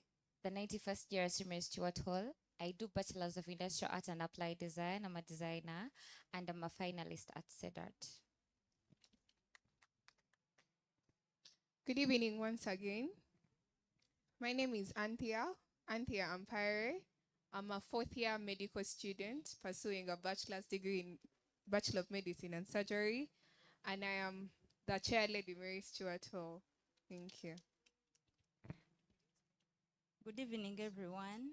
the 91st GRC Mary Stuart Hall. I do Bachelor's of Industrial Art and Applied Design. I'm a designer, and I'm a finalist at SEDART. Good evening once again. My name is Anthea Ampire. I'm a 4th-year medical student pursuing a bachelor's degree in Bachelor of Medicine and Surgery, and I am the chair lady Mary Stuart Hall. Thank you. Good evening, everyone.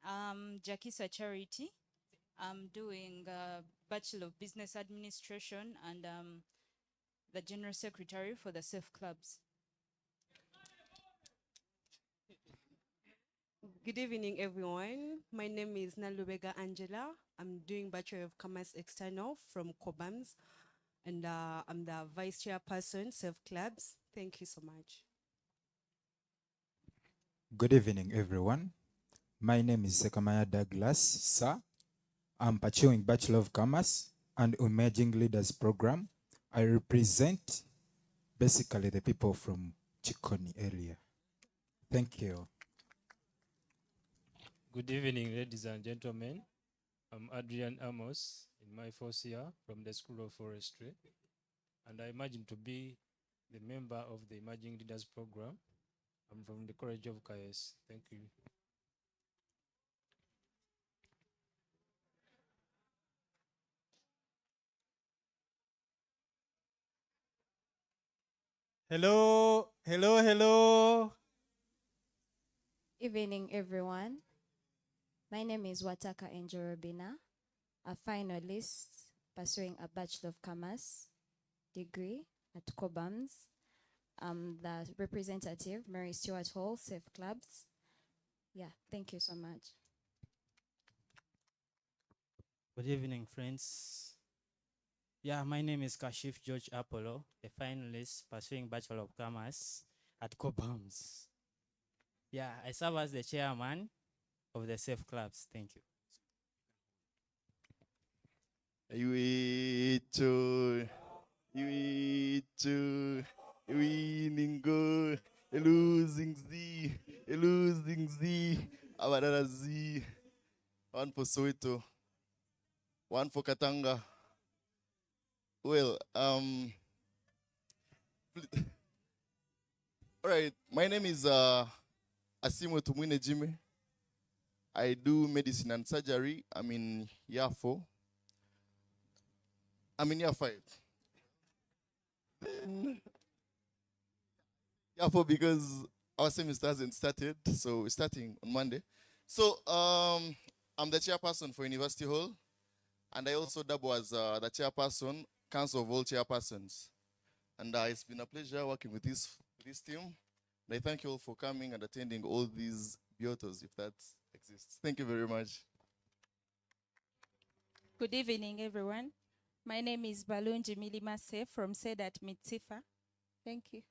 I'm Jakisa Charity. I'm doing a Bachelor of Business Administration, and I'm the General Secretary for the SAFE Clubs. Good evening, everyone. My name is Nalubega Angela. I'm doing Bachelor of Commerce External from COBAMS, and I'm the Vice Chairperson, SAFE Clubs. Thank you so much. Good evening, everyone. My name is Sekamaya Douglas, sir. I'm pursuing Bachelor of Commerce and Emerging Leaders Program. I represent basically the people from Chikoni area. Thank you. Good evening, ladies and gentlemen. I'm Adrian Amos in my first year from the School of Forestry, and I imagine to be the member of the Emerging Leaders Program. I'm from the College of KS. Thank you. Hello, hello, hello. Evening, everyone. My name is Wataka Enjorobina, a finalist pursuing a Bachelor of Commerce degree at Cobams. I'm the representative, Mary Stuart Hall, Safe Clubs. Yeah, thank you so much. Good evening, friends. Yeah, my name is Kashif George Apollo, a finalist pursuing Bachelor of Commerce at Cobams. Yeah, I serve as the chairman of the Safe Clubs. Thank you. Ningo, losing Z, Abadara Z, one for Soweto, one for Katanga. Well, all right, my name is Asimo Tumwine Jimmy. I do medicine and surgery. I'm in year 4. I'm in year 5. Year 4 because our semester hasn't started, so we're starting on Monday. So I'm the chairperson for University Hall, and I also double as the chairperson, Council of All Chairpersons. And it's been a pleasure working with this team. And I thank you all for coming and attending all these biotos, if that exists. Thank you very much. Good evening, everyone. My name is Balunji Milimase from Sedat Mitsifa. Thank you.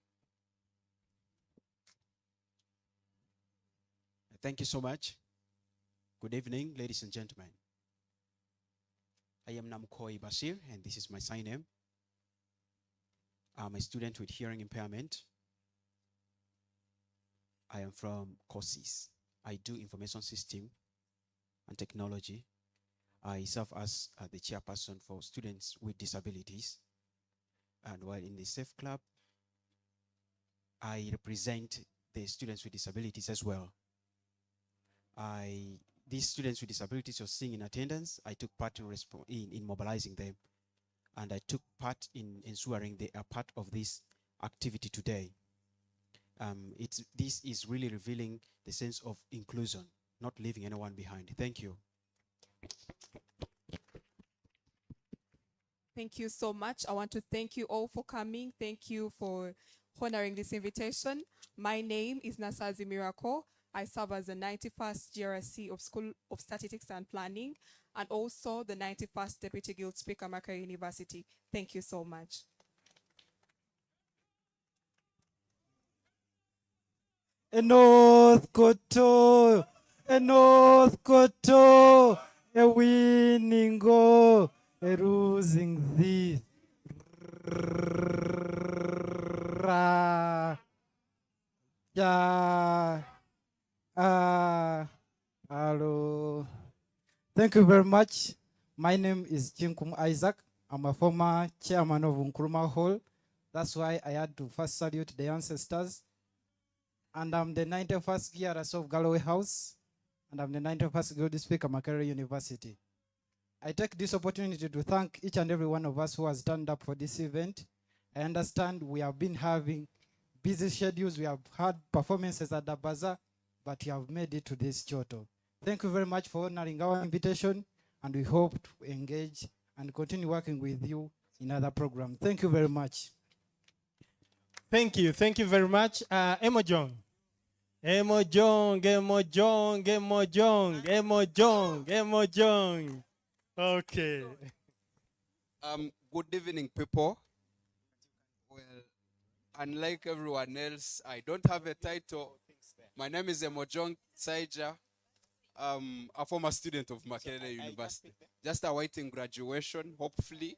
Thank you so much. Good evening, ladies and gentlemen. I am Namkoi Basir, and this is my sign name. I'm a student with hearing impairment. I am from COSIS. I do information system and technology. I serve as the chairperson for students with disabilities. And while in the Safe Club, I represent the students with disabilities as well. These students with disabilities are seeing in attendance. I took part in mobilizing them, and I took part in ensuring they are part of this activity today. This is really revealing the sense of inclusion, not leaving anyone behind. Thank you. Thank you so much. I want to thank you all for coming. Thank you for honoring this invitation. My name is Nasazi Miracle. I serve as the 91st GRC of School of Statistics and Planning, and also the 91st Deputy Guild Speaker, Makerere University. Thank you so much. North Koto, North Koto, a winning goal, a losing this. Yeah. Hello. Thank you very much. My name is Chinkum Isaac. I'm a former chairman of Nkrumah Hall. That's why I had to first salute the ancestors. And I'm the 91st GRS of Galloway House. And I'm the 91st Guild Speaker, Makerere University. I take this opportunity to thank each and every one of us who has turned up for this event. I understand we have been having busy schedules. We have had performances at the bazaar, but you have made it to this Choto. Thank you very much for honoring our invitation, and we hope to engage and continue working with you in other programs. Thank you very much. Thank you very much. Emojong. Emojong, Emojong, Emojong, Emojong, Emojong. Okay. Good evening, people. Well, unlike everyone else, I don't have a title. My name is Emojong Saija. a former student of Makerere University, just awaiting graduation, hopefully.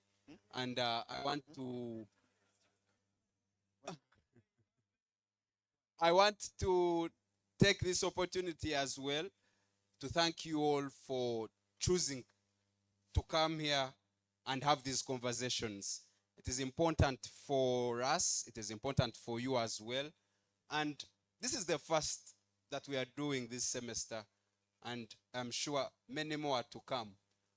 And I want to take this opportunity as well to thank you all for choosing to come here and have these conversations. It is important for us, it is important for you as well. And this is the first that we are doing this semester, and I'm sure many more are to come.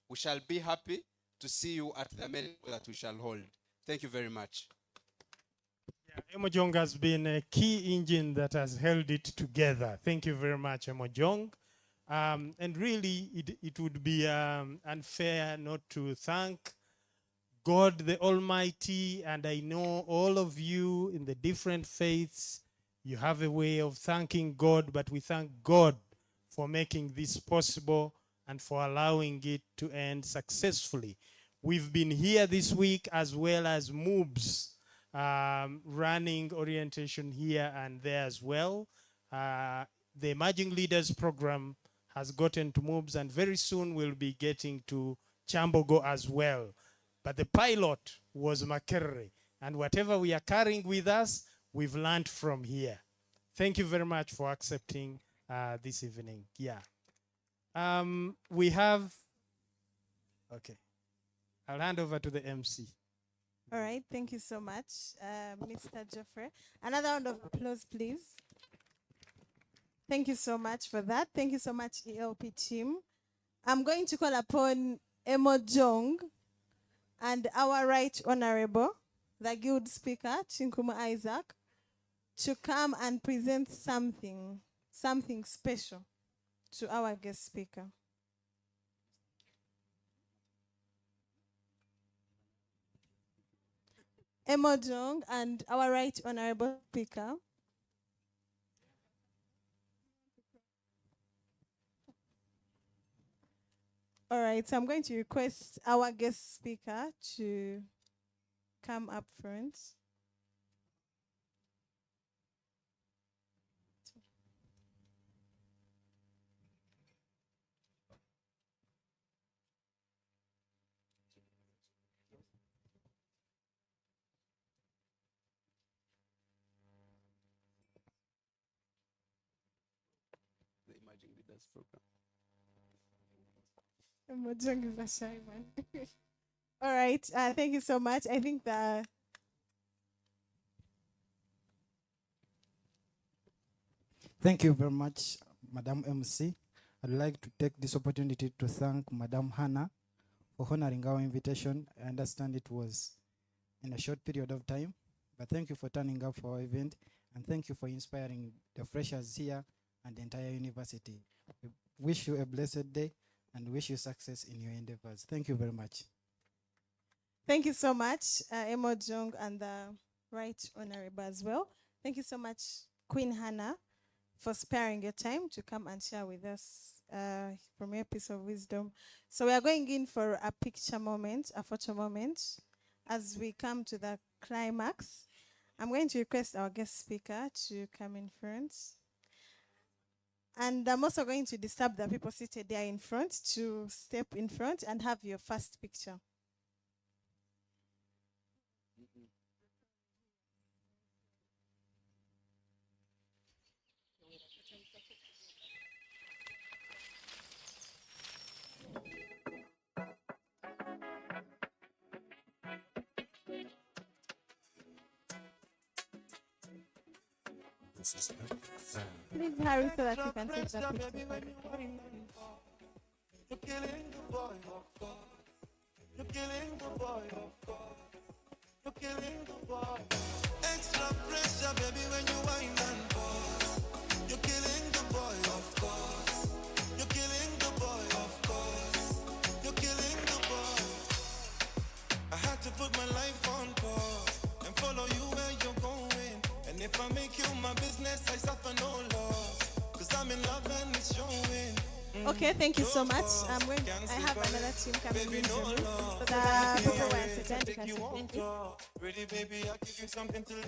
We shall be happy to see you at the medical that we shall hold. Thank you very much. Emojong has been a key engine that has held it together. Thank you very much, Emojong. And really, it would be unfair not to thank God the Almighty. And I know all of you in the different faiths, you have a way of thanking God, but we thank God for making this possible and for allowing it to end successfully. We've been here this week as well as MOOBS, running orientation here and there as well. The Emerging Leaders Program has gotten to MOOBS, and very soon we'll be getting to Chambogo as well. But the pilot was Makerere, and whatever we are carrying with us, we've learned from here. Thank you very much for accepting this evening. Yeah. We have, okay. I'll hand over to the MC. All right, thank you so much, Mr. Geoffrey. Another round of applause, please. Thank you so much for that. Thank you so much, ELP team. I'm going to call upon Emojong and our Right Honorable, the Guild Speaker, Chinkuma Isaac, to come and present something special to our guest speaker. Emojong and our Right Honorable Speaker. All right, so I'm going to request our guest speaker to come up front. The Emerging Leaders Program. Emojong is a shy man. All right, thank you so much. I think that Thank you very much, Madam MC. I'd like to take this opportunity to thank Madam Hannah for honoring our invitation. I understand it was in a short period of time, but thank you for turning up for our event, and thank you for inspiring the freshers here and the entire university. We wish you a blessed day and wish you success in your endeavors. Thank you very much. thank you so much, Emojong and the Right Honorable as well. Thank you so much, Queen Hannah, for sparing your time to come and share with us from your piece of wisdom. So we are going in for a picture moment, a photo moment. As we come to the climax, I'm going to request our guest speaker to come in front. And I'm also going to disturb the people seated there in front to step in front and have your first picture. Please hurry so that you can take the picture. You're killing the boy, of course. You're killing the boy, of course. You're killing the boy. Extra pressure, baby, when you whine and pause. You're killing the boy, of course. You're killing the boy, of course. You're killing the boy. I had to put my life on pause and follow you where you're going. And if I make you my business, I suffer no loss. Cause I'm in love and it's showing. Okay, thank you so much. I have another team coming in to me. The people were suggested. Thank you.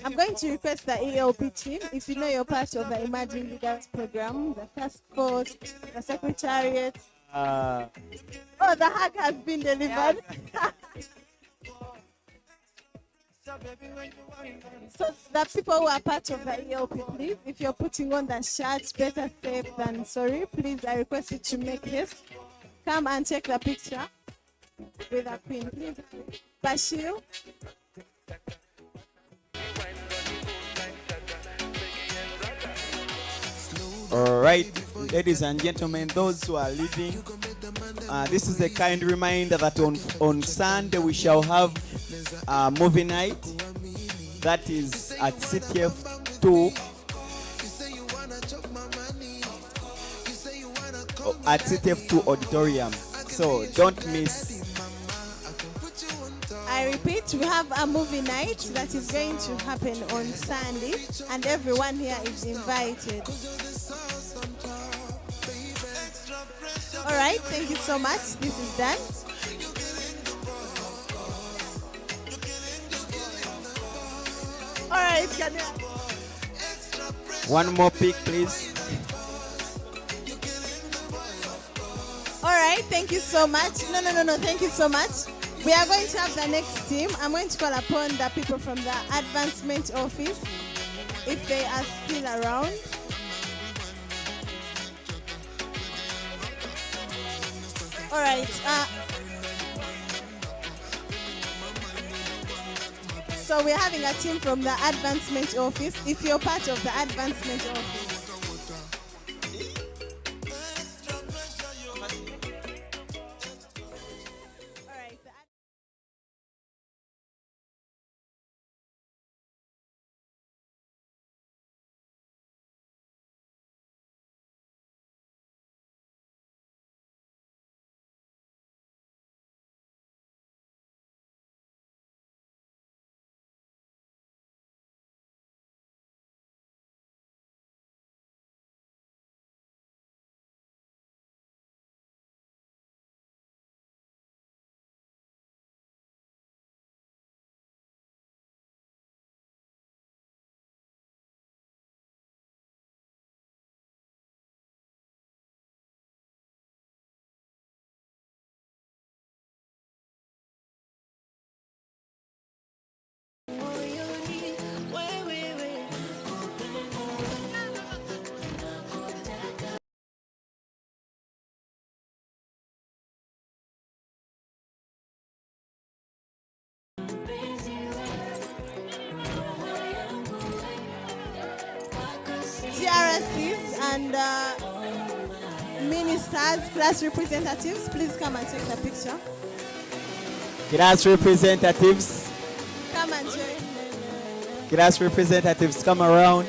I'm going to request the ELP team. If you know you're part of the Emerging Leaders Program, the task force, the secretariat. Oh, the hug has been delivered. So the people who are part of the ELP, please, if you're putting on the shirt, better safe than sorry, please, I request you to make haste. Come and take the picture with the queen, please. Bashir. All right, ladies and gentlemen, those who are leaving, this is a kind reminder that on Sunday we shall have a movie night. That is at CTF 2. At CTF 2 auditorium. So don't miss. I repeat, we have a movie night that is going to happen on Sunday, and everyone here is invited. All right, thank you so much. This is done. All right, can you... One more pic, please. All right, thank you so much. No, thank you so much. We are going to have the next team. I'm going to call upon the people from the advancement office, if they are still around. All right. So we're having a team from the advancement office. If you're part of the advancement office. TRSs and ministers, class representatives, please come and take the picture. Class representatives. Come and join. Class representatives, come around.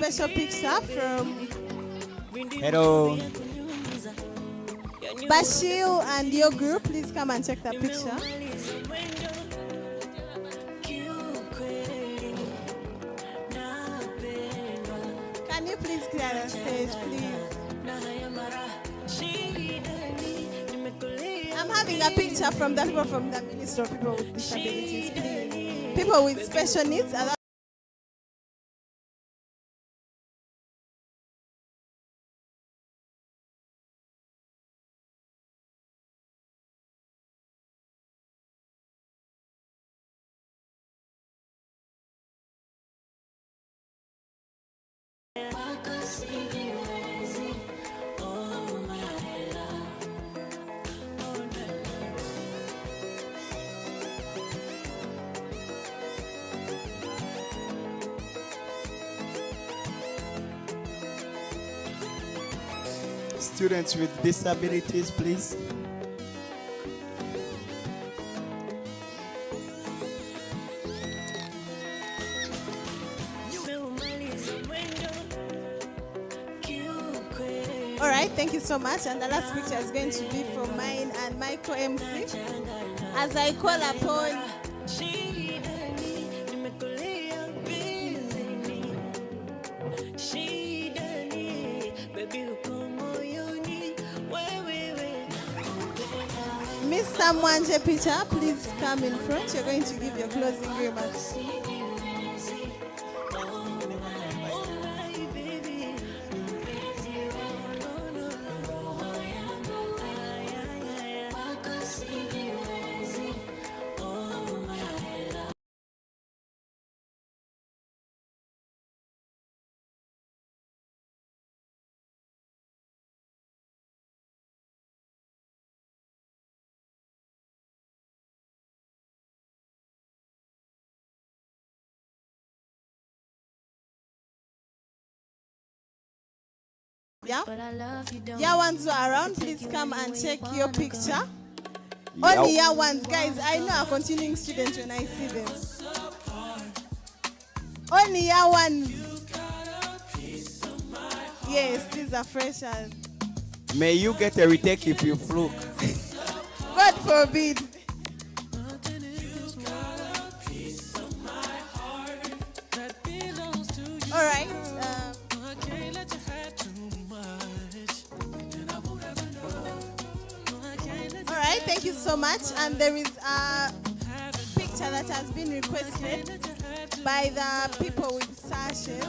Special picture from Hello. Bashir and your group. Please come and take the picture. Can you please clear the stage, please? I'm having a picture from the people from the Ministry of People with Disabilities, please. People with special needs. Students with disabilities, please. right, thank you so much. And the last picture is going to be from mine and Michael MC. As I call upon Mr. Mwanje Peter, please come in front. You're going to give your closing remarks. Yeah? Young ones who are around, please come and take your picture. Only young ones, guys. I know a continuing student when I see them. Only young ones. Yes, these are freshers. May you get a retake if you fluke. God forbid. All right. All right, thank you so much. And there is a picture that has been requested by the people with sashes.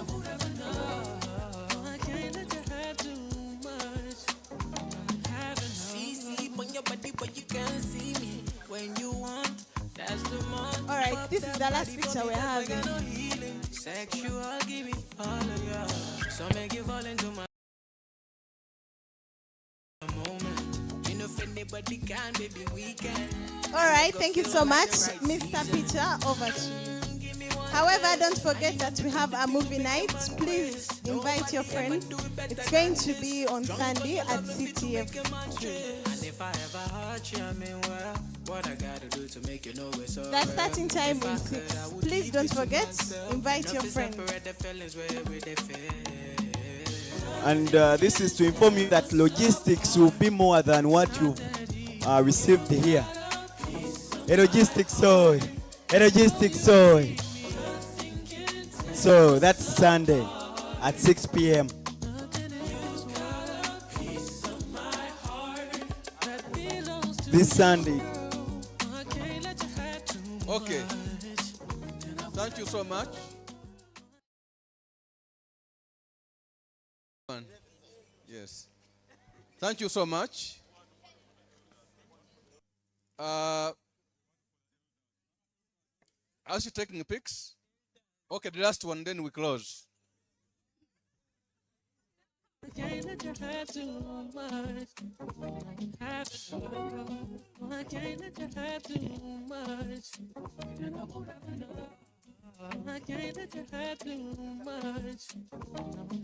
All right, this is the last picture we're having. Sexual, give me all of you. So make you fall into my moment. You know, if anybody can, baby, we can. All right, thank you so much, Mr. Peter. Over to you. However, don't forget that we have a movie night. Please invite your friends. It's going to be on Sunday at CTF. And if I ever hurt you, I mean, well, what I gotta do to make you know it's all The starting time is 6. Please don't forget, invite your friends. And this is to inform you that logistics will be more than what you received here. A logistics soy. A logistics soy. So that's Sunday at 6 p.m. This Sunday. Okay. Thank you so much. Yes. Thank you so much. As you're taking pics, okay, the last one, then we close. I can't let you have too much. I can't let you have too much. I can't let you have too much.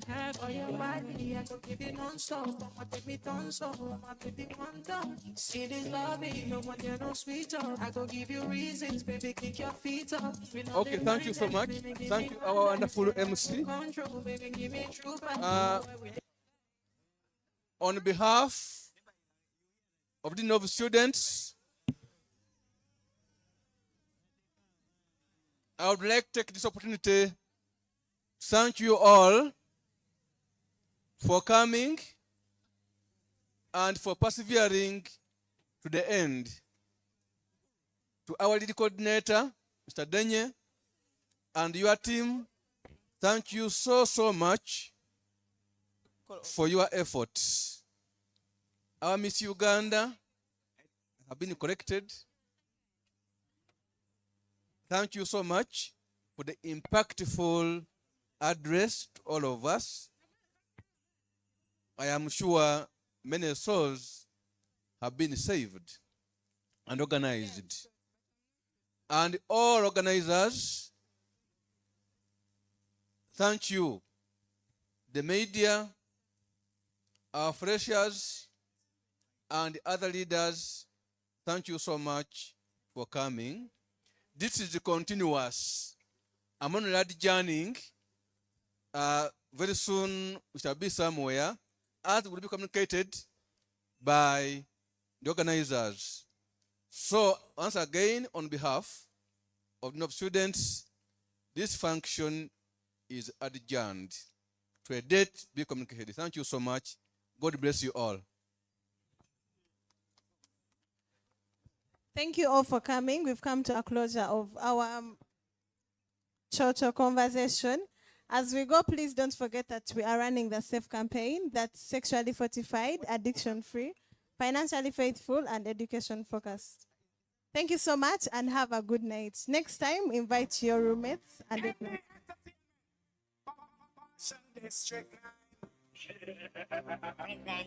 Have all your body, I go give you non-stop. I take me non-stop, my baby one down. See this lobby, no one there, no sweet talk. I go give you reasons, baby, kick your feet up. Okay, thank you so much. Thank you, our wonderful MC. Control, baby, give me true On behalf of the Nova students, I would like to take this opportunity to thank you all for coming and for persevering to the end. To our lead coordinator, Mr. Denye, and your team, thank you so much for your efforts. Our Miss Uganda have been corrected. Thank you so much for the impactful address to all of us. I am sure many souls have been saved and organized. And all organizers, thank you. The media, our freshers, and other leaders, thank you so much for coming. This is continuous. I'm on a journey. Very soon we shall be somewhere as will be communicated by the organizers. So once again, on behalf of the students, this function is adjourned to a date to be communicated. Thank you so much. God bless you all. Thank you all for coming. We've come to a closure of our Chocho conversation. As we go, please don't forget that we are running the SAFE campaign that's sexually fortified, addiction-free, financially faithful, and education-focused. Thank you so much and have a good night. Next time, invite your roommates and good night. District 9.